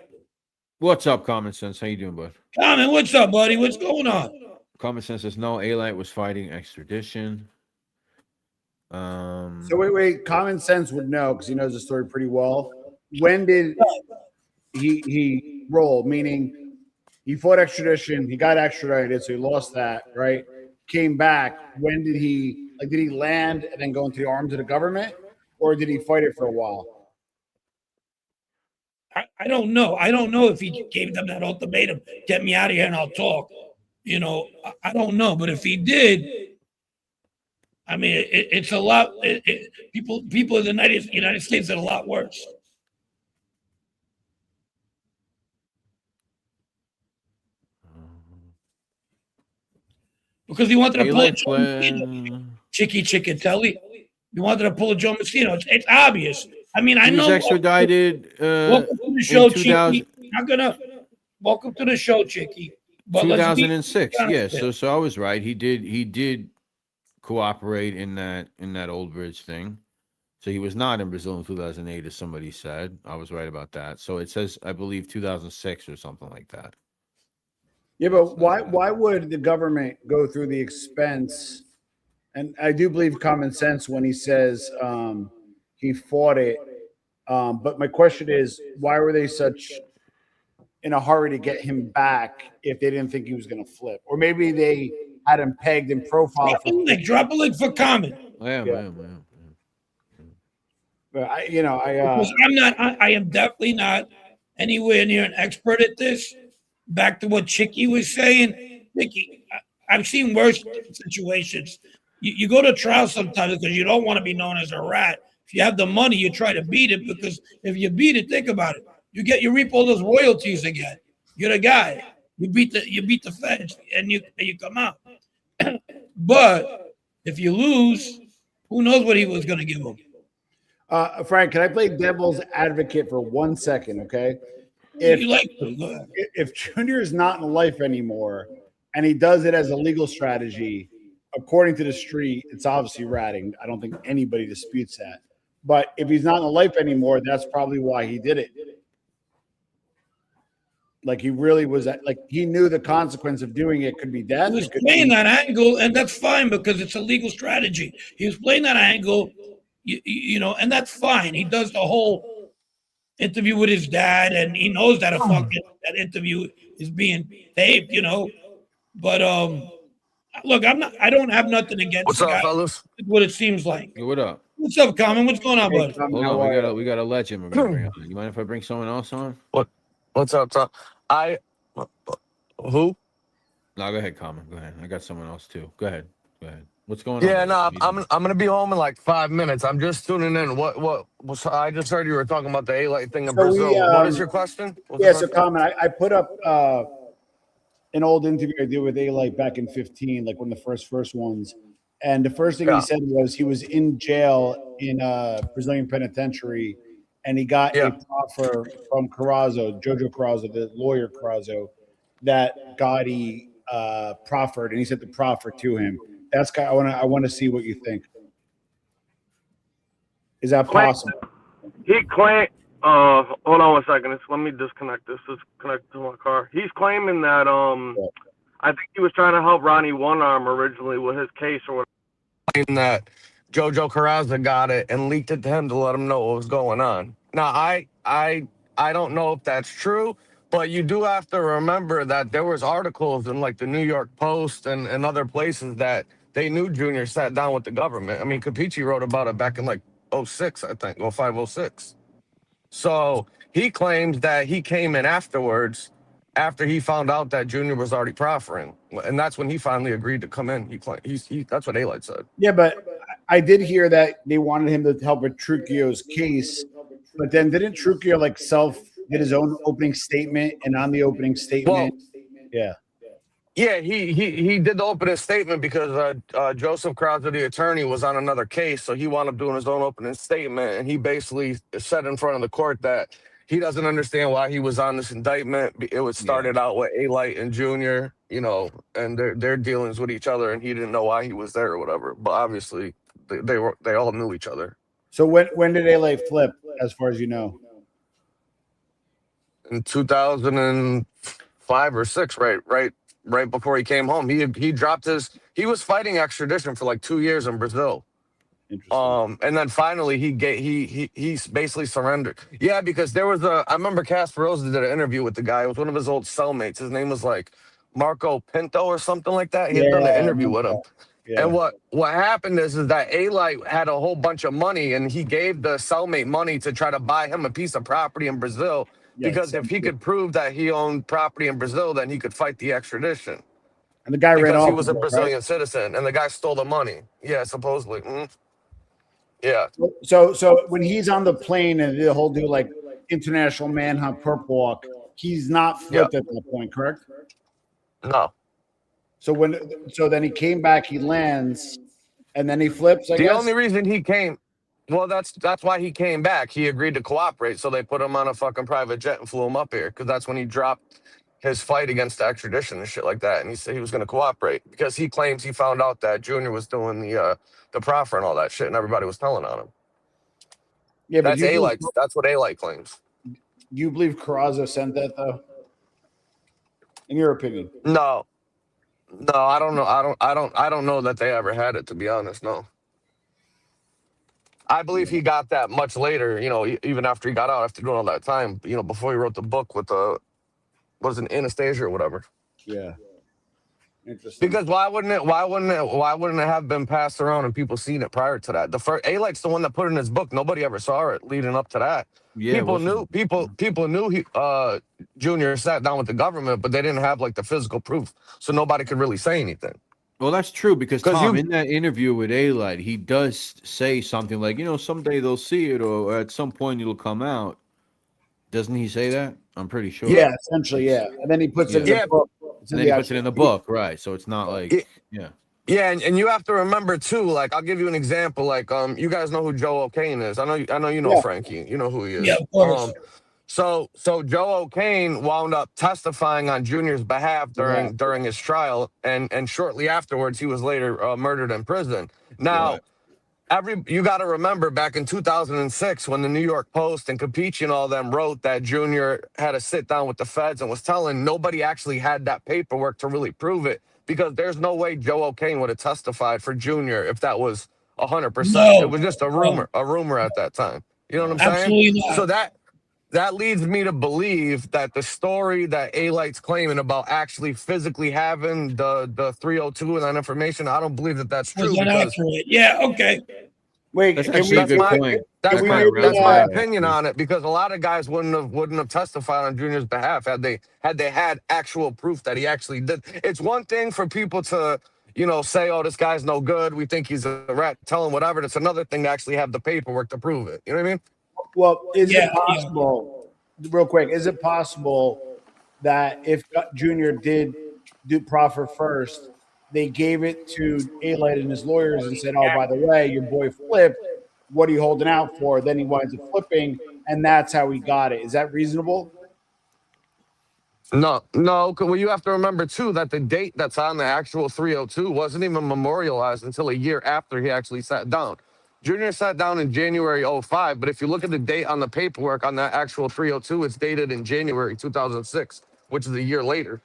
What's up, Common Sense? How you doing, bud? Common, what's up, buddy? What's going on? Common Sense says no. Allie was fighting extradition. So wait. Common Sense would know because he knows the story pretty well. When did he roll? Meaning he fought extradition. He got extradited, so he lost that. Right? Came back. When did he? Like, did he land and then go into the arms of the government, or did he fight it for a while? I don't know. I don't know if he gave them that ultimatum, get me out of here and I'll talk. You know, I don't know. But if he did, I mean, it's a lot. People in the United States did a lot worse. Because he wanted to pull a Joe Messina. Chickatelli. He wanted to pull a Joe Messina. It's obvious. I mean, I know. He was extradited. Welcome to the show, Chicky. Welcome to the show, Chicky. 2006. Yeah, so I was right. He did cooperate in that Old Bridge thing. So he was not in Brazil in 2008, as somebody said. I was right about that. So it says, I believe, 2006 or something like that. Yeah, but why would the government go through the expense? And I do believe Common Sense when he says he fought it. But my question is, why were they such in a hurry to get him back if they didn't think he was going to flip? Or maybe they had him pegged in profile. Drop a link for Common. Yeah. But I am definitely not anywhere near an expert at this. Back to what Chicky was saying, Chicky, I've seen worse situations. You go to trial sometimes because you don't want to be known as a rat. If you have the money, you try to beat it, because if you beat it, think about it. You reap all those royalties again. You're the guy. You beat the feds and you come out. But if you lose, who knows what he was going to give him? Frank, can I play devil's advocate for 1 second? Okay. If Junior is not in life anymore and he does it as a legal strategy, according to the street, it's obviously ratting. I don't think anybody disputes that. But if he's not in life anymore, that's probably why he did it. Like, he really was like, he knew the consequence of doing it could be death. He was playing that angle, and that's fine because it's a legal strategy. He was playing that angle, you know, and that's fine. He does the whole interview with his dad, and he knows that that interview is being taped, you know. But look, I don't have nothing against. What's up, fellas? What it seems like. Hey, what up? What's up, Common? What's going on, bud? Hold on, we got a legend. We're gonna bring on. You mind if I bring someone else on? What's up, Tom? Who? No, go ahead, Common. Go ahead. I got someone else too. Go ahead. What's going on? Yeah, no, I'm gonna be home in like 5 minutes. I'm just tuning in. What I just heard you were talking about the A-Light thing in Brazil. What is your question? So Common, I put up an old interview I did with A-Light back in 15, like one of the first ones. And the first thing he said was he was in jail in a Brazilian penitentiary, and he got a proffer from Carrazzo, Jojo Carrazzo, the lawyer Carrazzo, that Gotti proffered, and he sent the proffer to him. That's kind of, I want to see what you think. Is that possible? He claimed. Hold on one second. Let me disconnect this. It's connected to my car. He's claiming that I think he was trying to help Ronnie One Arm originally with his case or whatever. That Jojo Carrazza got it and leaked it to him to let him know what was going on. Now, I don't know if that's true, but you do have to remember that there was articles in like the New York Post and other places that they knew Junior sat down with the government. I mean, Capici wrote about it back in like 06, I think, 05, 06. So he claims that he came in afterwards after he found out that Junior was already proffering. And that's when he finally agreed to come in. That's what Alite said. Yeah, but I did hear that they wanted him to help with Trujillo's case, but then didn't Trujillo like did his own opening statement, and on the opening statement, Yeah, he did the opening statement because Joseph Krauser, the attorney, was on another case, so he wound up doing his own opening statement, and he basically said in front of the court that he doesn't understand why he was on this indictment. It was started out with Alite and Junior, and their dealings with each other, and he didn't know why he was there or whatever. But obviously, they all knew each other. So when did Alite flip, as far as you know? In 2005 or 6, right before he came home. He dropped he was fighting extradition for like 2 years in Brazil. Interesting. And then finally he basically surrendered. Yeah, because there was I remember Casper Rose did an interview with the guy. It was one of his old cellmates. His name was like Marco Pinto or something like that. He had done an interview with him. Yeah. And what happened is that Alite had a whole bunch of money, and he gave the cellmate money to try to buy him a piece of property in Brazil. Because if he could prove that he owned property in Brazil, then he could fight the extradition. And the guy ran off. Because he was a Brazilian citizen, and the guy stole the money. Yeah, supposedly. Yeah. So when he's on the plane and the whole deal, like international manhunt, perp walk, he's not flipped at that point, correct? No. So then he came back, he lands, and then he flips. I guess the only reason he came. Well, that's why he came back. He agreed to cooperate, so they put him on a fucking private jet and flew him up here, because that's when he dropped his fight against extradition and shit like that, and he said he was going to cooperate because he claims he found out that Junior was doing the proffer and all that shit, and everybody was telling on him. Yeah, but that's what Alite claims. Do you believe Carrazzo sent that though? In your opinion? No, I don't know. I don't know that they ever had it, to be honest. No. I believe he got that much later, even after he got out, after doing all that time, before he wrote the book with was it Anastasia or whatever. Yeah. Interesting. Because why wouldn't it have been passed around and people seen it prior to that? The first Alite's the one that put it in his book. Nobody ever saw it leading up to that. Yeah, people knew Junior sat down with the government, but they didn't have like the physical proof, so nobody could really say anything. Well, that's true, because Tom, in that interview with Alite, he does say something like, someday they'll see it, or at some point it'll come out. Doesn't he say that? I'm pretty sure. Yeah, essentially, yeah. And then he puts it in the book. And then he puts it in the book, right? So it's not like, Yeah, and you have to remember too. Like, I'll give you an example. Like, you guys know who Joe O'Kane is. I know you know Frankie. You know who he is. Yeah, of course. So Joe O'Kane wound up testifying on Junior's behalf during his trial, and shortly afterwards he was later murdered in prison. Now, you got to remember back in 2006 when the New York Post and Capici and all them wrote that Junior had to sit down with the feds and was telling, nobody actually had that paperwork to really prove it, because there's no way Joe O'Kane would have testified for Junior if that was 100%. No. It was just a rumor at that time. You know what I'm Absolutely saying? not. So that leads me to believe that the story that Alite's claiming about actually physically having the 302 and that information, I don't believe that that's true. Yeah, okay. Wait, that's actually a good point. That's my opinion on it, because a lot of guys wouldn't have testified on Junior's behalf had they had actual proof that he actually did. It's one thing for people to say, oh, this guy's no good, we think he's a rat, tell him whatever. It's another thing to actually have the paperwork to prove it. You know what I mean? Well, is it possible, real quick, is it possible that if Junior did do proffer first, they gave it to Alite and his lawyers and said, oh, by the way, your boy flipped, what are you holding out for? Then he winds up flipping, and that's how he got it. Is that reasonable? No. Well, you have to remember, too, that the date that's on the actual 302 wasn't even memorialized until a year after he actually sat down. Junior sat down in January 05, but if you look at the date on the paperwork on that actual 302, it's dated in January 2006, which is a year later.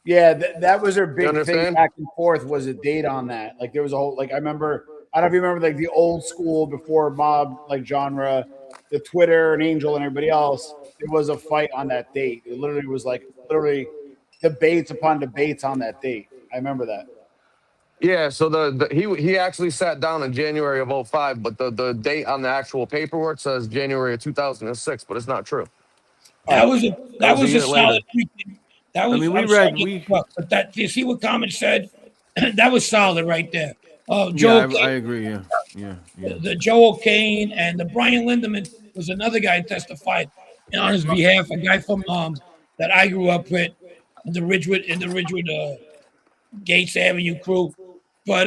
Yeah, that was their big thing understand? back and forth, was a date on that. Like there was a whole, like I don't know if you remember like the old school before mob like genre, the Twitter and Angel and everybody else, there was a fight on that date. It literally was like debates upon debates on that date. I remember that. Yeah, so he actually sat down in January of 05, but the date on the actual paperwork says January of 2006, but it's not true. That was a solid weekend. That was, I mean, but that, you see what Common said? That was solid right there. Oh, Joe. Yeah, I agree. Yeah. The Joe O'Kane and the Brian Lindemann was another guy who testified on his behalf. A guy from that I grew up with in the Ridgewood Gates Avenue crew. But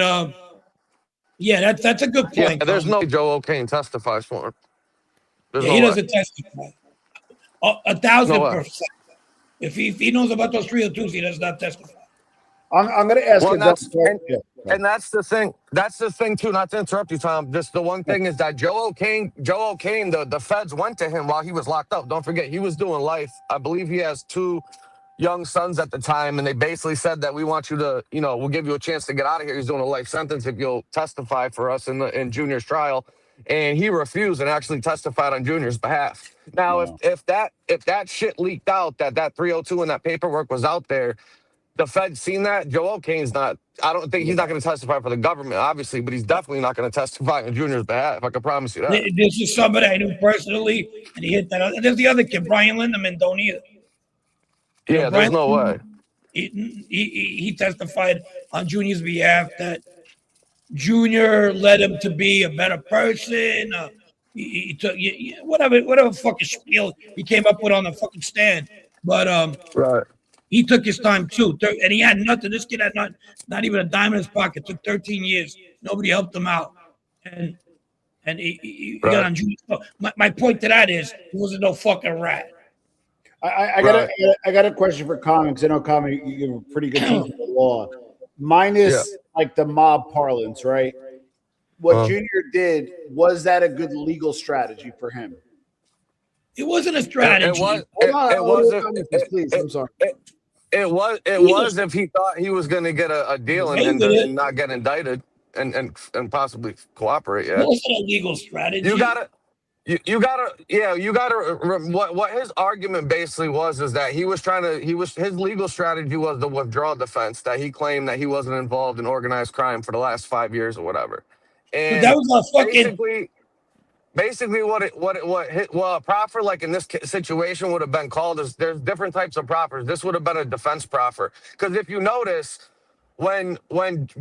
yeah, that's a good point. Yeah, there's no Joe O'Kane testifies for him. He doesn't testify. 1,000%. If he knows about those 302s, he does not testify. I'm going to ask you. And that's the thing. That's the thing too. Not to interrupt you, Tom. Just the one thing is that Joe O'Kane, the feds went to him while he was locked up. Don't forget, he was doing life. I believe he has 2 young sons at the time, and they basically said that we want you to, we'll give you a chance to get out of here. He's doing a life sentence if you'll testify for us in Junior's trial. And he refused and actually testified on Junior's behalf. Now, if that shit leaked out, that 302 and that paperwork was out there, the Fed seen that. Joe O'Kane's not. I don't think he's not going to testify for the government, obviously, but he's definitely not going to testify on Junior's behalf. I can promise you that. This is somebody I knew personally, and he hit that. There's the other kid, Brian Lindemann, don't either. Yeah, there's no way. He testified on Junior's behalf that Junior led him to be a better person. He took whatever fucking spiel he came up with on the fucking stand. But right. He took his time too, and he had nothing. This kid had not even a dime in his pocket. It took 13 years. Nobody helped him out, and he got on Junior. My point to that is he wasn't no fucking rat. I got a question for Common, because I know Common, you give a pretty good teaching of the law. Minus like the mob parlance, right? What Junior did, was that a good legal strategy for him? It wasn't a strategy. It was if he thought he was going to get a deal and not get indicted and possibly cooperate. Yeah, it wasn't a legal strategy. What his argument basically was is that his legal strategy was the withdrawal defense, that he claimed that he wasn't involved in organized crime for the last 5 years or whatever. And that was a fucking basically what a proffer like in this situation would have been called is, there's different types of proffers. This would have been a defense proffer, because if you notice, when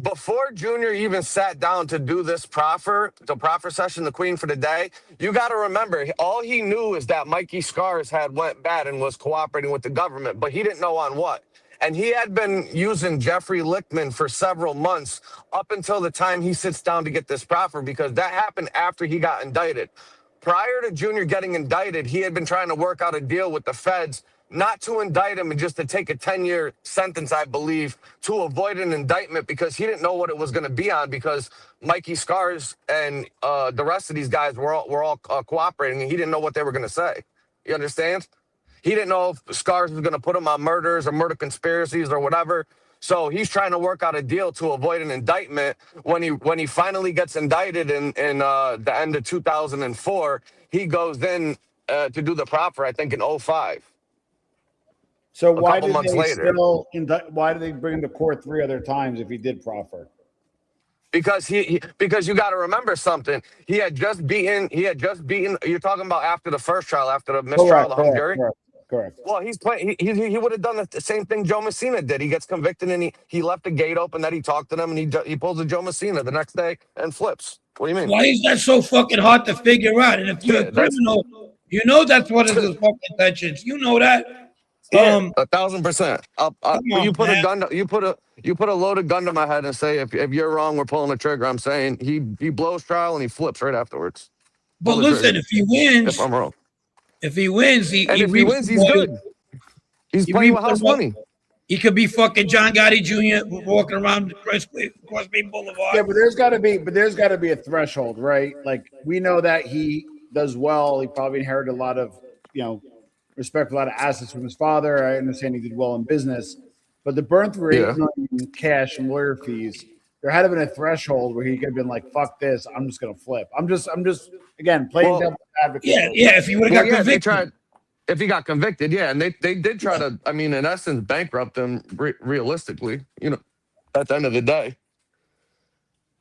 before Junior even sat down to do this proffer, the proffer session, the Queen for the Day, you got to remember, all he knew is that Mikey Scars had went bad and was cooperating with the government, but he didn't know on what. And he had been using Jeffrey Lichtman for several months up until the time he sits down to get this proffer, because that happened after he got indicted. Prior to Junior getting indicted, he had been trying to work out a deal with the feds not to indict him and just to take a 10-year sentence, I believe, to avoid an indictment, because he didn't know what it was going to be on, because Mikey Scars and the rest of these guys were all cooperating, and he didn't know what they were going to say. You understand? He didn't know if Scars was going to put him on murders or murder conspiracies or whatever. So he's trying to work out a deal to avoid an indictment. When he finally gets indicted in the end of 2004, he goes in to do the proffer, I think, in 05. So why did they bring him to court 3 other times if he did proffer? Because because you got to remember something. He had just beaten. You're talking about after the first trial, after the mistrial, the hung jury. Correct. Well, he's playing. He would have done the same thing Joe Messina did. He gets convicted and he left the gate open that he talked to them, and he pulls a Joe Messina the next day and flips. What do you mean? Why is that so fucking hard to figure out? And if you're a criminal, you know that's what his fucking intentions. You know that. 1,000%. You put man. You put a loaded gun to my head and say if you're wrong, we're pulling the trigger. I'm saying he blows trial and he flips right afterwards. But listen, if he wins, if I'm wrong. If he wins, he's good. He's playing with house money. He could be fucking John Gotti Jr. walking around Crossway Boulevard. Yeah, but there's got to be a threshold, right? Like we know that he does well. He probably inherited a lot of, respect, a lot of assets from his father. I understand he did well in business, but the burn through $8 million cash and lawyer fees, there had to have been a threshold where he could have been like, "Fuck this, I'm just gonna flip." I'm just again playing devil's advocate. Yeah. If he would have got convicted. If he got convicted, and they did try to, I mean, in essence, bankrupt him realistically, at the end of the day.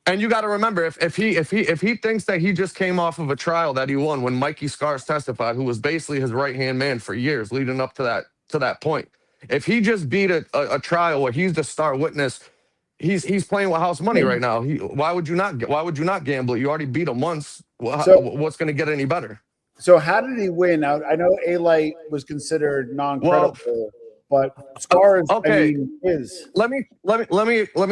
And you got to remember, if he thinks that he just came off of a trial that he won when Mikey Scars testified, who was basically his right-hand man for years leading up to that point, if he just beat a trial where he's the star witness, he's playing with house money right now. Why would you not gamble it? You already beat him once. What's going to get any better? So how did he win? I know A-Light was considered non-credible, but Scars, okay. is. Let me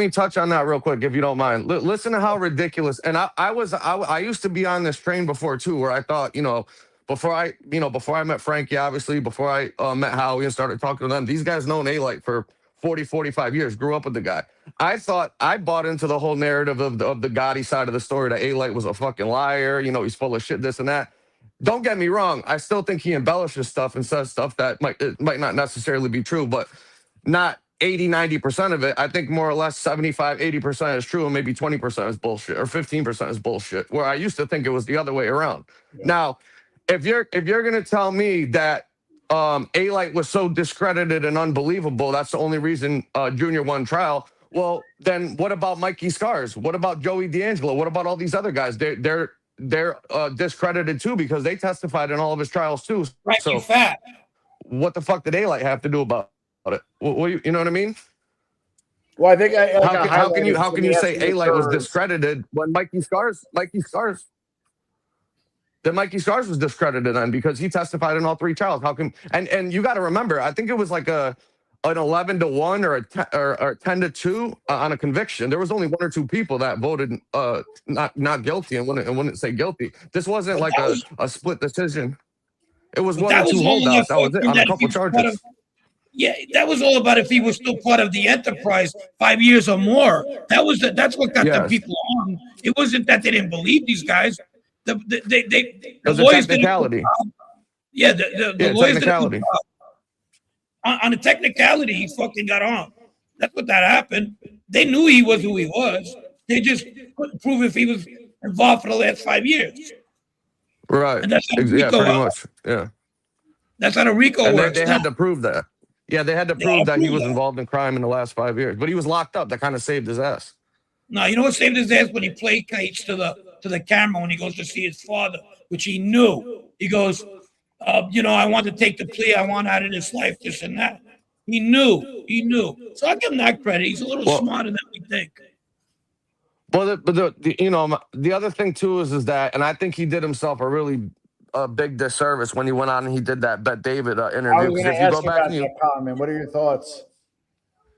touch on that real quick, if you don't mind. Listen to how ridiculous. And I used to be on this train before too, where I thought, before I met Frankie, obviously, before I met Howie and started talking to them, these guys known A-Light for 40, 45 years, grew up with the guy. I thought I bought into the whole narrative of the Gotti side of the story, that A-Light was a fucking liar, he's full of shit, this and that. Don't get me wrong. I still think he embellishes stuff and says stuff that might not necessarily be true, but not 80, 90% of it. I think more or less 75, 80% is true, and maybe 20% is bullshit, or 15% is bullshit, where I used to think it was the other way around. Yeah. Now, if you're going to tell me that A-Light was so discredited and unbelievable, that's the only reason Junior won trial, well, then what about Mikey Scars? What about Joey D'Angelo? What about all these other guys? They're discredited too, because they testified in all of his trials too. Right, so fat. What the fuck did A-Light have to do about it? Well, you know what I mean? Well, I think how can you say A-Light was discredited when Mikey Scars was discredited then, because he testified in all three trials? How can and you got to remember, I think it was like an 11-1 or a 10-2 on a conviction. There was only one or two people that voted not guilty and wouldn't say guilty. This wasn't like a split decision. It was one or two holdouts. That was it on a couple charges. That was all about if he was still part of the enterprise 5 years or more. That's what got the people on. It wasn't that they didn't believe these guys. The lawyers technicality. The lawyers didn't. On a technicality, he fucking got on. That's what that happened. They knew he was who he was. They just couldn't prove if he was involved for the last 5 years. Right. And that's how pretty much. Yeah. That's how the RICO works. They had to prove that. Yeah, they had to prove that he was involved in crime in the last 5 years. But he was locked up. That kind of saved his ass. No, you know what saved his ass? When he placates to the camera when he goes to see his father, which he knew. He goes, I want to take the plea. I want out of this life, this and that. He knew. So I'll give him that credit. He's a little smarter than we think. Well, the other thing too is that, and I think he did himself a really big disservice when he went on and he did that Bet David interview. I was going to ask you about that comment. What are your thoughts?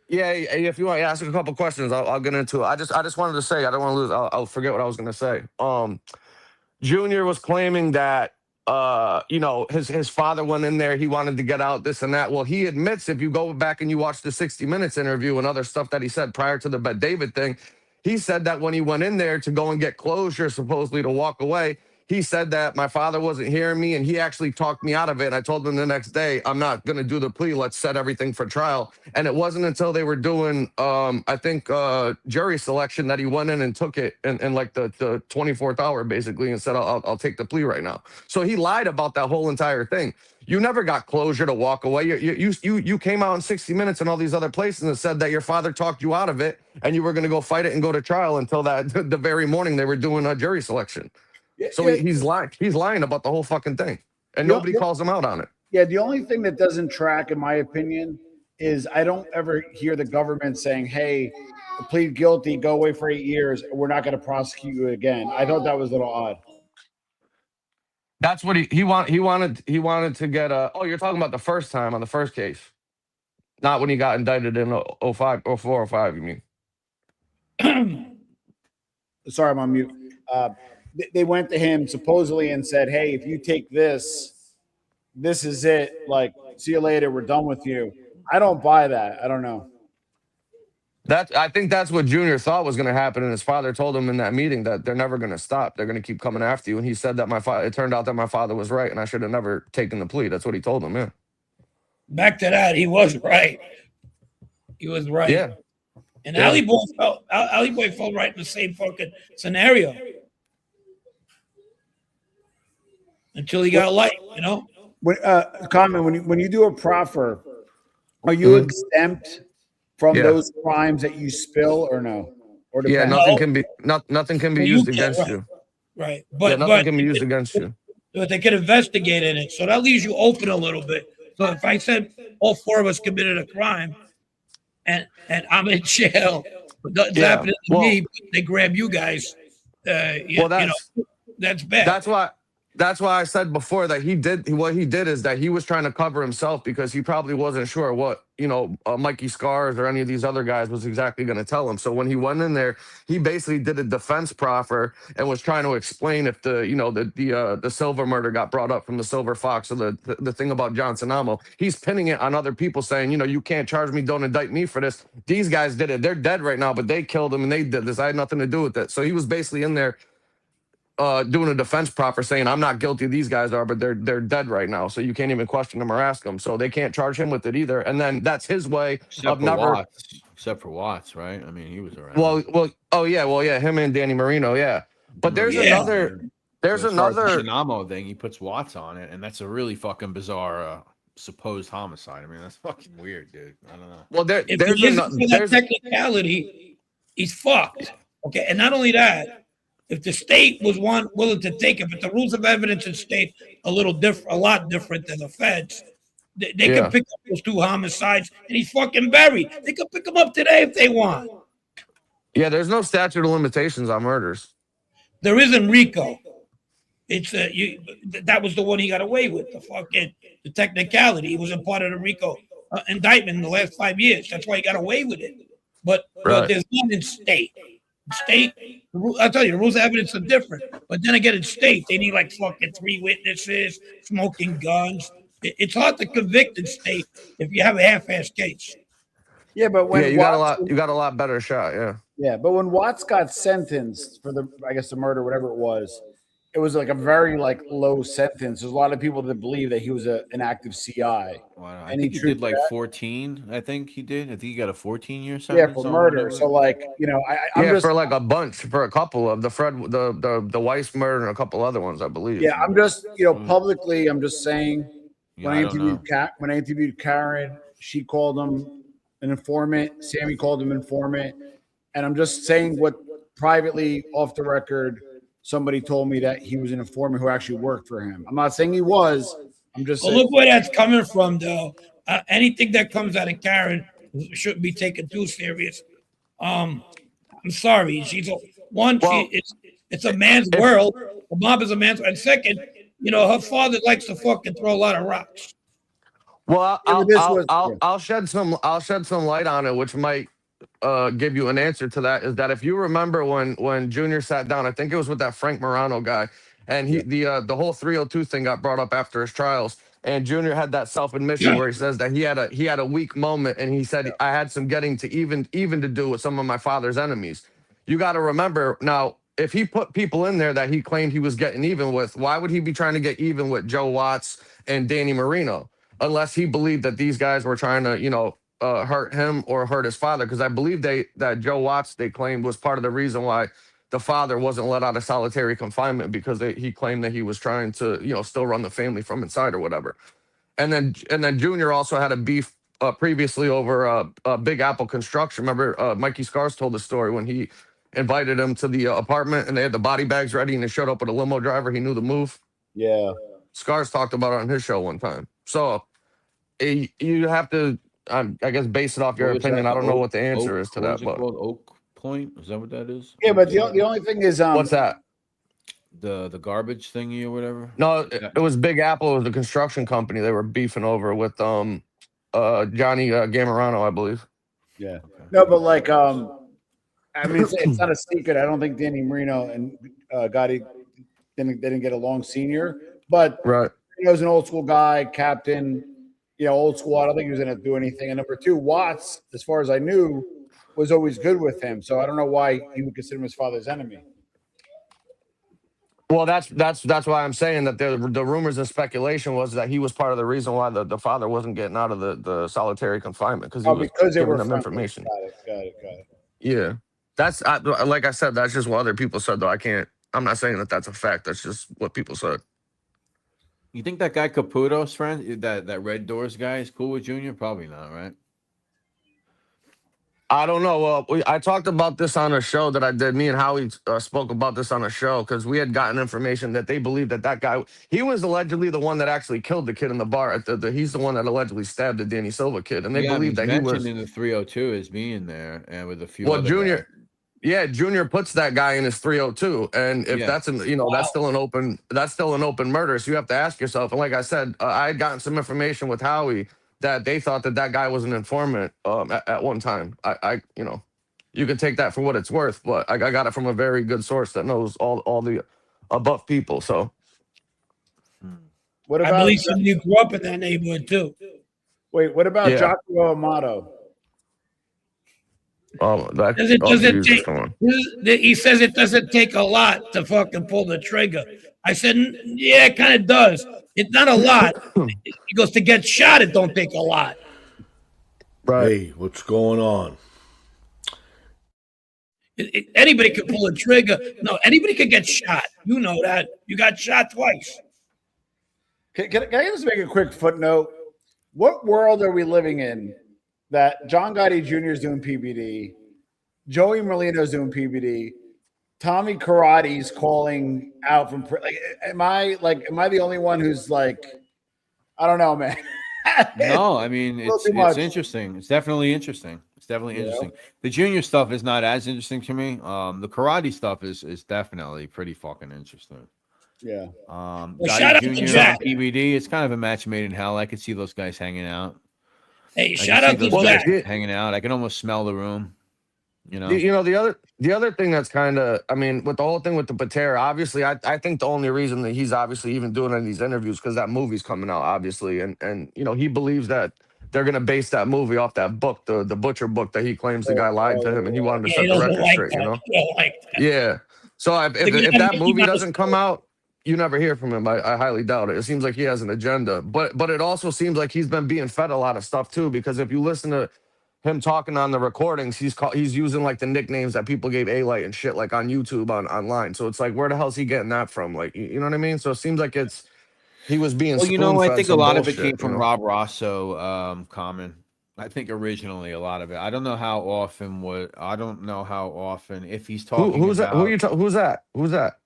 Yeah, if you want to ask a couple questions, I'll get into it. I just wanted to say, I don't want to lose. I'll forget what I was going to say. Junior was claiming that his father went in there, he wanted to get out, this and that. Well, he admits, if you go back and you watch the 60 Minutes interview and other stuff that he said prior to the Bet David thing, he said that when he went in there to go and get closure, supposedly to walk away, he said that my father wasn't hearing me and he actually talked me out of it. And I told him the next day, I'm not going to do the plea. Let's set everything for trial. And it wasn't until they were doing, jury selection that he went in and took it in like the 24th hour, basically, and said, I'll take the plea right now. So he lied about that whole entire thing. You never got closure to walk away. You came out in 60 Minutes and all these other places and said that your father talked you out of it and you were going to go fight it and go to trial until the very morning they were doing a jury selection. So he's lying about the whole fucking thing, and nobody calls him out on it. Yeah, the only thing that doesn't track, in my opinion, is I don't ever hear the government saying, "Hey, plead guilty, go away for 8 years, we're not going to prosecute you again." I thought that was a little odd. That's what he wanted to get a. Oh, you're talking about the first time on the first case, not when he got indicted in 05, 04, 05. You mean? Sorry, I'm on mute. They went to him supposedly and said, "Hey, if you take this is it. Like, see you later. We're done with you." I don't buy that. I don't know. I think that's what Junior thought was going to happen, and his father told him in that meeting that they're never going to stop. They're going to keep coming after you. And he said that it turned out that my father was right, and I should have never taken the plea. That's what he told him. Yeah. Back to that, he was right. He was right. Yeah. And Yeah. Allie Boy fell right in the same fucking scenario until he got light, you know. When you do a proffer, are you exempt from those crimes that you spill or no? Or yeah, nothing can be used against you. Right. But nothing can be used against you. But they can investigate in it. So that leaves you open a little bit. So if I said all four of us committed a crime and I'm in jail, but nothing's happening to me, but they grab you guys, that's bad. That's why I said before that what he did is that he was trying to cover himself because he probably wasn't sure what, Mikey Scars or any of these other guys was exactly going to tell him. So when he went in there, he basically did a defense proffer and was trying to explain if the Silver murder got brought up from the Silver Fox or the thing about Johnson Amo. He's pinning it on other people saying, you can't charge me, don't indict me for this. These guys did it. They're dead right now, but they killed him and they did this. I had nothing to do with it. So he was basically in there doing a defense proffer saying I'm not guilty, these guys are, but they're dead right now, so you can't even question them or ask them, so they can't charge him with it either. And then that's his way except for Watts, right? I mean, he was around. Him and Danny Marino, but there's another Namo thing. He puts Watts on it, and that's a really fucking bizarre supposed homicide. I mean, that's fucking weird, dude. I don't know. Well, there's that technicality, he's fucked. Okay, and not only that, if the state was willing to take it, but the rules of evidence in state a lot different than the feds, they can pick up those two homicides and he's fucking buried. They can pick him up today if they want. Yeah, there's no statute of limitations on murders. There isn't RICO. It's that was the one he got away with. The technicality. He wasn't part of the RICO indictment in the last 5 years. That's why he got away with it. But there's none in state. State, I tell you, the rules of evidence are different. But then again, in state, they need like fucking 3 witnesses, smoking guns. It's hard to convict in state if you have a half-assed case. Yeah, but when you got a lot better shot. Yeah, but when Watts got sentenced for the murder, whatever it was like a very low sentence. There's a lot of people that believe that he was an active CI. Wow. I think he did like 14. I think he got a 14-year sentence. Yeah, for murder. So I'm just, for like a bunch, for a couple of the Weiss murder and a couple other ones, I believe. Yeah, I'm just publicly, I'm just saying when I interviewed Karen, she called him an informant. Sammy called him informant, and I'm just saying what privately off the record. Somebody told me that he was an informant who actually worked for him. I'm not saying he was. I'm just saying. Look where that's coming from, though. Anything that comes out of Karen shouldn't be taken too serious. I'm sorry. It's a man's world. The mob is a man's world. And second, her father likes to fucking throw a lot of rocks. Well, I'll shed some light on it, which might give you an answer to that. Is that if you remember when Junior sat down, I think it was with that Frank Morano guy, and the whole 302 thing got brought up after his trials, and Junior had that self-admission where he says that he had a weak moment, and he said I had some getting to even to do with some of my father's enemies. You got to remember now, if he put people in there that he claimed he was getting even with, why would he be trying to get even with Joe Watts and Danny Marino unless he believed that these guys were trying to hurt him or hurt his father? Because I believe that Joe Watts, they claimed, was part of the reason why the father wasn't let out of solitary confinement, because he claimed that he was trying to still run the family from inside or whatever. And then Junior also had a beef previously over Big Apple construction. Remember, Mikey Scars told the story when he invited him to the apartment and they had the body bags ready and they showed up with a limo driver. He knew the move. Yeah, Scars talked about it on his show one time. So you have to, I guess, base it off your opinion. I don't know what the answer is to that. But Oak Point, is that what that is? Yeah, but the only thing is, what's that? The garbage thingy or whatever. No, it was Big Apple. It was the construction company. They were beefing over with Johnny Gamarano, I believe. Yeah. Okay. No, but I mean, it's not a secret. I don't think Danny Marino and Gotti didn't get along senior, but right. He was an old school guy, captain. old school. I don't think he was going to do anything. And number two, Watts, as far as I knew, was always good with him. So I don't know why he would consider him his father's enemy. Well, that's why I'm saying that the rumors and speculation was that he was part of the reason why the father wasn't getting out of the solitary confinement because he was giving them information. Got it. Yeah, like I said, that's just what other people said. Though I'm not saying that that's a fact. That's just what people said. You think that guy Caputo's friend, that Red Doors guy, is cool with Junior? Probably not, right? I don't know. Well, I talked about this on a show that I did. Me and Howie spoke about this on a show because we had gotten information that they believe that guy, he was allegedly the one that actually killed the kid in the bar. He's the one that allegedly stabbed the Danny Silva kid, and they believe that he was mentioned in the 302 as being there, and with a few. Well, other Junior, guys. Yeah, Junior puts that guy in his 302, and if that's that's still an open murder. So you have to ask yourself. And like I said, I had gotten some information with Howie that they thought that guy was an informant at one time. I you can take that for what it's worth, but I got it from a very good source that knows all the above people. So, what about? I believe somebody grew up in that neighborhood too. Wait, what about Giacomo Amato? Oh, he says it doesn't take a lot to fucking pull the trigger. I said, yeah, it kind of does. It's not a lot. He goes, to get shot, it don't take a lot. Right. Hey, what's going on? Anybody can pull a trigger. No, anybody can get shot. You know that. You got shot twice. Can I just make a quick footnote? What world are we living in that John Gotti Jr. is doing PBD, Joey Merlino's doing PBD, Tommy Karate's calling out from am I the only one who's like, I don't know, man. No, I mean it's interesting. It's definitely interesting. Interesting. The Junior stuff is not as interesting to me. The karate stuff is definitely pretty fucking interesting. Yeah. Gotti Junior on PBD, it's kind of a match made in hell. I could see those guys hanging out. Hey, shout out to Jack. Hanging out. I can almost smell the room. The other thing that's kind of, I mean, with the whole thing with the Patera, obviously, I think the only reason that he's obviously even doing any of these interviews because that movie's coming out, obviously, and he believes that they're gonna base that movie off that book, the Butcher book that he claims the guy lied to him and he wanted to set the record straight. Yeah. So if that movie doesn't come out, you never hear from him. I highly doubt it. It seems like he has an agenda, but it also seems like he's been being fed a lot of stuff too. Because if you listen to him talking on the recordings, he's using like the nicknames that people gave A-Light and shit like on YouTube online. So it's like, where the hell is he getting that from? Like, you know what I mean? So it seems like he was being. Well, I think a lot of it came from Rob Rosso. Common. I think originally a lot of it. I don't know how often. If he's talking. Who's that? Who's that?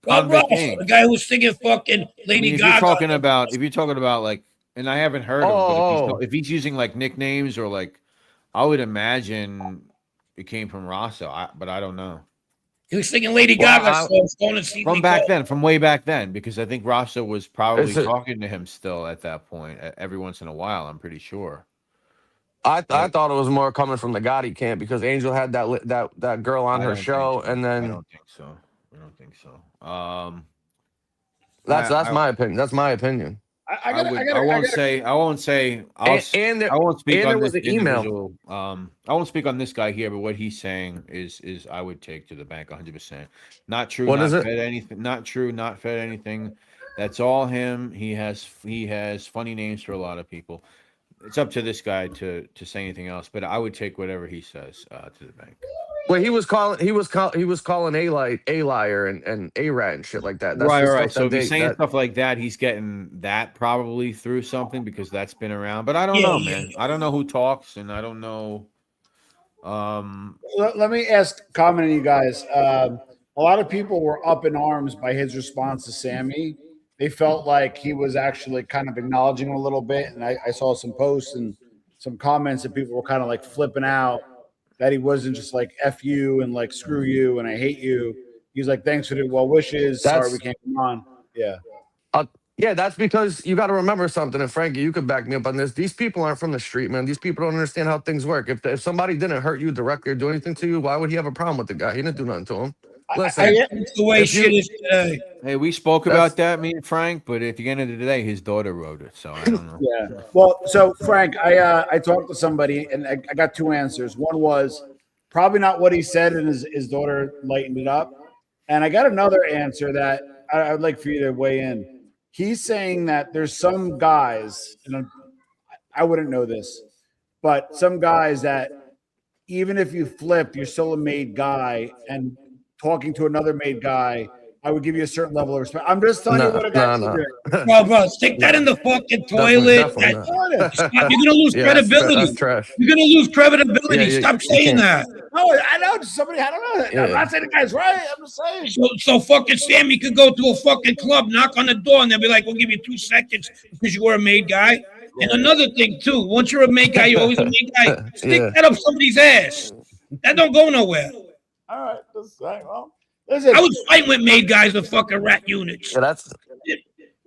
Rob Rosso, the guy who's singing fucking Lady Gaga. If you're talking about like, and I haven't heard him, but if he's using like nicknames or like, I would imagine it came from Rosso, but I don't know. He was singing Lady Gaga songs from way back then, because I think Rosso was probably talking to him still at that point, every once in a while. I'm pretty sure. I thought it was more coming from the Gotti camp because Angel had that girl on her show, and then I don't think so. That's my opinion. That's my opinion. I won't speak on this individual. I won't speak on this guy here, but what he's saying is I would take to the bank 100%. Not true. What is it? Not true. Not fed anything. That's all him. He has funny names for a lot of people. It's up to this guy to say anything else, but I would take whatever he says to the bank. Well, he was calling A-Light a liar and A-Rat and shit like that. That's right. So if he's saying stuff like that, he's getting that probably through something because that's been around. But I don't know, man. I don't know who talks, and I don't know. Let me ask, comment on you guys. A lot of people were up in arms by his response to Sammy. They felt like he was actually kind of acknowledging him a little bit, and I saw some posts and some comments that people were kind of like flipping out. That he wasn't just like F you and like screw you and I hate you. He's like, thanks for the well wishes. Sorry we can't come on. Yeah. Yeah, that's because you got to remember something. And Frankie, you could back me up on this. These people aren't from the street, man. These people don't understand how things work. If somebody didn't hurt you directly or do anything to you, why would he have a problem with the guy? He didn't do nothing to him. Listen, It's the way shit is today. Hey, we spoke about that, me and Frank, but at the end of the day, his daughter wrote it, so I don't know. Yeah. Well, so Frank, I talked to somebody and I got two answers. One was probably not what he said, and his daughter lightened it up. And I got another answer that I'd like for you to weigh in. He's saying that there's some guys, and I wouldn't know this, but some guys that even if you flip, you're still a made guy, and talking to another made guy, I would give you a certain level of respect. I'm just telling you what a guy Bro, stick that in the fucking toilet. You're gonna lose credibility. That's trash. You're gonna lose credibility. Stop saying that. No, I know somebody. I don't know. I'm not saying the guy's right. I'm just saying. So fucking Sammy could go to a fucking club, knock on the door, and they'll be like, "We'll give you 2 seconds because you were a made guy." And another thing too, once you're a made guy, you're always a made guy. Stick that up somebody's ass. That don't go nowhere. All right, well, listen. I was fighting with made guys with fucking rat units. Yeah, that's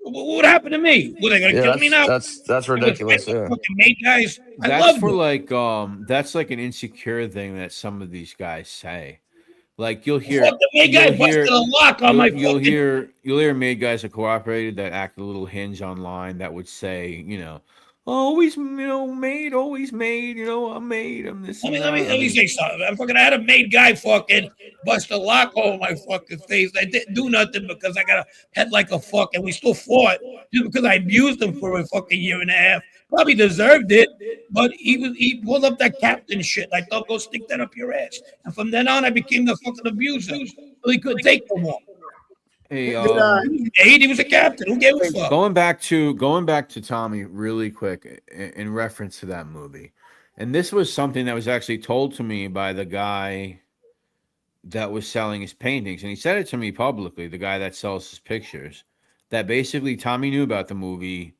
what happened to me? Were they gonna kill me now? That's ridiculous. Yeah. Fucking made guys. That's for like that's like an insecure thing that some of these guys say. Like you'll hear the made guy busted a lock on my you'll hear made guys that cooperated that act a little hinge online that would say, you know, always, you know, made, always made, you know, I'm made, I'm this. Let me say something. I had a made guy fucking bust a lock over my fucking face. I didn't do nothing because I got a head like a fuck, and we still fought just because I abused him for a fucking year and a half. Probably deserved it, but he pulled up that captain shit. I thought, go stick that up your ass. And from then on, I became the fucking abuser. So he couldn't take no more. Hey, he was a captain. Who gave a fuck? Going back to Tommy really quick in reference to that movie, and this was something that was actually told to me by the guy that was selling his paintings, and he said it to me publicly. The guy that sells his pictures, that basically Tommy knew about the movie.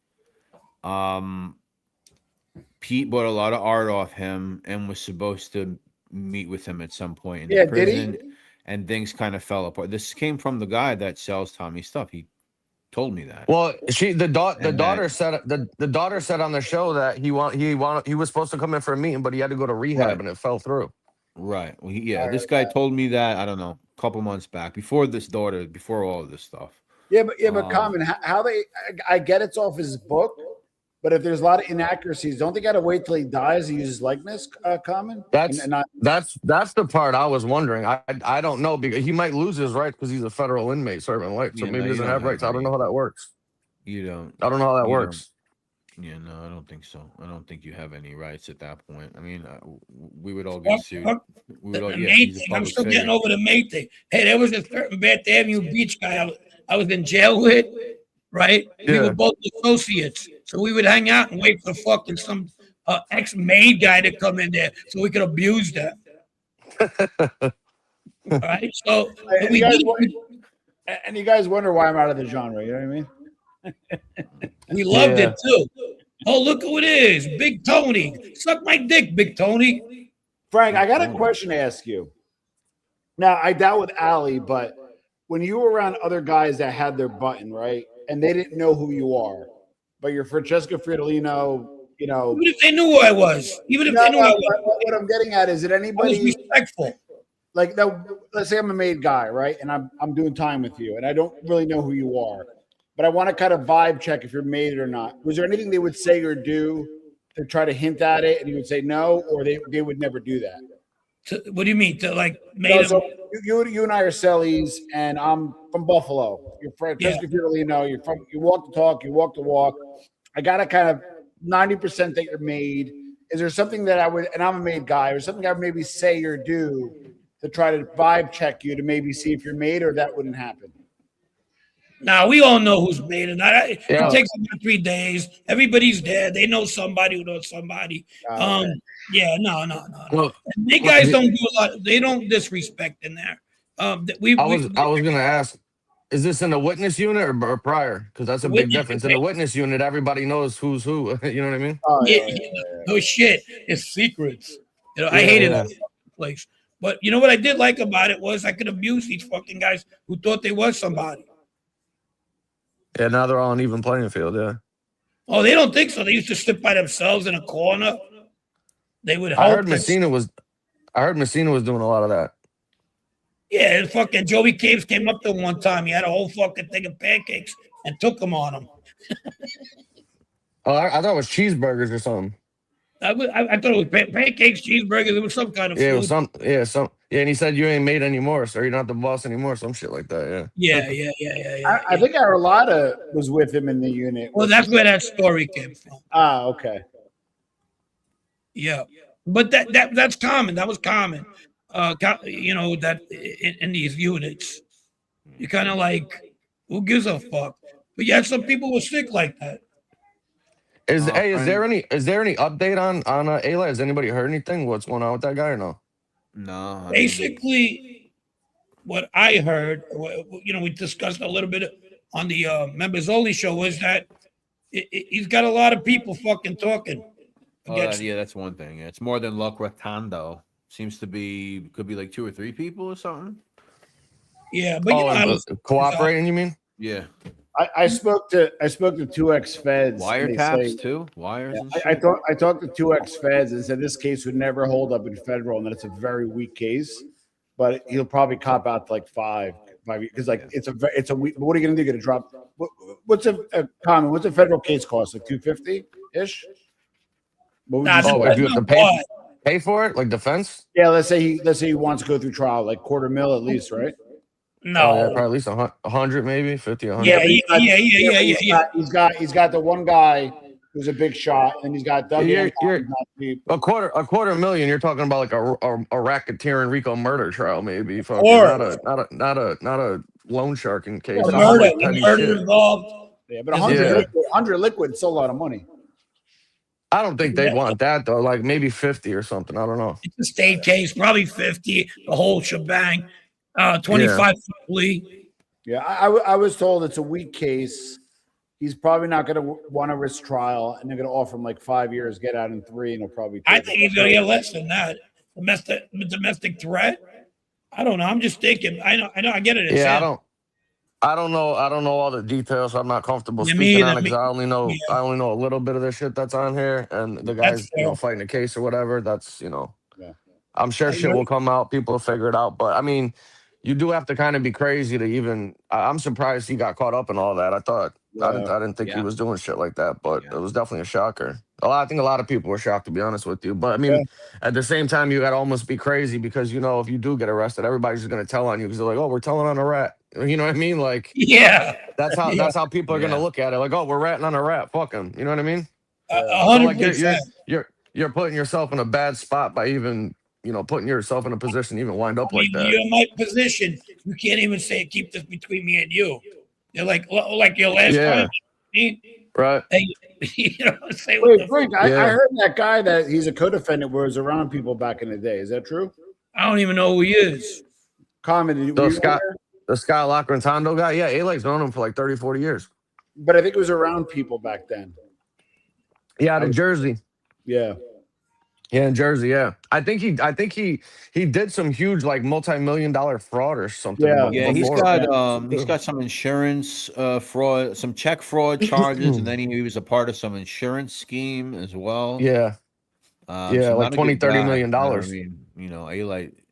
Pete bought a lot of art off him and was supposed to meet with him at some point in the prison. Did he? And things kind of fell apart. This came from the guy that sells Tommy stuff. He told me that. Well, the daughter said the daughter said on the show that he was supposed to come in for a meeting, but he had to go to rehab and it fell through. Right. Well, this guy told me that, I don't know, a couple months back before all of this stuff. But Common, I get it's off his book, but if there's a lot of inaccuracies, don't they got to wait till he dies to use his likeness? Common. That's the part I was wondering. I don't know because he might lose his rights because he's a federal inmate serving life, so maybe he doesn't have rights. I don't know how that works. You don't. I don't know how that works. Yeah, no, I don't think so. I don't think you have any rights at that point. I mean, we would all get sued. I'm still getting over the mate thing. Hey, there was a certain Bath Avenue Beach guy I was in jail with, right? Yeah. We were both associates. So we would hang out and wait for fucking some ex-maid guy to come in there so we could abuse them. All right? So you guys wonder why I'm out of the genre, you know what I mean? We loved it too. Oh, look who it is. Big Tony. Suck my dick, Big Tony. Frank, I got a question to ask you. Now, I doubt with Allie, but when you were around other guys that had their button, right? And they didn't know who you are, but you're Francesco Friedolino, you know. Even if they knew who I was. What I'm getting at is, anybody I was respectful. Like, let's say I'm a made guy, right? And I'm doing time with you, and I don't really know who you are, but I want to kind of vibe check if you're made or not. Was there anything they would say or do to try to hint at it, and you would say no, or they would never do that? What do you mean? To like made so you and I are Sellies, and I'm from Buffalo. You're Francesco Friedolino. You walk the talk, you walk the walk. I got to kind of 90% that you're made. Is there something that I would, and I'm a made guy, or something I would maybe say or do to try to vibe check you to maybe see if you're made, or that wouldn't happen? Now, we all know who's made it. It takes about 3 days. Everybody's there. They know somebody who knows somebody. Yeah, no. Well, they guys don't do a lot. They don't disrespect in there. I was going to ask, is this in the witness unit or prior? Because that's a big difference. In the witness unit, everybody knows who's who. You know what I mean? No shit. It's secrets. You know, I hated that place. But you know what I did like about it was I could abuse these fucking guys who thought they was somebody. Yeah, now they're all on even playing field, yeah. Oh, they don't think so. They used to sit by themselves in a corner. They would help. I heard Messina was doing a lot of that. Yeah, and fucking Joey Caves came up there one time. He had a whole fucking thing of pancakes and took them on him. Oh, I thought it was cheeseburgers or something. I thought it was pancakes, cheeseburgers. It was some kind of Yeah, it food. was yeah, and he said you ain't made anymore, so you're not the boss anymore, some shit like that. Yeah. I think Arlotta was with him in the unit. Well, that's where that story came from. Ah, okay. Yeah, but that's common. That was common. You know that in these units, you kind of like, who gives a fuck? But yeah, some people were sick like that. Is there Frank, any update on Ayla? Has anybody heard anything? What's going on with that guy or no? no, I mean, Basically, what I heard, you know, we discussed a little bit on the members only show, was that he's got a lot of people fucking talking against. yeah, that's one thing. It's more than Luck Rotondo. Seems to be could be like 2 or 3 people or something. Yeah, but you know, Oh, cooperating, you mean? Yeah, I spoke to 2X feds. and they wiretaps say- too, wires. And I shit. thought I talked to 2X feds and said this case would never hold up in federal and that it's a very weak case, but he'll probably cop out to like five because like it's a weak. What are you gonna do? Gonna drop? What's a common? What's a federal case cost? Like 250 ish. What would Nah, you say? Oh, if you have to pay for it, like defense? Yeah, let's say he wants to go through trial, like $250,000 at least, right? no, Oh, yeah, probably at least 100, maybe 50, 100. Yeah. He's got the one guy who's a big shot, and he's got Doug. You're- Anton, not cheap. A quarter million. You're talking about like a racketeering RICO murder trial, maybe. Fucking Or- not a loan sharking case. Yeah, Some but petty murder shit. involved. Yeah, but 100 Yeah. liquid, 100 liquid is still a lot of money. I don't think they'd want that though. Like maybe 50 or something. I don't know. It's a state case, probably 50, the whole shebang. 25 plea. Yeah, I was told it's a weak case. He's probably not going to want to risk trial, and they're going to offer him like 5 years, get out in 3, and he'll probably. I take think it. he's gonna get less than that. Domestic threat. I don't know. I'm just thinking. I know. I get it. It's Yeah, him. I don't know all the details. So I'm not comfortable Yeah, speaking me on it either. because I only know Yeah. I only know a little bit of the shit that's on here, and the guys fair. fighting the case or whatever. That's Yeah. I'm sure I shit agree. will come out. People will figure it out. But I mean, you do have to kind of be crazy to even. I'm surprised he got caught up in all that. I didn't think he Yeah. was doing shit like that. But Yeah. it was definitely a shocker. I think a lot of people were shocked, to be honest with you. But I mean, Yeah. at the same time, you got to almost be crazy because if you do get arrested, everybody's just gonna tell on you because they're like, oh, we're telling on a rat. You know what I mean? Like Yeah, that's how people are gonna Yeah. look at it. Like, oh, we're ratting on a rat. Fuck him. You know what I mean? So 100%. like you're putting yourself in a bad spot by even putting yourself in a position to even wind up like that. You're in my position. You can't even say keep this between me and you. You're like your last Yeah. time. Me, Right. hey, say what the Wait, Frank, Yeah. I heard that guy that he's a co-defendant was around people back in the day. Is that true? I don't even know who he is. Commented. So the Scott Locrantondo guy, yeah, A-Lake's known him for like 30, 40 years. But I think it was around people back then. Yeah, out of Jersey. Yeah. Yeah, in Jersey, yeah. I think he did some huge like multi-million-dollar fraud or something. Yeah. Yeah, he's before. got some insurance fraud, some check fraud charges, and then he was a part of some insurance scheme as well. Yeah. Yeah, so like not a good $20, $30 guy, million.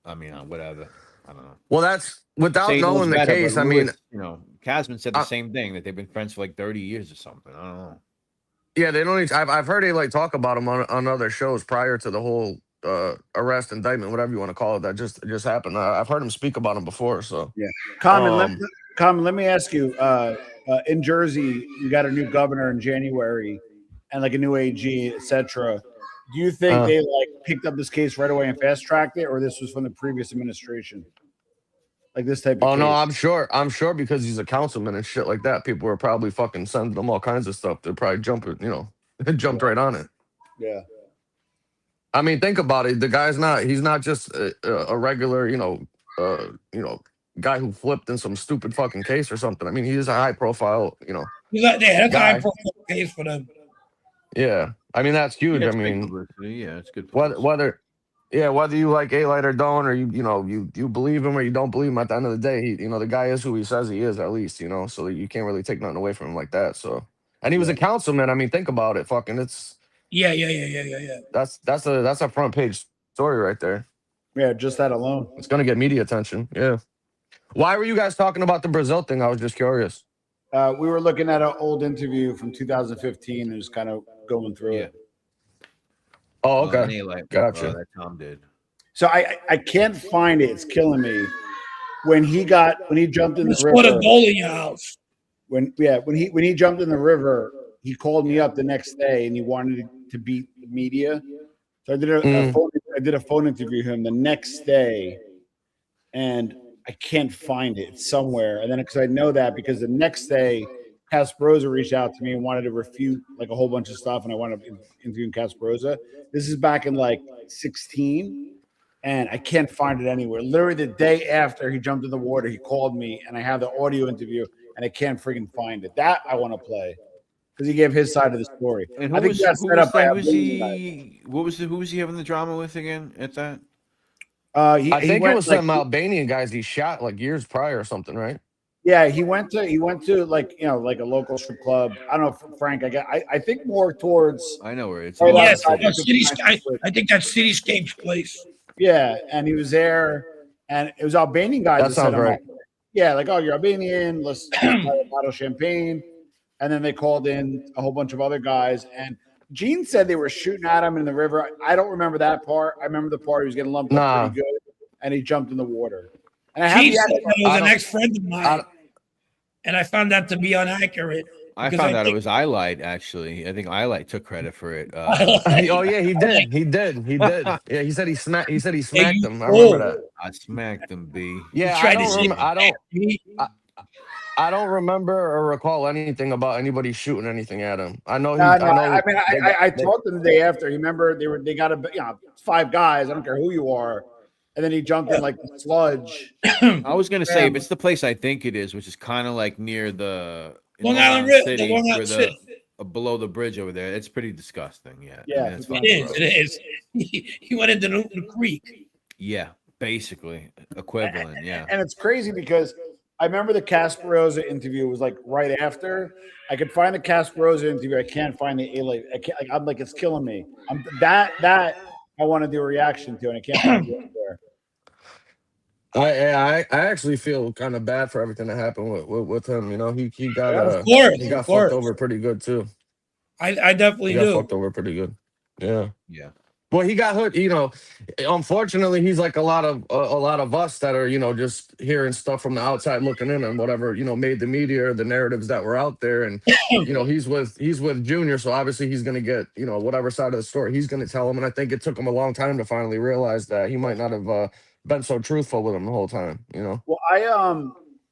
I mean, whatever. I don't know. Well, that's without Say he knows knowing the better, case. but I mean, Lewis, Casman said the same thing, that they've been friends for like 30 years or something. I don't know. yeah, they don't. I've heard they talk about him on other shows prior to the whole arrest, indictment, whatever you want to call it. That just happened. I've heard him speak about him before. So Common, let me ask you. In Jersey, you got a new governor in January, and like a new AG, etc. Do you think they picked up this case right away and fast tracked it, or this was from the previous administration? Like this type of Oh case? no, I'm sure because he's a councilman and shit like that. People were probably fucking sending him all kinds of stuff. They're probably jumped right on it. Yeah. I mean, think about it. The guy's he's not just a regular, guy who flipped in some stupid fucking case or something. I mean, he is a high profile, He's like, yeah, that's a guy. high profile case for them. Yeah. I mean, that's huge. Yeah, I it's good mean, publicity. Yeah, it's good. whether you like A-Light or don't, or you believe him or you don't believe him, at the end of the day, the guy is who he says he is, at least, so you can't really take nothing away from him like that. So, and he was a councilman. I mean, think about it. Fucking, it's Yeah. that's a front page story right there. Yeah, just that alone. It's gonna get media attention. Yeah. Why were you guys talking about the Brazil thing? I was just curious. We were looking at an old interview from 2015 and just kind of going through it. Oh, okay. Gotcha. That Tom did. So I can't find it. It's killing me. When he jumped in the river. Put a goal in your house. When he jumped in the river, he called me up the next day and he wanted to beat the media. So I did a phone interview with him the next day, and I can't find it. It's somewhere. And then because I know that because the next day, Casperosa reached out to me and wanted to refute like a whole bunch of stuff, and I wound up interviewing Casperosa. This is back in like 16, and I can't find it anywhere. Literally the day after he jumped in the water, he called me, and I have the audio interview, and I can't freaking find it. That I want to play because he gave his side of the story. And I think he got set up by who was he having the drama with again at that? I think it was some Albanian guys he shot like years prior or something, right? Yeah, he went to like like a local strip club. I don't know, Frank. I think more towards. I know where it's. Yes, I think that's Cityscape's place. Yeah, and he was there, and it was Albanian guys. That sounds right. Yeah, like, oh, you're Albanian. Let's buy a bottle of champagne, and then they called in a whole bunch of other guys. And Gene said they were shooting at him in the river. I don't remember that part. I remember the part he was getting lumped up pretty good, and he jumped in the water. And Gene said it was an ex-friend of mine. And I found that to be inaccurate. I found out it was Allie, actually. I think Allie took credit for it. Oh yeah, he did. Yeah, he said he smacked him. I remember that. I smacked him, B. Yeah, I don't remember or recall anything about anybody shooting anything at him. I know. I talked to him the day after. Remember, they got 5 guys. I don't care who you are. And then he jumped in like the sludge. I was gonna say if it's the place I think it is, which is kind of like near the Long Island City, below the bridge over there. It's pretty disgusting. Yeah, yeah, it is. He went into the creek. Yeah, basically equivalent. Yeah, and it's crazy because I remember the Casperosa interview was like right after. I could find the Casperosa interview. I can't find the Allie. I'm like, it's killing me. That I want to do a reaction to, and I can't find it there. I actually feel kind of bad for everything that happened with him. You know, he got fucked over pretty good too. I definitely got fucked over pretty good. Yeah. Well, he got hooked. You know, unfortunately, he's like a lot of us that are just hearing stuff from the outside looking in and whatever made the media or the narratives that were out there. And he's with Junior, so obviously he's gonna get whatever side of the story he's gonna tell him. And I think it took him a long time to finally realize that he might not have been so truthful with him the whole time. Well,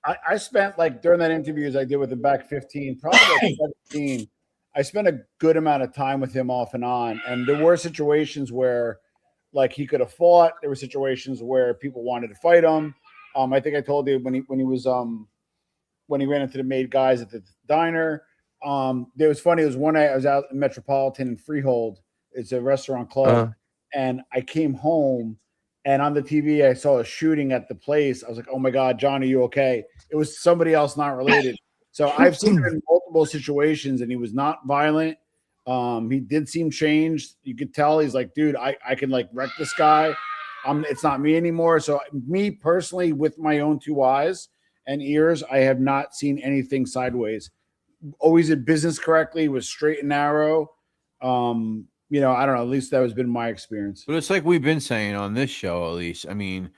I spent like during that interview as I did with him back 15, probably like 17. I spent a good amount of time with him off and on, and there were situations where, like, he could have fought. There were situations where people wanted to fight him. I think I told you when he ran into the maid guys at the diner. It was funny. It was one night I was out in Metropolitan in Freehold. It's a restaurant club, and I came home, and on the TV I saw a shooting at the place. I was like, "Oh my God, John, are you okay?" It was somebody else not related. So I've seen him in multiple situations, and he was not violent. He did seem changed. You could tell he's like, dude, I can like wreck this guy. It's not me anymore. So me personally, with my own 2 eyes and ears, I have not seen anything sideways. Always did business correctly, was straight and narrow. I don't know. At least that has been my experience. But it's like we've been saying on this show, at least. I mean,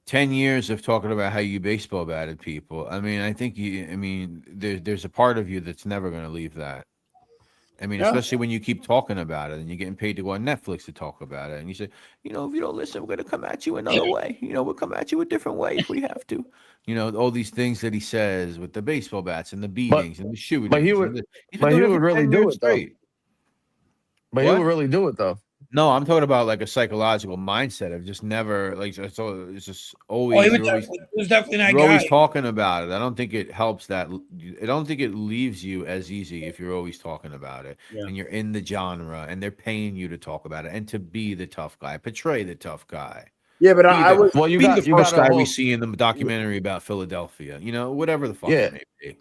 10 years of talking about how you baseball batted people. I mean, I think there's a part of you that's never going to leave that. I mean, especially when you keep talking about it and you're getting paid to go on Netflix to talk about it. And you say, if you don't listen, we're going to come at you another way. We'll come at you a different way if we have to. All these things that he says with the baseball bats and the beatings and the shootings. But he would really do it, though. But he would really do it, though. No, I'm talking about like a psychological mindset of just never like. So it's just always. He was definitely that guy. You're always talking about it. I don't think it helps that. I don't think it leaves you as easy if you're always talking about it and you're in the genre and they're paying you to talk about it and to be the tough guy, portray the tough guy. Yeah, but I was the first guy we see in the documentary about Philadelphia. Whatever the fuck it may be.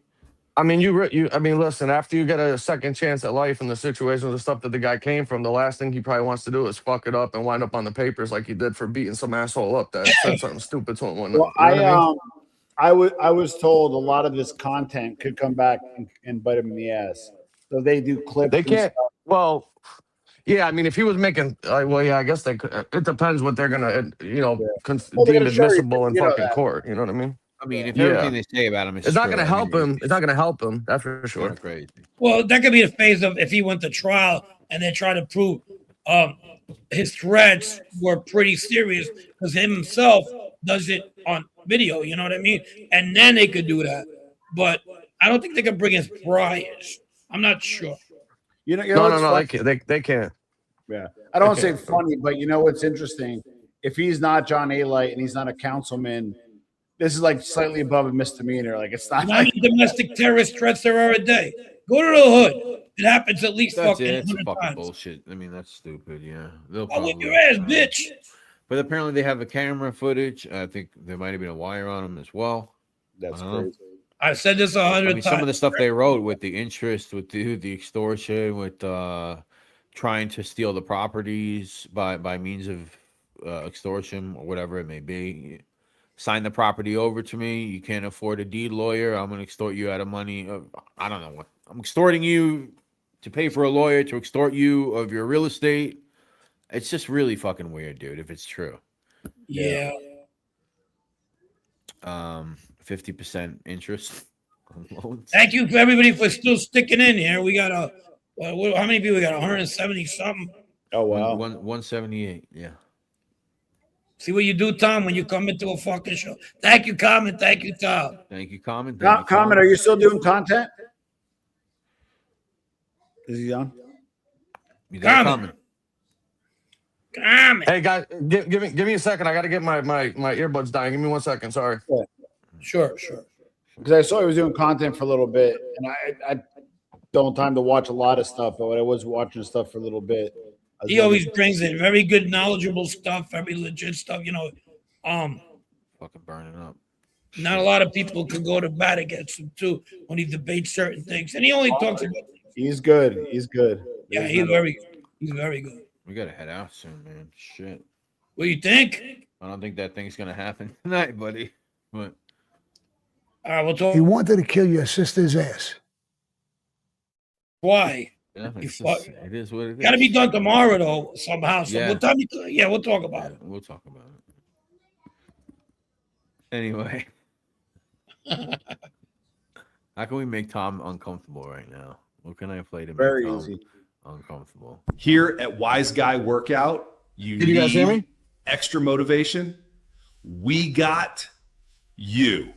I mean, I mean, listen. After you get a second chance at life in the situation of the stuff that the guy came from, the last thing he probably wants to do is fuck it up and wind up on the papers like he did for beating some asshole up that said something stupid to him. You know Well, what I mean? I was told a lot of this content could come back and bite him in the ass. So they do clips. They and can't. stuff. Well, yeah. I mean, if he was making, well, yeah. I guess they could. It depends what they're gonna, Well, they're deem gonna cherry pick, admissible in you know fucking that. court. You know what I mean? I mean, if Yeah. everything they say about him is It's not true, gonna I mean, help him. It's not gonna help him. That's for Kind sure. of crazy. Well, that could be the phase of if he went to trial and they try to prove his threats were pretty serious because himself does it on video. You know what I mean? And then they could do that. But I don't think they could bring his priors. I'm not sure. You know No, what's no, funny? they can't. Yeah, I don't want to say Okay. funny, but you know what's interesting? If he's not John A-Light and he's not a councilman, this is like slightly above a misdemeanor. Like it's not. You know how many domestic terrorist threats there are a day? Go to the hood. It happens at least That's fucking it. It's 100 fucking times. bullshit. I mean, that's stupid. Yeah, they'll I'll whip probably. your ass, bitch. But apparently they have the camera footage. I think there might have been a wire on them as well. That's Uh-huh. crazy. I've said this 100 I mean, times. some of the stuff they wrote with the interest, with the extortion, with trying to steal the properties by means of extortion or whatever it may be. Sign the property over to me. You can't afford a deed lawyer. I'm gonna extort you out of money. I don't know what I'm extorting you to pay for a lawyer to extort you of your real estate. It's just really fucking weird, dude. If it's true. Yeah. 50% interest on loans. Thank you for everybody for still sticking in here. We got how many people? We got 170 something. Oh wow. 178. Yeah. See what you do, Tom, when you come into a fucking show. Thank you, Common. Thank you, Tom. Thank you, Common. Comment, are you still doing content? Is he on? You there, Common. Common? Common. Hey guys, give me a second. I got to get my earbuds dying. Give me 1 second. Sorry. Sure. Because I saw he was doing content for a little bit, and I don't have time to watch a lot of stuff, but I was watching stuff for a little bit. He always brings in very good, knowledgeable stuff, very legit stuff. Fucking burning up. Not a lot of people can go to bat against him too when he debates certain things, and he only talks about. He's good. He's good. Yeah, he's very good. We gotta head out soon, man. Shit. What do you think? I don't think that thing's gonna happen tonight, buddy. But All right, we'll talk. He wanted to kill your sister's ass. Why? yeah, You it's fuck- just, it is what it is. Got to be done tomorrow though, somehow. So Yeah. we'll talk about Yeah, it. we'll talk about it. Anyway. How can we make Tom uncomfortable right now? What can I play to Very make Tom easy. uncomfortable? Here at Wise Guy Workout, you Did you guys hear need me? extra motivation. We got you.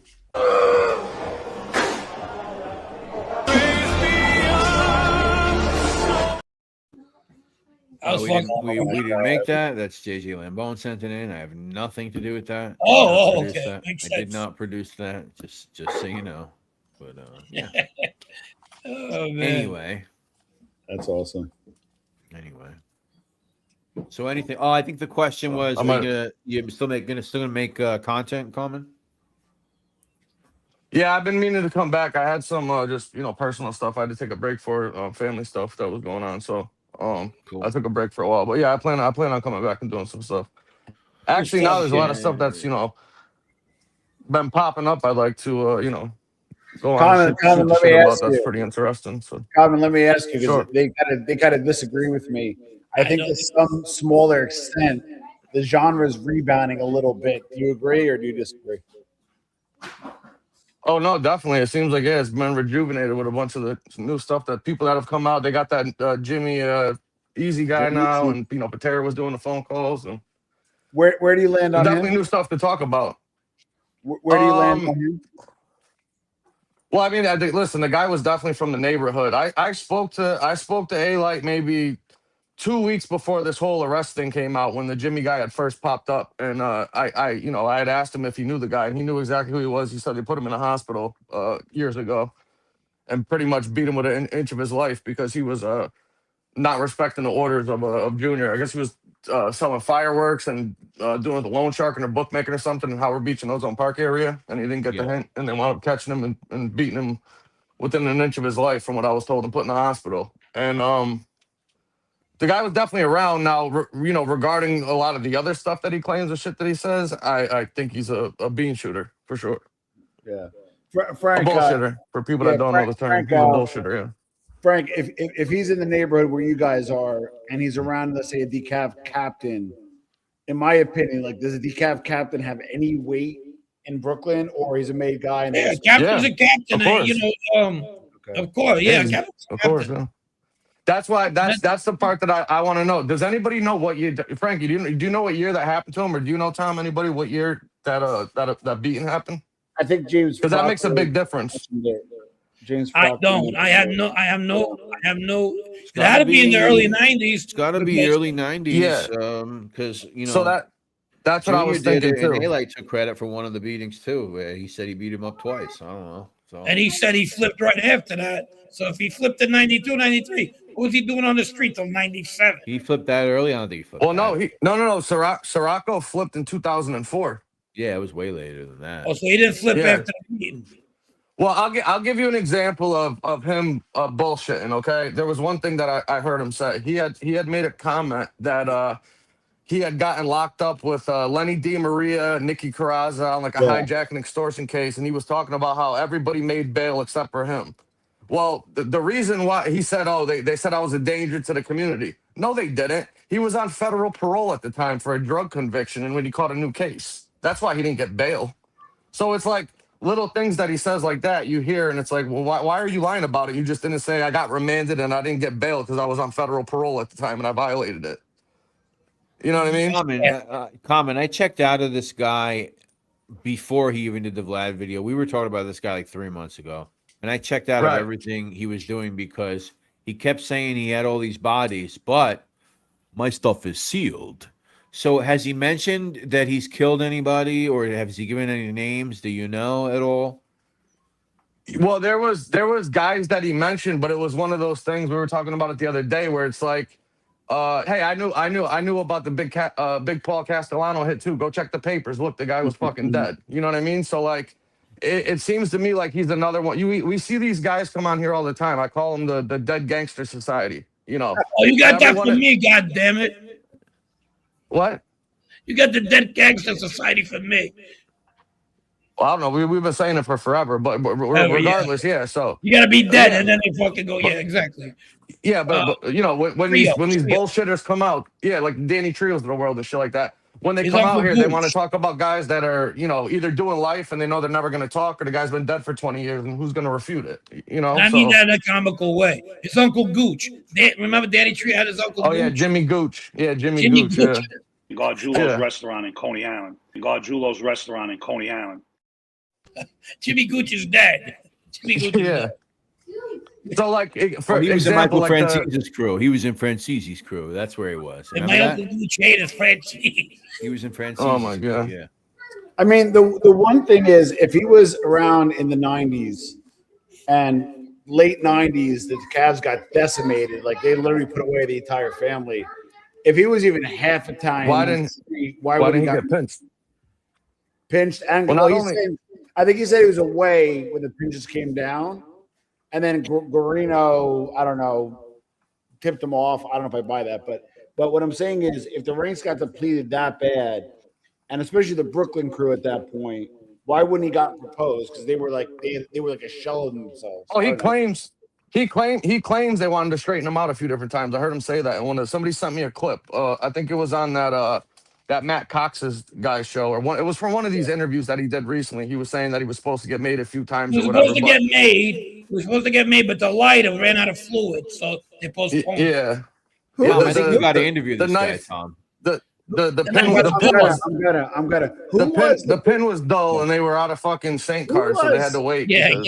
I was we, fucking. we didn't make that. That's JJ Lambone sent it in. I have nothing to do with that. Oh, I did not produce okay. that. Makes I did sense. not produce that. Just so you know. But yeah. Oh man. Anyway. That's awesome. Anyway. So anything? Oh, I think the question was: I'm you still gonna make content, Common? Yeah, I've been meaning to come back. I had some just personal stuff I had to take a break for, family stuff that was going on. So Cool. I took a break for a while. But yeah, I plan on coming back and doing some stuff. Actually, now there's a lot of stuff that's been popping up. I'd like to go on and shoot Common, the let me shit about. ask That's you. pretty interesting. So Calvin, let me ask you because Sure. they kind of disagree with me. I think to some smaller extent, the genre is rebounding a little bit. Do you agree or do you disagree? oh no, definitely. It seems like it's been rejuvenated with a bunch of the new stuff that people that have come out. They got that Jimmy Easy guy Jimmy now, Easy. and Patera was doing the phone calls, and Where do you land on definitely him? new stuff to talk about. Where do you land on him? Well, I mean, listen, the guy was definitely from the neighborhood. I spoke to A-Light maybe 2 weeks before this whole arrest thing came out when the Jimmy guy had first popped up, and I had asked him if he knew the guy, and he knew exactly who he was. He said they put him in a hospital years ago, and pretty much beat him with an inch of his life because he was not respecting the orders of Junior. I guess he was selling fireworks and doing the loan sharking or bookmaking or something in Howard Beach and Ozone Park area, and he didn't get the hint, and they wound up catching him and beating him within an inch of his life, from what I was told, and put in the hospital. And the guy was definitely around. Now, regarding a lot of the other stuff that he claims or shit that he says, I think he's a bean shooter for sure. Yeah, A Frank. bullshitter for people that don't know the term. Frank, He's a bullshitter. Yeah. Frank, if he's in the neighborhood where you guys are and he's around, let's say, a decaf captain, in my opinion, like, does a decaf captain have any weight in Brooklyn, or he's a made guy? And captain's a captain. Of course, yeah, of course. Yeah. That's why. That's the part that I want to know. Does anybody know what year, Frankie? Do you know what year that happened to him, or do you know, Tom? Anybody what year that beating happened? I think James, because that makes a big difference. James, I don't. I have no. It had to be in the early 90s. It's got to be early 90s. Yeah. Because So that's what I was thinking too. And Allie took credit for one of the beatings too, where he said he beat him up twice. I don't know. So. And he said he flipped right after that. So if he flipped in 92, 93, what was he doing on the street till 97? He flipped that early on. He flipped. Well, no. Sirocco flipped in 2004. Yeah, it was way later than that. Oh, so he didn't flip after the beating. Well, I'll give you an example of him bullshitting. Okay, there was one thing that I heard him say. He had made a comment that he had gotten locked up with Lenny DiMaria, Nicky Carrazza on like a hijack and extortion case, and he was talking about how everybody made bail except for him. Well, the reason why he said, they said I was a danger to the community. No, they didn't. He was on federal parole at the time for a drug conviction, and when he caught a new case, that's why he didn't get bail. So it's like little things that he says like that you hear, and it's like, well, why are you lying about it? You just didn't say I got remanded and I didn't get bail because I was on federal parole at the time and I violated it. You know what I mean? Common. I checked out of this guy before he even did the Vlad video. We were talking about this guy like 3 months ago, and I checked out of everything he was doing because he kept saying he had all these bodies, but my stuff is sealed. So has he mentioned that he's killed anybody, or has he given any names? Do you know at all? Well, there was guys that he mentioned, but it was one of those things we were talking about it the other day where it's like, hey, I knew about the big Paul Castellano hit too. Go check the papers. Look, the guy was fucking dead. You know what I mean? So like, it seems to me like he's another one. We see these guys come on here all the time. I call them the Dead Gangster Society. You know. Oh, you got that from me, God damn it. What? You got the Dead Gangster Society for me. Well, I don't know. We've been saying it for forever, but regardless, yeah. So you gotta be dead, and then they fucking go. Yeah, exactly. Yeah, but you know when these bullshitters come out, like Danny Trios of the world and shit like that. When they come out here, they want to talk about guys that are either doing life and they know they're never going to talk, or the guy's been dead for 20 years and who's going to refute it? I mean that in a comical way. His Uncle Gooch. Remember Danny Trio had his Uncle Gooch? Oh yeah, Jimmy Gooch. Yeah, Jimmy Gooch. Yeah. Gargiulo's restaurant in Coney Island. Jimmy Gooch is dead. Jimmy Gooch is dead. So, like, for he was example, in Michael Francese's crew. He was in Francese's crew. That's where he was. And my Uncle Gooch hated Francese. He was in Francese's. Oh my god. Yeah. I mean, the one thing is, if he was around in the 90s and late 90s, the Cavs got decimated. Like, they literally put away the entire family. If he was even half a time, why didn't he get pinched? Pinched, and I think he said he was away when the pinches came down. And then Guarino, I don't know, tipped him off. I don't know if I buy that, but what I'm saying is, if the ranks got depleted that bad, and especially the Brooklyn crew at that point, why wouldn't he got proposed? Because they were like a shell of themselves. Oh, he claims they wanted to straighten him out a few different times. I heard him say that, and somebody sent me a clip. I think it was on that Matt Cox's guy's show, or it was from one of these interviews that he did recently. He was saying that he was supposed to get made a few times. He was supposed to get made, but the lighter ran out of fluid, so they postponed. Yeah. I think you got to interview this guy, Tom. The pin was dull, and they were out of fucking Saint cards, so they had to wait. Yeah. They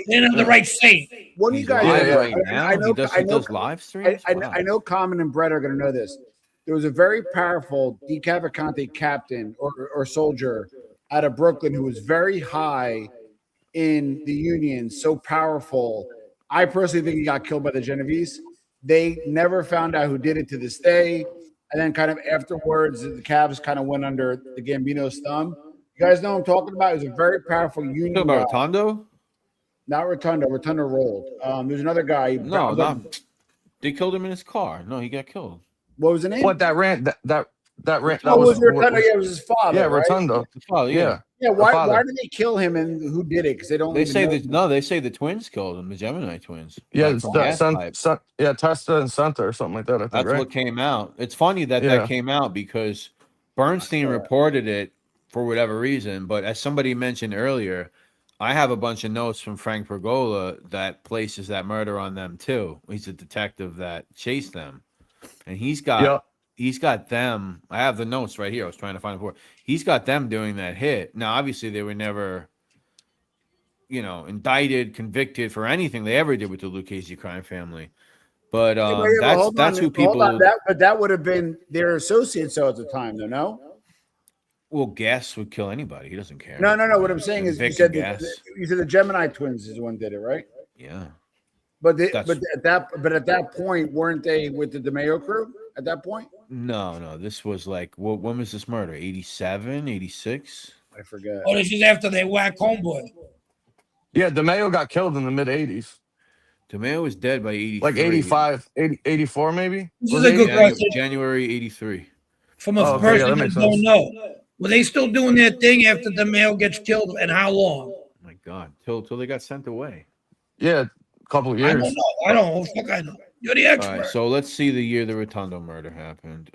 didn't have the right Saint. What do you guys? Right now? I know live streams. I know Common and Brett are going to know this. There was a very powerful Cavalcante captain or soldier out of Brooklyn who was very high in the Union, so powerful. I personally think he got killed by the Genovese. They never found out who did it to this day. And then kind of afterwards, the Cavs kind of went under the Gambino's thumb. You guys know what I'm talking about? It was a very powerful Union. About Rotondo? Not Rotundo. Rotundo rolled. There's another guy. They killed him in his car. No, he got killed. What was the name? What that ran? That ran? Oh, was Rotundo? Yeah, it was his father. Yeah, right? Rotundo. The father, Yeah. Yeah. Why did they kill him, and who did it? Because they don't. They say they say the twins killed him. The Gemini twins. Yeah, Like, Testa and Santa or something like that. I think that's right? what came out. It's funny that came out because Bernstein reported it for whatever reason. But as somebody mentioned earlier, I have a bunch of notes from Frank Pergola that places that murder on them too. He's a detective that chased them, and he's got them. I have the notes right here. I was trying to find it for. He's got them doing that hit. Now, obviously, they were never, indicted, convicted for anything they ever did with the Lucchese crime family. But that's who people. But that would have been their associates at the time, though. No. Well, Gas would kill anybody. He doesn't care. No. What I'm saying is, you said the Gemini twins is the one did it, right? Yeah. But at that point, weren't they with the DeMeo crew at that point? No. This was like, when was this murder? 87, 86? I forget. Oh, this is after they whack Homeboy. Yeah, DeMeo got killed in the mid 80s. DeMeo was dead by 83. Like 85, 84 maybe. This is a good question. January 83. From a person that don't know. Were they still doing their thing after DeMeo gets killed, and how long? Oh my God, till they got sent away. Yeah, a couple of years. I don't know. Fuck, I know. You're the expert. All right, so let's see the year the Rotundo murder happened.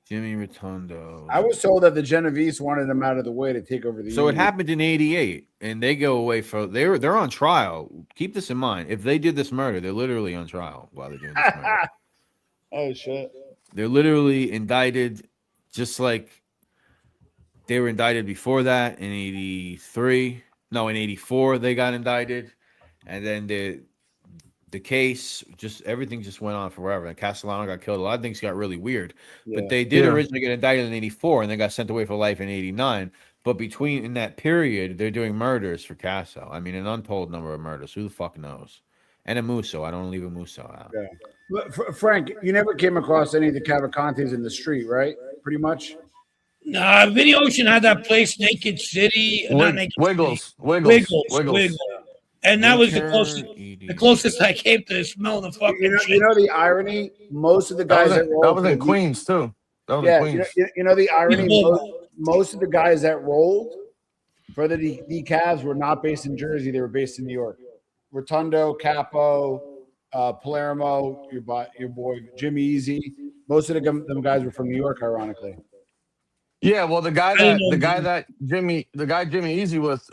Jimmy Rotundo. I was told that the Genovese wanted him out of the way to take over the. So it happened in 88, and they go away for they're on trial. Keep this in mind. If they did this murder, they're literally on trial while they're doing this murder. Oh shit! They're literally indicted, just like they were indicted before that in 83. No, in 84 they got indicted, and then the case, everything just went on forever. And Castellano got killed. A lot of things got really weird. Yeah. But they did originally get indicted in 84 and then got sent away for life in 89. But in that period, they're doing murders for Casso. I mean, an untold number of murders. Who the fuck knows? And a Musso. I don't leave a Musso out. Yeah. But Frank, you never came across any of the Cavalcantes in the street, right? Pretty much? Nah, Vinny Ocean had that place, Naked City. Wiggles. And that was the closest I came to smell the fucking shit. You know the irony? Most of the guys that rolled. That was in Queens, too. You know the irony? Most of the guys that rolled for the decavs were not based in Jersey. They were based in New York. Rotundo, Capo, Palermo, your boy Jimmy Easy. Most of them guys were from New York, ironically. Yeah, well, the guy Jimmy Easy was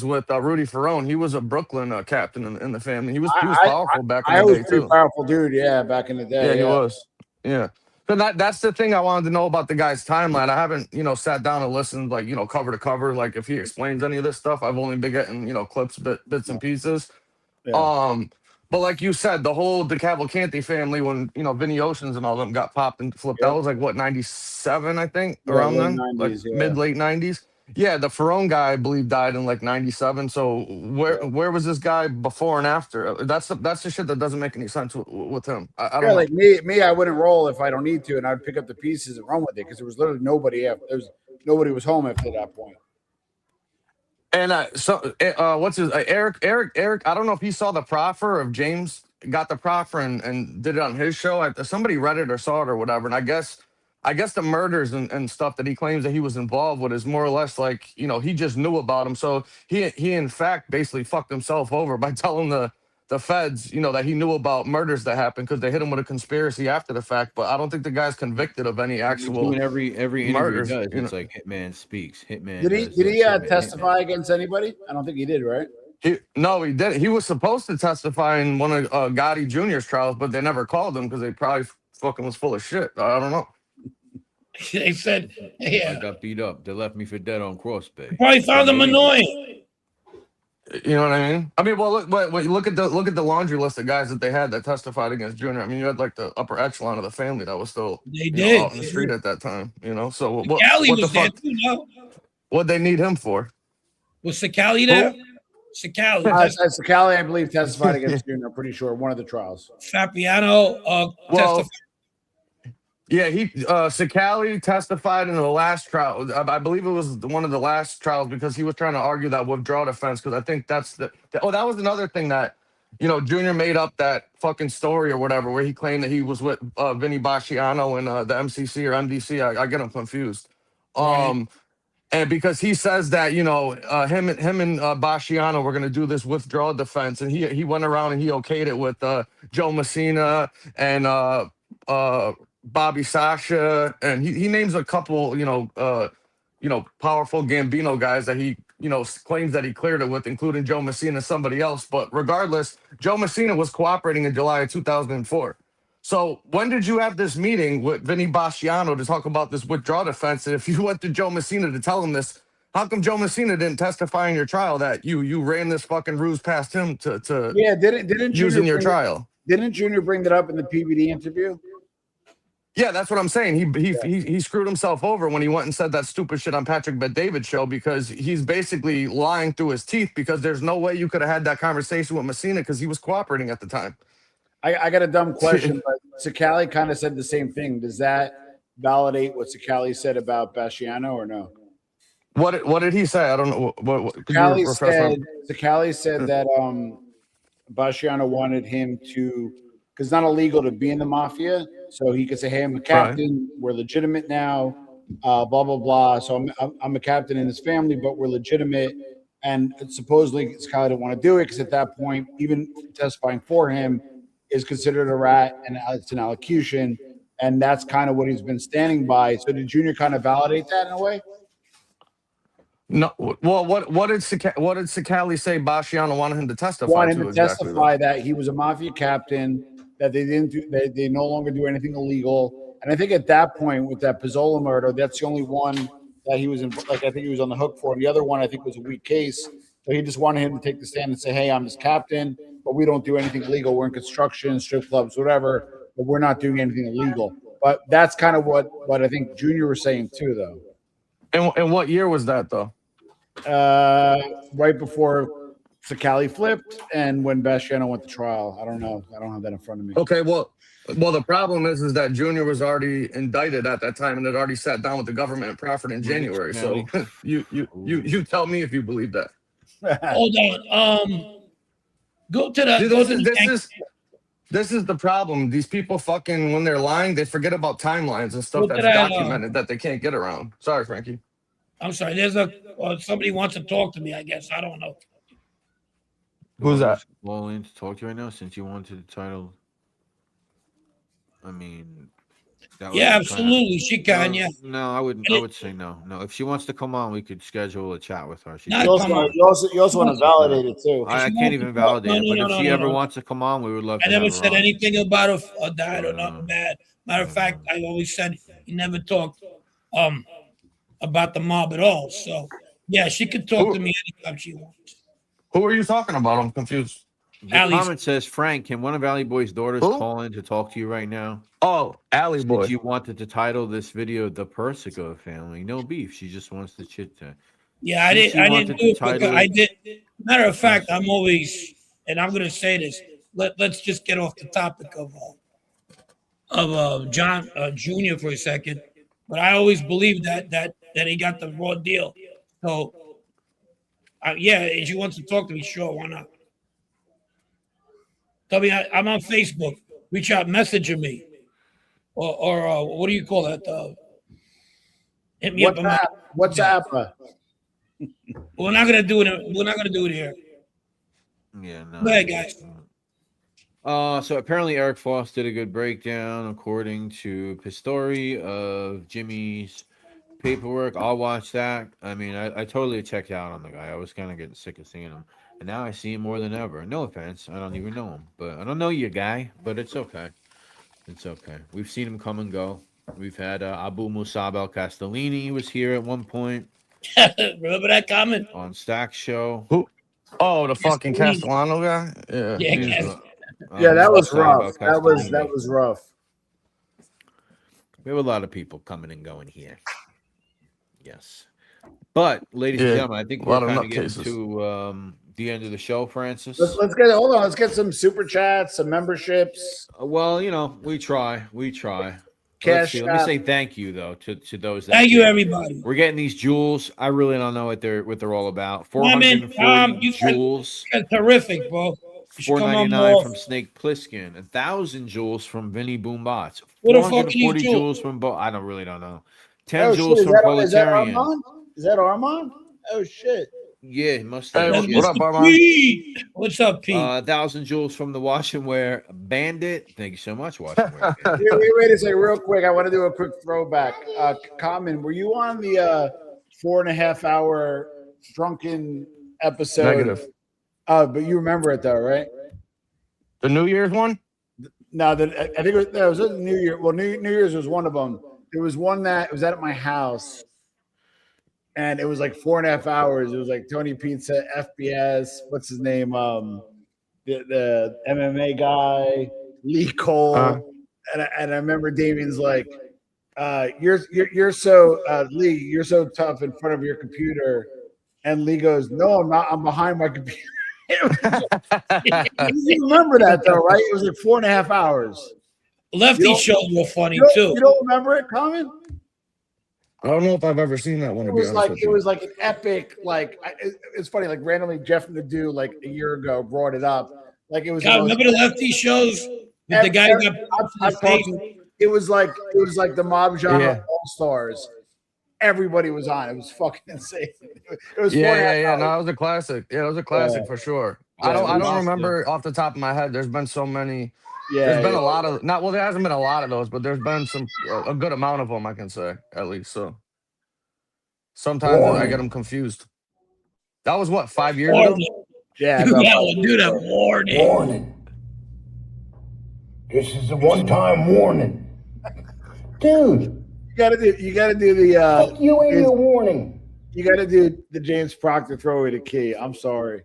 with Rudy Ferrone. He was a Brooklyn captain in the family. He was powerful back in the day too. I was a pretty powerful dude, back in the day. Yeah, he was. Yeah. But that's the thing I wanted to know about the guy's timeline. I haven't, sat down and listened cover to cover. Like if he explains any of this stuff, I've only been getting, clips, bits and pieces. Yeah. But like you said, the whole Cavalcanti family, when Vinny Oceans and all them got popped and flipped, that was like what, 97, I think, around then, 90s, mid late 90s. Yeah, the Ferrone guy, I believe, died in like 97. So where was this guy before and after? That's the shit that doesn't make any sense with him. I don't know. Like me, I wouldn't roll if I don't need to, and I'd pick up the pieces and run with it because there was literally nobody. Nobody was home after that point. And what's his Eric? I don't know if he saw the proffer, of James got the proffer and did it on his show. Somebody read it or saw it or whatever. And I guess the murders and stuff that he claims that he was involved with is more or less like, he just knew about him. So he in fact basically fucked himself over by telling the feds, that he knew about murders that happened because they hit him with a conspiracy after the fact. But I don't think the guy's convicted of any actual every murders. Interview does. It's like Hitman speaks. Hitman. Did he testify against anybody? I don't think he did, right? No, he didn't. He was supposed to testify in one of Gotti Jr.'s trials, but they never called him because they probably fucking was full of shit. I don't know. They said, I got beat up. They left me for dead on Cross Bay. Probably found them annoying. You know what I mean? Well, look at the laundry list of guys that they had that testified against Junior. I mean, you had like the upper echelon of the family that was still out in the street at that time. So Allie was there too, no? What'd they need him for? Was Sicali there? Sicali. Sicali, I believe, testified against Junior. I'm pretty sure one of the trials. Fabiano testified. Yeah, Sakali testified in the last trial. I believe it was one of the last trials because he was trying to argue that withdrawal defense. Because I think that's that was another thing that, Junior made up that fucking story or whatever where he claimed that he was with Vinny Basciano and the MCC or MDC. I get him confused. Right. And because he says that him and Basciano were going to do this withdrawal defense, and he went around and he okayed it with Joe Messina and Bobby Sasha, and he names a couple powerful Gambino guys that he claims that he cleared it with, including Joe Messina and somebody else. But regardless, Joe Messina was cooperating in July of 2004. So when did you have this meeting with Vinny Basciano to talk about this withdrawal defense? And if you went to Joe Messina to tell him this, how come Joe Messina didn't testify in your trial that you ran this fucking ruse past him to didn't use in your Junior trial? Didn't Junior bring that up in the PBD interview? Yeah, that's what I'm saying. He screwed himself over when he went and said that stupid shit on Patrick Bet-David's show, because he's basically lying through his teeth, because there's no way you could have had that conversation with Messina because he was cooperating at the time. I got a dumb question, but Sakali kind of said the same thing. Does that validate what Sakali said about Basciano or no? What did he say? I don't know. What Sakali said that Basciano wanted him to, because it's not illegal to be in the mafia, so he could say, "Hey, I'm a captain. Right. We're legitimate now. Blah blah blah. So I'm a captain in his family, but we're legitimate." And supposedly Sakali didn't want to do it because at that point, even testifying for him is considered a rat and it's an allocution, and that's kind of what he's been standing by. So did Junior kind of validate that in a way? No. Well, what did Sakali say Basciano wanted him to testify? Wanted him to testify that he was a mafia captain, that they didn't do, they no longer do anything illegal. And I think at that point with that Pizzola murder, that's the only one that he was in, like I think he was on the hook for. And the other one I think was a weak case. So he just wanted him to take the stand and say, "Hey, I'm this captain, but we don't do anything illegal. We're in construction, strip clubs, whatever, but we're not doing anything illegal." But that's kind of what I think Junior was saying too, though. And what year was that, though? Right before Sakali flipped and when Basciano went to trial. I don't know. I don't have that in front of me. Okay, well, the problem is that Junior was already indicted at that time and had already sat down with the government and proffered in January. So you tell me if you believe that. Hold on. Go to the. This is the problem. These people fucking, when they're lying, they forget about timelines and stuff that's documented that they can't get around. Sorry, Frankie. I'm sorry. There's somebody wants to talk to me. I guess I don't know. Who's that? Willing to talk to you right now, since you wanted the title. I mean, yeah, absolutely. She can. No, yeah. No, I wouldn't. I would say no. No, if she wants to come on, we could schedule a chat with her. You also want to validate it too. I can't even validate it, but if she ever wants to come on, we would love to. I never said anything about a dad or nothing bad. Matter of fact, I always said he never talked about the mob at all. So yeah, she could talk to me anytime she wants. Who are you talking about? I'm confused. The comment says, Frank, can one of Allie Boy's daughters call in to talk to you right now? Oh, Allie Boy. You wanted to title this video "The Persico Family." No beef. She just wants to chit chat. Yeah, I didn't do it because I did. Matter of fact, I'm always, and I'm gonna say this. Let's just get off the topic of John Jr. for a second. But I always believed that he got the raw deal. So yeah, if she wants to talk to me, sure, why not? Tell me, I'm on Facebook. Reach out, message me, or what do you call that? Hit me up. WhatsApp. We're not gonna do it. We're not gonna do it here. Yeah, no. Go ahead, guys. So apparently Eric Foss did a good breakdown according to Pistori of Jimmy's paperwork. I'll watch that. I mean, I totally checked out on the guy. I was kind of getting sick of seeing him. And now I see him more than ever. No offense. I don't even know him. But I don't know you, guy. But it's okay. It's okay. We've seen him come and go. We've had Abu Musab El Castellini was here at one point. Remember that comment? On Stack's show. Who? Oh, the fucking Castellano guy? Yeah. Yeah, that was rough. That was rough. We have a lot of people coming and going here. Yes. But, ladies and gentlemen, I think we're kind of getting to the end of the show, Francis. Let's get some super chats, some memberships. Well, we try. Cash Let me App. say thank you though to those. Thank you, everybody. We're getting these jewels. I really don't know what they're all about. Tom, 440 you jewels. guys are terrific, bro. You should come on $4.99 more. from Snake Plissken. 1,000 jewels from Vinny Boombots. What the fuck are 440 these jewels from I don't really don't know. 10 Oh, jewels shit, from Proletarian. Armand? Is that Armand? Oh shit. Yeah, it must Hey, have. what up, Armand? Pete. What's up, Pete? 1,000 jewels from the Wash and Wear Bandit. Thank you so much, Wash and Wear Bandit. Wait a second, real quick. I want to do a quick throwback. Common, were you on the 4.5 hour drunken episode? Negative. But you remember it though, right? The New Year's one? No, I think it was a New Year. Well, New Year's was one of them. There was one that was at my house, and it was like 4.5 hours. It was like Tony Pizza, FBS, what's his name? The MMA guy, Lee Cole, and I remember Damien's like, "You're so Lee, you're so tough in front of your computer," and Lee goes, "No, I'm not. I'm behind my computer." You remember that though, right? It was like 4.5 hours. Lefty shows were funny too. You don't remember it, Common? I don't know if I've ever seen that one. It was like an epic, like it's funny, like randomly Jeff Nadeau like a year ago brought it up. Like it was. God, remember the Lefty shows with the guy who got it was like the mob genre all stars. Everybody was on. It was fucking insane. It was yeah. No, it was a classic. Yeah, it was a classic for sure. I don't remember off the top of my head. There's been so many. There's been a lot of there hasn't been a lot of those, but there's been a good amount of them, I can say, at least. So sometimes I get them confused. That was what, 5 years ago? Yeah, do that warning. Warning. This is a one-time warning. Dude. You gotta do the fuck you and your warning. You gotta do the James Proctor throw away the key. I'm sorry.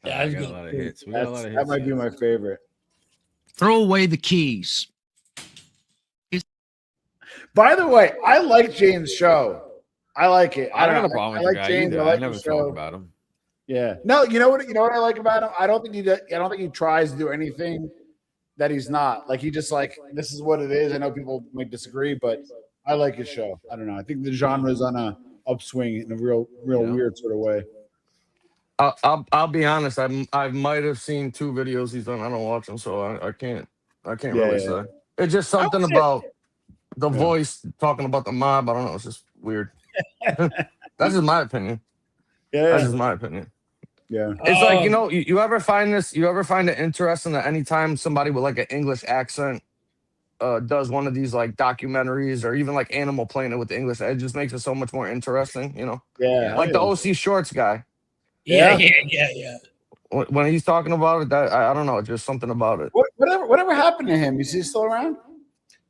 Yeah, we got a lot of hits. That might be my favorite. Throw away the keys. By the way, I like James' show. I like it. I don't have a problem with the guy James. either. I never talk about him. Yeah. No, you know what I like about him? I don't think he tries to do anything that he's not. Like he just like, this is what it is. I know people might disagree, but I like his show. I don't know. I think the genre is on a upswing in a real weird sort of way. I'll be honest. I might have seen 2 videos he's done. I don't watch them, so I can't really say. It's just something about the voice talking about the mob. I don't know. It's just weird. That's just my opinion. Yeah, that's just my opinion. Yeah, it's like you ever find this? You ever find it interesting that anytime somebody with like an English accent does one of these like documentaries or even like Animal Planet with the English, it just makes it so much more interesting. Yeah, like the OC Shorts guy. Yeah. When he's talking about it, that I don't know, just something about it. Whatever happened to him? Is he still around?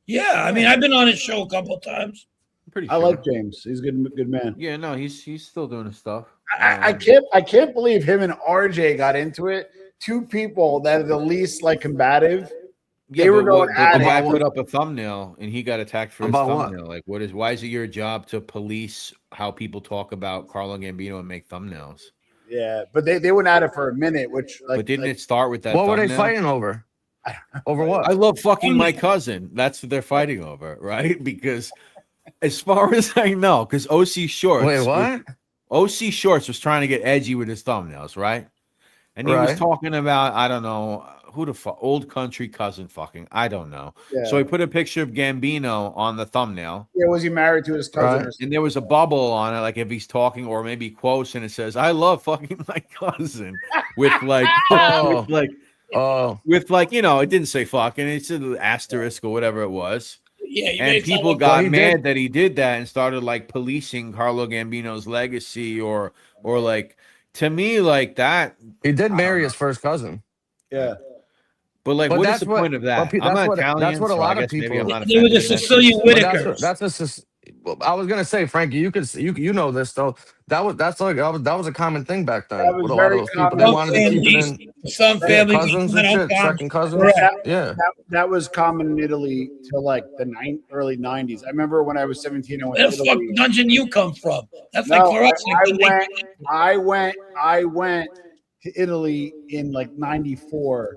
Yeah, I mean, I've been on his show a couple of times. Pretty I like James. He's a good man. Yeah, no, he's still doing his stuff. I can't believe him and RJ got into it. 2 people that are the least like combative. They were going at it. The guy put up a thumbnail and he got attacked for his thumbnail. What? Like, why is it your job to police how people talk about Carlo Gambino and make thumbnails? Yeah, but they went at it for a minute, which but didn't it start with that? What thumbnail? were they fighting over? Over what? I love fucking my cousin. That's what they're fighting over, right? Because as far as I know, because OC Shorts. Wait, what? OC Shorts was trying to get edgy with his thumbnails, right? And he was talking about, I don't know, who the fuck, old country cousin fucking, I don't know. Yeah. So he put a picture of Gambino on the thumbnail. Yeah, was he married to his cousin? And there was a bubble on it, like if he's talking or maybe quotes, and it says, I love fucking my cousin with like, with like, it didn't say fucking, it's an asterisk or whatever it was. Yeah, and people got mad that he did that and started like policing Carlo Gambino's legacy or like, to me, like that. He did marry his first cousin. Yeah. But like, what is the point of that? I'm not Italian. That's what a lot of people. It was a Sicilian Whitaker. I was gonna say, Frankie, you know this though. That was a common thing back then. With a lot of those people, they wanted to keep it in. Some family cousins and shit, second cousins. Yeah, that was common in Italy till like the early '90s. I remember when I was 17, I went to Italy. Where the fuck dungeon you come from? That's like for us. I went to Italy in like '94,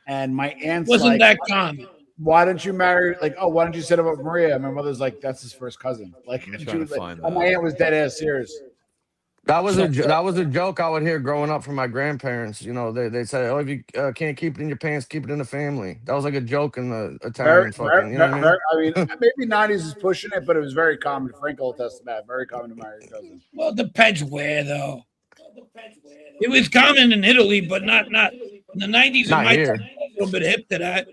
and my aunt's wasn't that common. why don't you marry? Like, oh, why don't you set him up with Maria? And my mother's like, that's his first cousin. Like, I'm and trying to was like, find and my aunt was dead ass serious. That was a joke I would hear growing up from my grandparents. You know, they say, "Oh, if you can't keep it in your pants, keep it in the family." That was like a joke in the Italian fucking. You know what I mean? I mean, maybe '90s is pushing it, but it was very common. Frank will attest to that. Very common to marry your cousin. Well, it depends where though. It was common in Italy, but not in the 90s. Not It here. might be a little bit hip to that.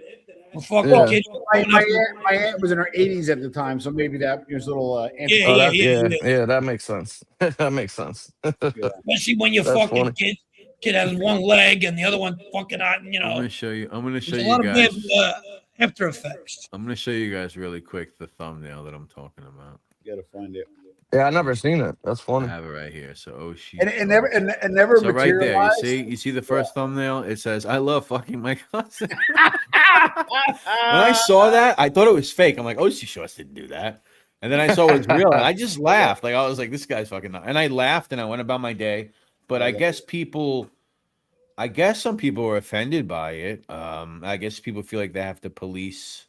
Well, fucking Yeah. kids. My aunt was in her 80s at the time, so maybe that was a little. Yeah, that makes sense. That makes sense. Especially when your That's fucking funny. kid has one leg and the other one fucking out. You know, I'm gonna show you. I'm gonna show there's a you lot of bad guys. after effects. I'm gonna show you guys really quick the thumbnail that I'm talking about. You gotta find it. Yeah, I never seen it. That's I funny. have it right here. So And it never So right there, materialized. you see the first thumbnail. It says, "I love fucking my cousin." When I saw that, I thought it was fake. I'm like, "Oh, she Shorts didn't do that." And then I saw it was real, and I just laughed. Like I was like, "This guy's fucking," and I laughed and I went about my day. But I guess some people were offended by it. I guess people feel like they have to police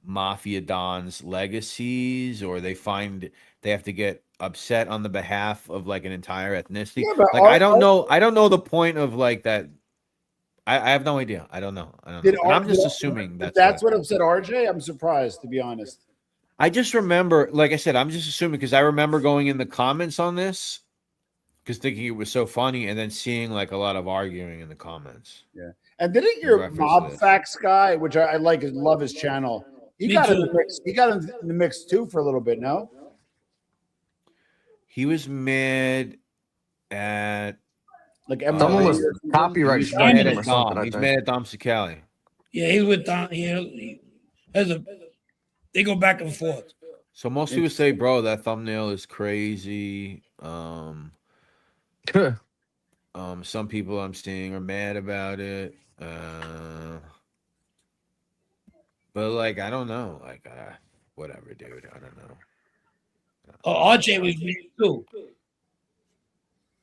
mafia dons' legacies, or they find they have to get upset on the behalf of like an entire ethnicity. Yeah, but like I don't know the point of like that. I have no idea. I don't know. And I'm just assuming that's what upset RJ. I'm surprised, to be honest. I just remember, like I said, I'm just assuming because I remember going in the comments on this because thinking it was so funny, and then seeing like a lot of arguing in the comments. Yeah, and didn't your Mob Facts guy, which I like, love his channel. He got in the mix. He got in the mix too for a little bit. No, he was mad at like someone was copyright striking him or something. He's mad at Dom Cicali. Yeah, he's with Dom. They go back and forth. So most people say, "Bro, that thumbnail is crazy." Some people I'm seeing are mad about it. But like, I don't know. Like, whatever, dude. I don't know. Oh, RJ was mad too.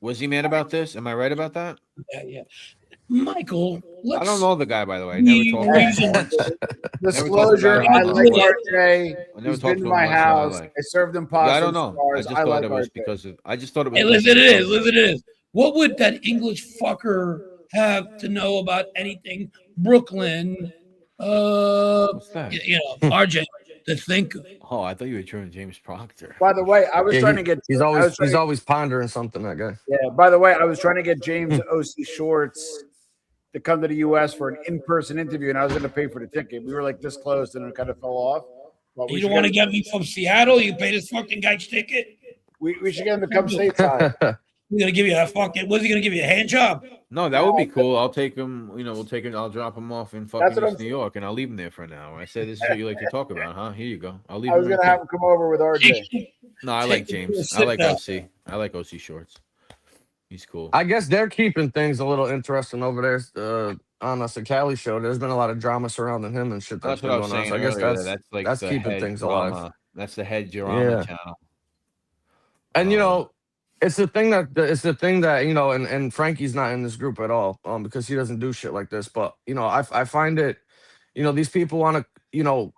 Was he mad about this? Am I right about that? Yeah. Michael, I don't know the guy, by the way. I never talked to him. Disclosure, I like RJ. He's been to my house. I served him pasta. I don't know. I just thought it was because of. I just thought it was. Hey, listen, it is. What would that English fucker have to know about anything Brooklyn? What's that? RJ, the thinker. Oh, I thought you were trying James Proctor. By the way, I was trying to get. He's always pondering something. That guy. Yeah. By the way, I was trying to get James OC Shorts to come to the U.S. for an in-person interview, and I was going to pay for the ticket. We were like this close, and it kind of fell off. But You don't want to get me from Seattle? You pay this fucking guy's ticket? We should get him to come stateside. He's gonna give you a fucking. What's he gonna give you? A hand job? No, that would be cool. I'll take him. We'll take him. I'll drop him off in fucking New York, and I'll leave him there for an hour. I said, "This is what you like to talk about, huh? Here you go. I'll leave." I was going to have him come over with RJ. No, I like James. I like OC. I like OC Shorts. He's cool. I guess they're keeping things a little interesting over there. On the Cali show, there's been a lot of drama surrounding him and shit that's been going on. So I guess that's keeping things alive. That's the head drama channel. And it's the thing that and Frankie's not in this group at all, because he doesn't do shit like this. But I find it, these people want to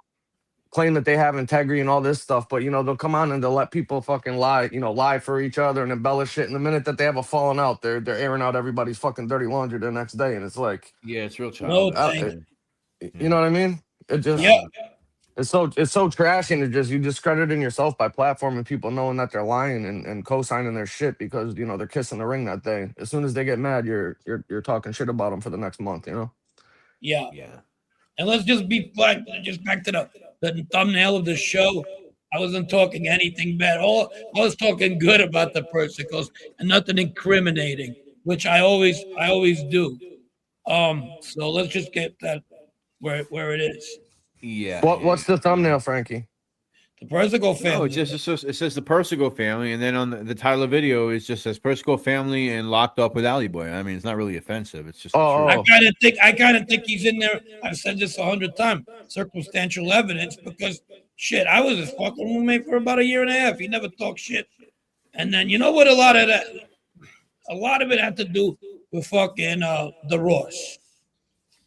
claim that they have integrity and all this stuff, but they'll come on and they'll let people fucking lie for each other and embellish shit. And the minute that they have a falling out, they're airing out everybody's fucking dirty laundry the next day, and it's like, yeah, it's real childish. You know what I mean? It just it's so trashy, and you discrediting yourself by platforming people knowing that they're lying and co-signing their shit because they're kissing the ring that day. As soon as they get mad, you're talking shit about them for the next month. Yeah. And let's just be back to the thumbnail of the show. I wasn't talking anything bad. I was talking good about the Persicos and nothing incriminating, which I always do. So let's just get that where it is. Yeah. What's the thumbnail, Frankie? The Persico family. No, it says the Persico family, and then on the title of the video it just says Persico family and locked up with Allie Boy. I mean, it's not really offensive. It's just. I kind of think he's in there. I've said this 100 times. Circumstantial evidence, because shit, I was his fucking roommate for about a year and a half. He never talked shit, and then you know what? A lot of it had to do with fucking the Ross.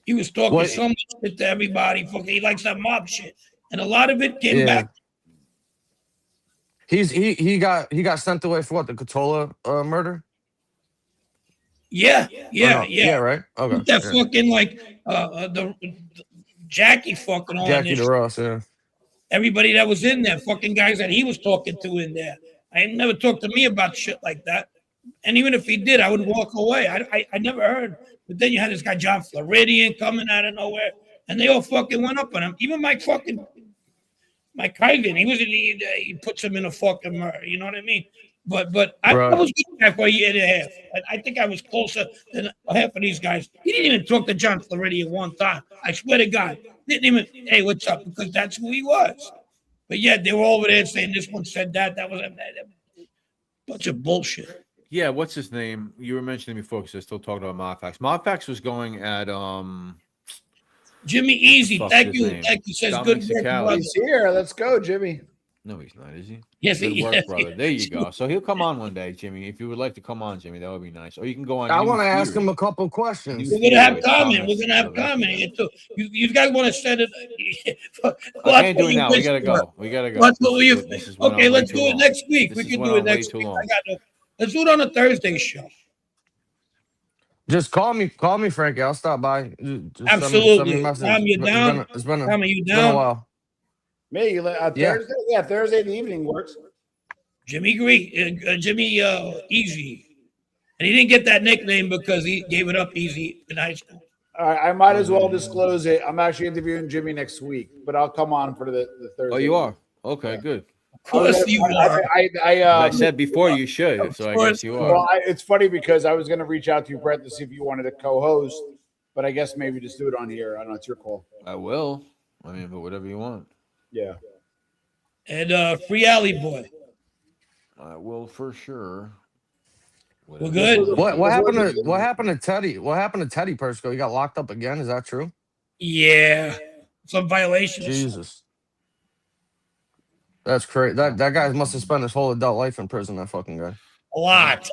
He was talking What- so much shit to everybody. Fucking, he likes that mob shit, and a lot of it came Yeah. back. He got sent away for what, the Cotola murder? Yeah, yeah, no? yeah. Right. Okay. With that Yeah. fucking like the Jackie fucking all Jackie in this. DeRoss. Yeah. Everybody that was in there, fucking guys that he was talking to in there. I never talked to me about shit like that. And even if he did, I would walk away. I never heard. But then you had this guy John Floridian coming out of nowhere, and they all fucking went up on him. Even Mike Kygan, he puts him in a fucking murder. You know what I mean? But I was with that for a year and a half. I think I was closer than half of these guys. He didn't even talk to John Floridian one time. I swear to God, didn't even. Hey, what's up? Because that's who he was. But yeah, they were over there saying this one said that. That was a bunch of bullshit. Yeah, what's his name? You were mentioning before because I still talking about Modfax. Modfax was going at Jimmy Easy. Fuck's Thank his you. name? Thank you. Says Dominic good work, Sicali. brother. He's here. Let's go, Jimmy. No, he's not, is he? Yes, Good he work, is. brother. There you go. So he'll come on one day, Jimmy. If you would like to come on, Jimmy, that would be nice. Or you can go on. I New want to ask Theory. him a couple questions. We're gonna have comment. We're gonna have comment here too. You guys want to set it? I can't do it now. We gotta go. We gotta go. That's what we. This is when Okay, I'm way let's too do it long. next week. This We is can when do it I'm way next too week. long. Let's do it on a Thursday show. Just call me, Frankie. I'll stop by. Just Absolutely. Send me a message. Tom, you down? It's been Tom, are you it's been a down? while. Me, Thursday? Yeah, Thursday in the evening works. Jimmy Jimmy Easy, and he didn't get that nickname because he gave it up easy in high school. All right, I might as well disclose it. I'm actually interviewing Jimmy next week, but I'll come on for the Thursday. Oh, you are? Okay, good. Of course you are. I said before you should, so I guess you are. Well, it's funny because I was going to reach out to you, Brett, to see if you wanted to co-host, but I guess maybe just do it on here. I don't know. It's your call. I will. I mean, but whatever you want. Yeah. And free Allie boy. I will for sure. We're good. What happened to Teddy? What happened to Teddy Persico? He got locked up again. Is that true? Yeah, some violations. Jesus, that's crazy. That guy must have spent his whole adult life in prison. That fucking guy. A lot.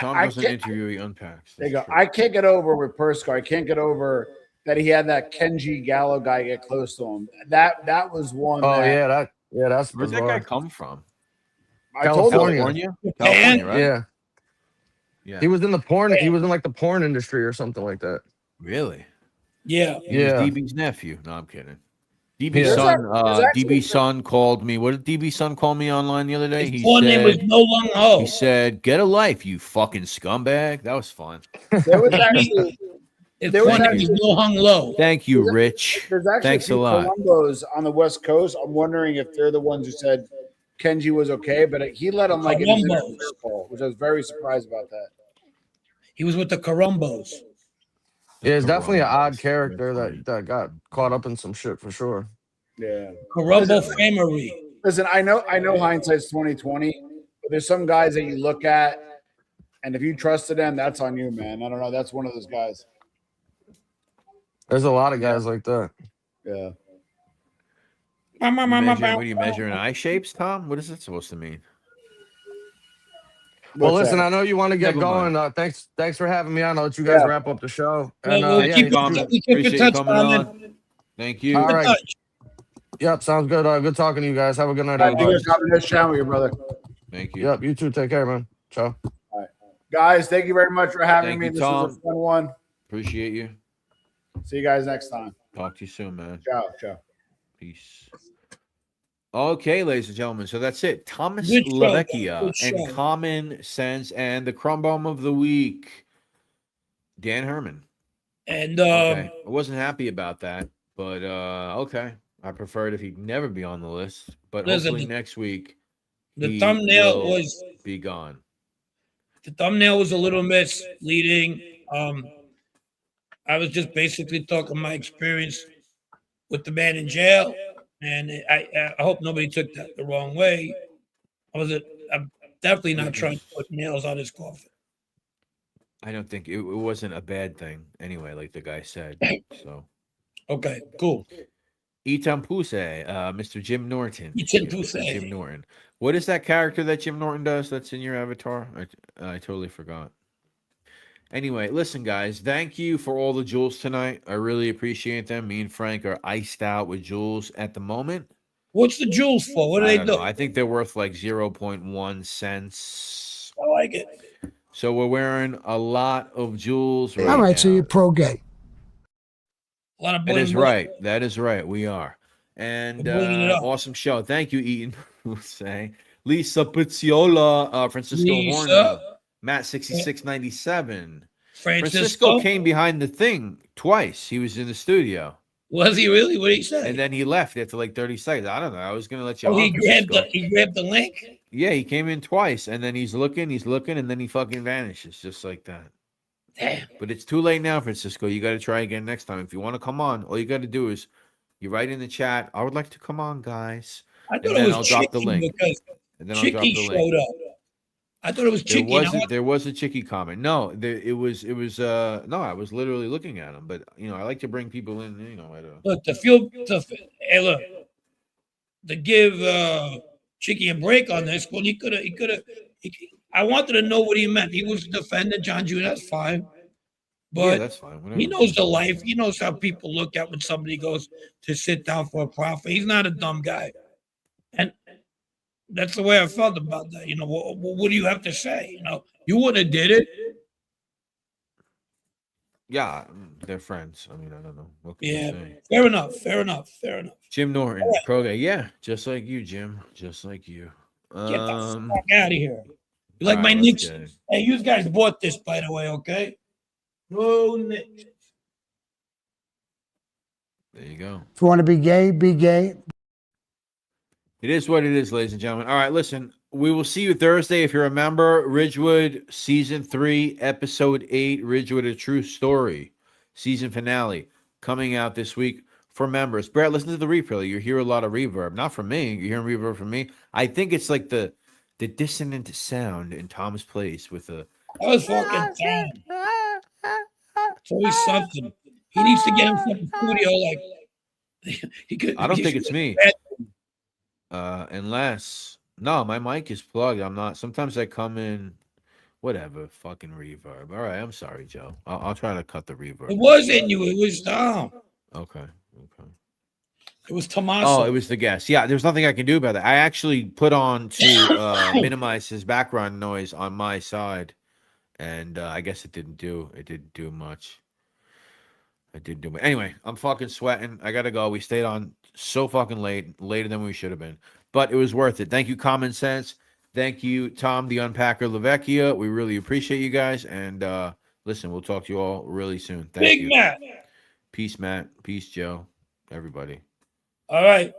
Tom doesn't interview. He unpacks. There you go. I can't get over with Persico. I can't get over that he had that Kenji Gallo guy get close to him. That was one. Oh that's Where'd that guy come from? California. California, right? Yeah. Yeah. He was in the porn. He was in like the porn industry or something like that. Really? Yeah. He was DB's nephew. No, I'm kidding. DB's son called me. What did DB's son call me online the other day? His full name was No Lung Ho. He said, "Get a life, you fucking scumbag." That was fun. There was actually. His full name is No Hung Low. Thank you, Rich. There's actually Thanks a lot. Columbos on the West Coast. I'm wondering if they're the ones who said Kenji was okay, but he let him like in his call, which I was very surprised about that. He was with the Carumbos. Yeah, it's definitely an odd character that got caught up in some shit for sure. Yeah. Carumbo Famery. Listen, I know hindsight's 20/20, but there's some guys that you look at, and if you trusted them, that's on you, man. I don't know. That's one of those guys. There's a lot of guys like that. Yeah. What do you measure in eye shapes, Tom? What is it supposed to mean? Well, listen, I know you want to get going. Thanks for having me on. I'll let you guys wrap up the show. And, Appreciate you coming on. Thank you. All right. Yep, sounds good. Good talking to you guys. Have a good night, everybody. Nice chatting with you, brother. Thank you. Yep, you too. Take care, man. Ciao. All right. Guys, thank you very much for having me. You, this Tom. was a fun one. Appreciate you. See you guys next time. Talk to you soon, man. Ciao. Peace. Okay, ladies and gentlemen, so that's it. Thomas Good show. LaVecchia Good show. and Common Sense and the Crumb Bomb of the Week, Dan Herman. And okay. I wasn't happy about that, but okay. I preferred if he'd never be on the list, but hopefully next week the thumbnail was be gone. The thumbnail was a little misleading. I was just basically talking my experience with the man in jail. And I hope nobody took that the wrong way. I'm definitely not trying to put nails on his coffin. I don't think it wasn't a bad thing anyway, like the guy said. So okay, cool. Etam Puse, Mr. Jim Norton. Jim Norton. What is that character that Jim Norton does that's in your avatar? I totally forgot. Anyway, listen, guys, thank you for all the jewels tonight. I really appreciate them. Me and Frank are iced out with jewels at the moment. What's the jewels for? What do I they don't do? know. I think they're worth like 0.1 cents. I like it. So we're wearing a lot of jewels right All right, now. so you're pro gay. A lot of That bling is bling. right. That is right. We are. And We're blinging it up. awesome show. Thank you, Eaton. Say Lisa Pizziola, Francisco Lisa. Horner, Matt 6697. Francisco came behind the thing twice. He was in the studio. Was he really? What did he say? And then he left after like 30 seconds. I don't know. I was gonna let you. Oh, on, he grabbed Francisco. the link. Yeah, he came in twice, and then he's looking, and then he fucking vanishes just like that. Damn. But it's too late now, Francisco. You got to try again next time. If you want to come on, all you got to do is you write in the chat. I would like to come on, guys. I thought And it then was I'll drop the Chicky link. because And then I'll drop the Chicky link. showed up. I thought it was Chicky. There was a Chicky comment. No, it was no, I was literally looking at him, but I like to bring people in, Look, to give Chicky a break on this, well, he could have. I wanted to know what he meant. He was defending John Jr. That's fine, but yeah, that's fine. Whatever. he knows the life. He knows how people look at when somebody goes to sit down for a profit. He's not a dumb guy, and that's the way I felt about that. What do you have to say? You wouldn't have did it. Yeah, they're friends. I mean, I don't know. What can you Yeah, say? fair enough. Jim Norton, pro guy. Yeah, just like you, Jim. Just like you. Get the fuck out of here. You like all my right, Knicks? let's get it. Hey, you guys bought this, by the way, okay? No Knicks. There you go. If you want to be gay, be gay. It is what it is, ladies and gentlemen. All right, listen. We will see you Thursday. If you're a member, Ridgewood Season 3, Episode 8, Ridgewood, A True Story, Season Finale, coming out this week for members. Brett, listen to the replay. You hear a lot of reverb. Not from me. You're hearing reverb from me. I think it's like the dissonant sound in Tom's place with the... That was fucking Tom. It's always something. He needs to get himself a studio like... he could, I don't think it's me. Unless... No, my mic is plugged. I'm not. Sometimes I come in, whatever, fucking reverb. All right, I'm sorry, Joe. I'll try to cut the reverb. It wasn't you. It was Tom. Okay. It was Tommaso. Oh, it was the guest. Yeah, there's nothing I can do about that. I actually put on to minimize his background noise on my side, and I guess it didn't do much. It didn't do much. Anyway, I'm fucking sweating. I gotta go. We stayed on so fucking late, later than we should have been. But it was worth it. Thank you, Common Sense. Thank you, Tom, the Unpacker, LaVecchia. We really appreciate you guys. And listen, we'll talk to you all really soon. Thank you. Big Matt. Peace, Matt. Peace, Joe. Everybody. All right.